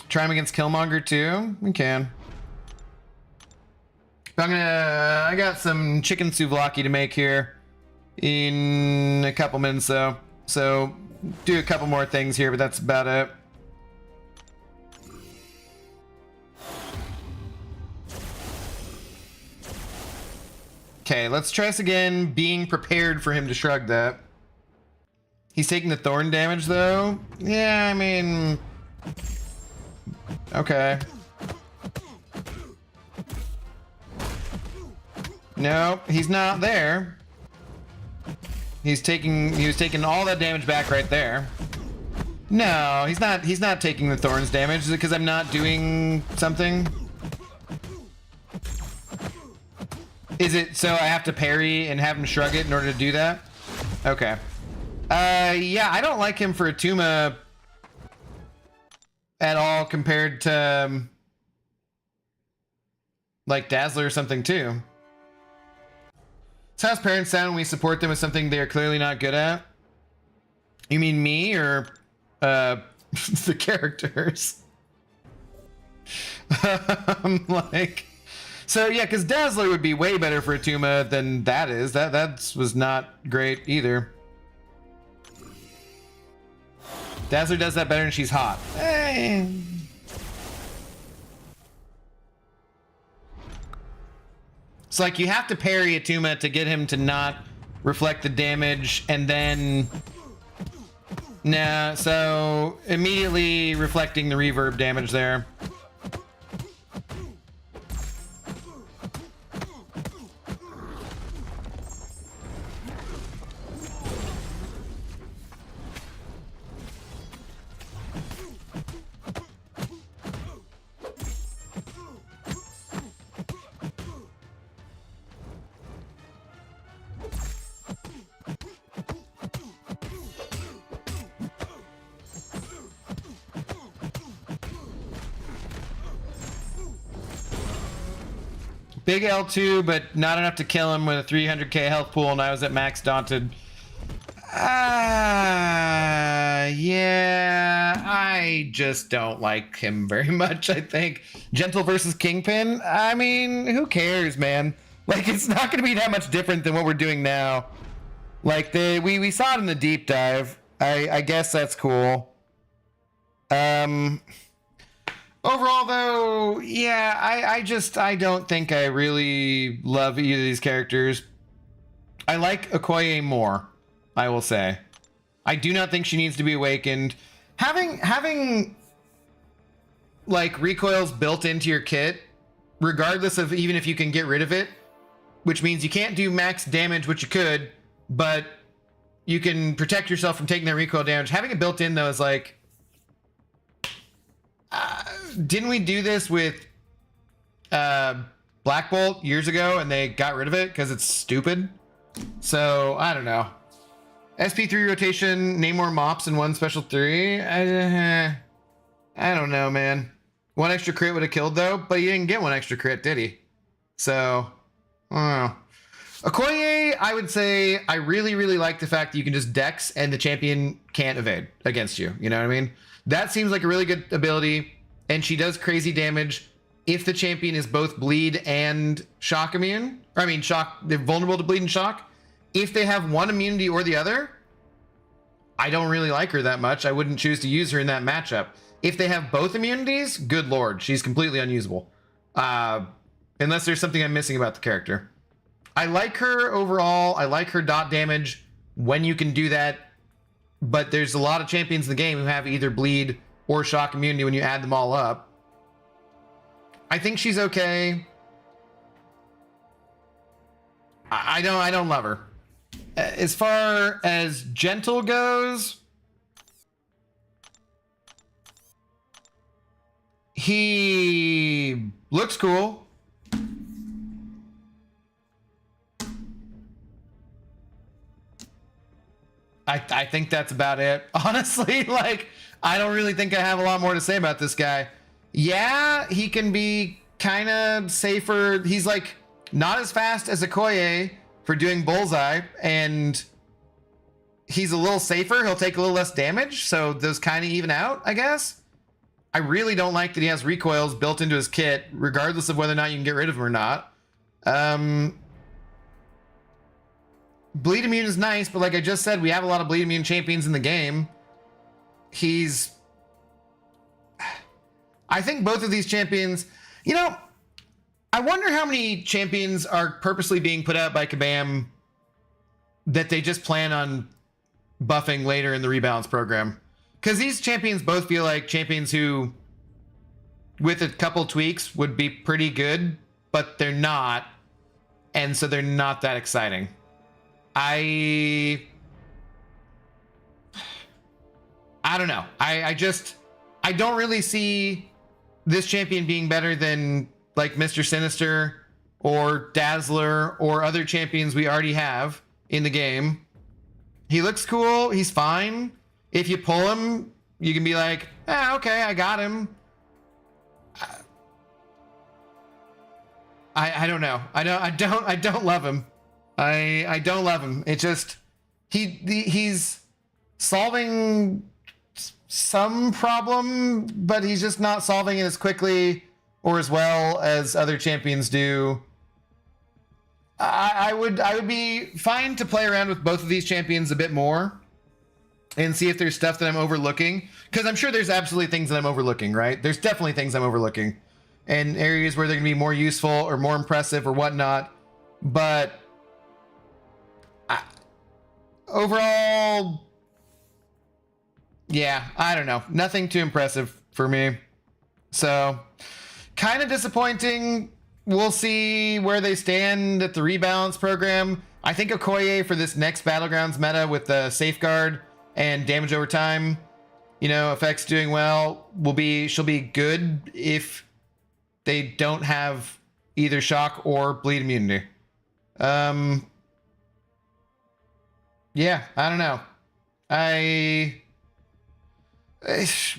Try him against Killmonger too? We can. I got some chicken souvlaki to make here in a couple minutes though. So do a couple more things here, but that's about it. Okay, let's try this again, being prepared for him to shrug that. He's taking the thorn damage though. Yeah, I mean... Okay. No, he's not there. He was taking all that damage back right there. No, he's not taking the thorns damage. Is it because I'm not doing something? Is it so I have to parry and have him shrug it in order to do that? Okay. Yeah, I don't like him for a Tuma at all compared to like Dazzler or something too. It's how parents sound when we support them with something they are clearly not good at. You mean me or the characters? Like, so yeah, because Dazzler would be way better for a Tuma than that is. That was not great either. Dazzler does that better and she's hot. It's like you have to parry a Tuma to get him to not reflect the damage and then... Nah, so immediately reflecting the reverb damage there. big L2, but not enough to kill him with a 300k health pool, and I was at max daunted. Yeah, I just don't like him very much, I think. Gentle versus Kingpin? I mean, who cares, man? Like, it's not going to be that much different than what we're doing now. Like, we saw it in the deep dive. I guess that's cool. Overall, though, yeah, I don't think I really love either of these characters. I like Okoye more, I will say. I do not think she needs to be awakened. Having like recoils built into your kit, regardless of even if you can get rid of it, which means you can't do max damage, which you could, but you can protect yourself from taking that recoil damage. Having it built in though is like, didn't we do this with Black Bolt years ago and they got rid of it because it's stupid? So I don't know. SP3 rotation, name more mops in one special 3. I don't know, man. One extra crit would have killed though, but he didn't get one extra crit, did he? So I don't know. Okoye, I would say I really, really like the fact that you can just dex and the champion can't evade against you. You know what I mean? That seems like a really good ability, and she does crazy damage if the champion is both bleed and shock immune. Or I mean, shock, they're vulnerable to bleed and shock. If they have one immunity or the other, I don't really like her that much. I wouldn't choose to use her in that matchup. If they have both immunities, good lord, she's completely unusable. Unless there's something I'm missing about the character. I like her overall. I like her dot damage when you can do that. But there's a lot of champions in the game who have either bleed or shock immunity when you add them all up. I think she's okay. I don't love her. As far as Gentle goes, he looks cool. I think that's about it. Honestly, like, I don't really think I have a lot more to say about this guy. Yeah, he can be kind of safer. He's like not as fast as Okoye for doing bullseye, and he's a little safer. He'll take a little less damage, so those kind of even out, I guess. I really don't like that he has recoils built into his kit, regardless of whether or not you can get rid of him or not. Bleed immune is nice, but like I just said, we have a lot of bleed immune champions in the game. I think both of these champions, you know, I wonder how many champions are purposely being put out by Kabam that they just plan on buffing later in the rebalance program. Because these champions both feel like champions who, with a couple tweaks, would be pretty good, but they're not. And so they're not that exciting. I don't know. I don't really see this champion being better than like Mr. Sinister or Dazzler or other champions we already have in the game. He looks cool. He's fine. If you pull him, you can be like, okay, I got him. I don't know. I don't love him. I don't love him. It just, he's solving some problem, but he's just not solving it as quickly or as well as other champions do. I would be fine to play around with both of these champions a bit more and see if there's stuff that I'm overlooking, because I'm sure there's absolutely things that I'm overlooking, right? There's definitely things I'm overlooking and areas where they're gonna be more useful or more impressive or whatnot. But overall, yeah, I don't know. Nothing too impressive for me. So kind of disappointing. We'll see where they stand at the rebalance program. I think Okoye for this next Battlegrounds meta with the safeguard and damage over time, you know, effects doing well, she'll be good if they don't have either shock or bleed immunity. Yeah, I don't know.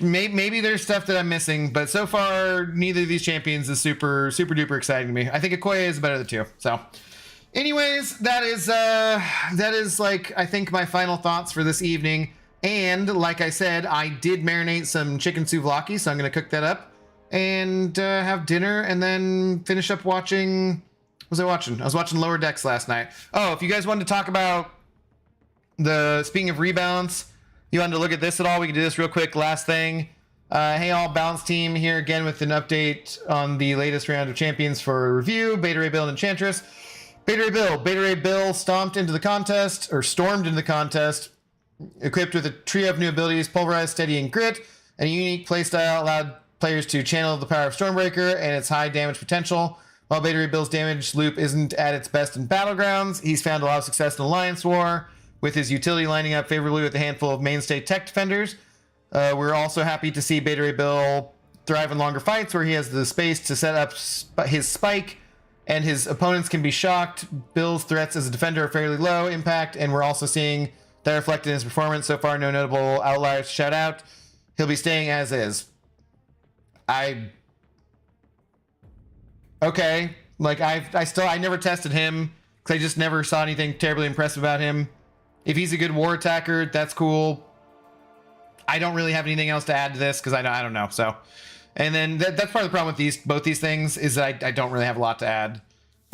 Maybe there's stuff that I'm missing, but so far, neither of these champions is super duper exciting to me. I think Okoye is better of the two. So, anyways, that is like, I think, my final thoughts for this evening. And like I said, I did marinate some chicken souvlaki, so I'm going to cook that up and have dinner and then finish up watching. What was I watching? I was watching Lower Decks last night. Oh, if you guys wanted to talk about speaking of rebalance, you wanted to look at this at all, we can do this real quick. Last thing. Hey all, Balance Team here again with an update on the latest round of champions for review. Beta Ray Bill and Enchantress. Beta Ray Bill stormed into the contest, equipped with a trio of new abilities: Pulverize, Steady, and Grit, and a unique playstyle allowed players to channel the power of Stormbreaker and its high damage potential. While Beta Ray Bill's damage loop isn't at its best in Battlegrounds, he's found a lot of success in Alliance War, with his utility lining up favorably with a handful of mainstay tech defenders. We're also happy to see Beta Ray Bill thrive in longer fights where he has the space to set up his spike and his opponents can be shocked. Bill's threats as a defender are fairly low impact, and we're also seeing that reflected in his performance. So far, no notable outliers to shout out. He'll be staying as is. Okay. Like, I never tested him because I just never saw anything terribly impressive about him. If he's a good war attacker, that's cool. I don't really have anything else to add to this because I don't know. So, and then that's part of the problem with both these things is that I don't really have a lot to add.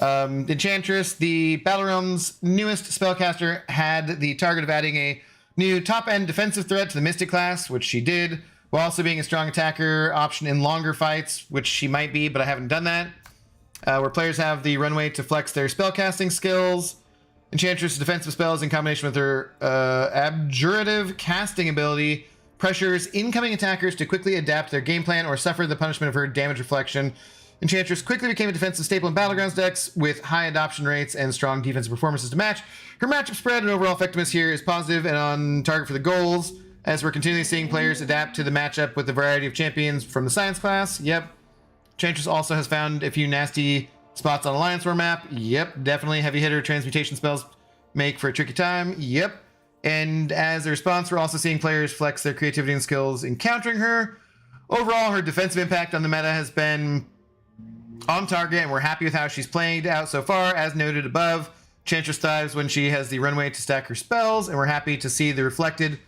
Enchantress, the Battle Realm's newest spellcaster, had the target of adding a new top-end defensive threat to the Mystic class, which she did, while also being a strong attacker option in longer fights, which she might be, but I haven't done that. Where players have the runway to flex their spellcasting skills. Enchantress' defensive spells in combination with her abjurative casting ability pressures incoming attackers to quickly adapt their game plan or suffer the punishment of her damage reflection. Enchantress quickly became a defensive staple in Battlegrounds decks with high adoption rates and strong defensive performances to match. Her matchup spread and overall effectiveness here is positive and on target for the goals, as we're continually seeing players adapt to the matchup with a variety of champions from the Science class. Yep. Enchantress also has found a few nasty spots on Alliance War map. Yep, definitely. Heavy hitter transmutation spells make for a tricky time. Yep. And as a response, we're also seeing players flex their creativity and skills in countering her. Overall, her defensive impact on the meta has been on target, and we're happy with how she's played out so far. As noted above, Enchantress thrives when she has the runway to stack her spells, and we're happy to see the reflected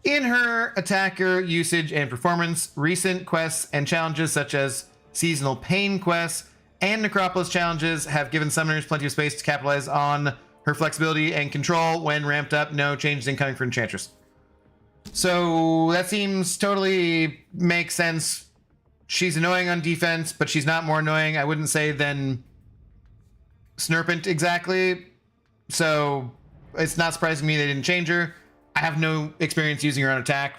in her attacker usage and performance. Recent quests and challenges such as Seasonal Pain quests and Necropolis challenges have given summoners plenty of space to capitalize on her flexibility and control when ramped up. No changes incoming for Enchantress. So that seems totally makes sense. She's annoying on defense, but she's not more annoying, I wouldn't say, than Snurpent exactly. So it's not surprising me they didn't change her. I have no experience using her on attack.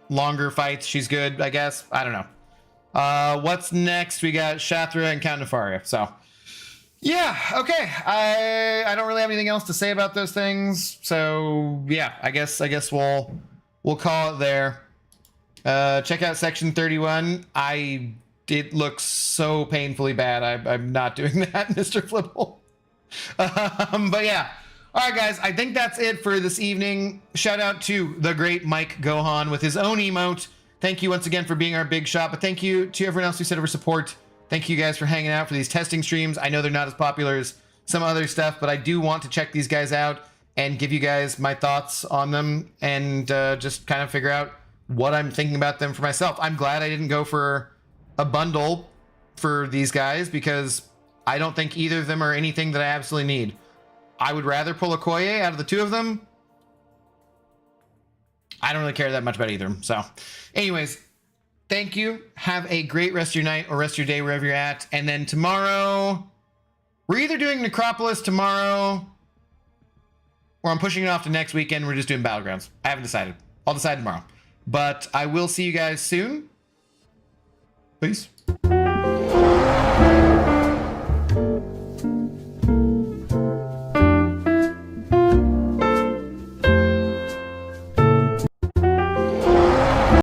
Longer fights, she's good, I guess. I don't know. What's next? We got Shathra and Count Nefaria. So yeah, okay. I don't really have anything else to say about those things. So yeah, I guess we'll call it there. Check out section 31. It looks so painfully bad. I'm not doing that, Mr. Flipple. But yeah. All right, guys, I think that's it for this evening. Shout out to the great Mike Gohan with his own emote. Thank you once again for being our big shot, but thank you to everyone else who said over support. Thank you guys for hanging out for these testing streams. I know they're not as popular as some other stuff, but I do want to check these guys out and give you guys my thoughts on them and just kind of figure out what I'm thinking about them for myself. I'm glad I didn't go for a bundle for these guys because I don't think either of them are anything that I absolutely need. I would rather pull Okoye out of the two of them. I don't really care that much about either of them. So anyways, thank you. Have a great rest of your night or rest of your day wherever you're at. And then tomorrow, we're either doing Necropolis tomorrow or I'm pushing it off to next weekend. We're just doing Battlegrounds. I haven't decided. I'll decide tomorrow. But I will see you guys soon. Peace.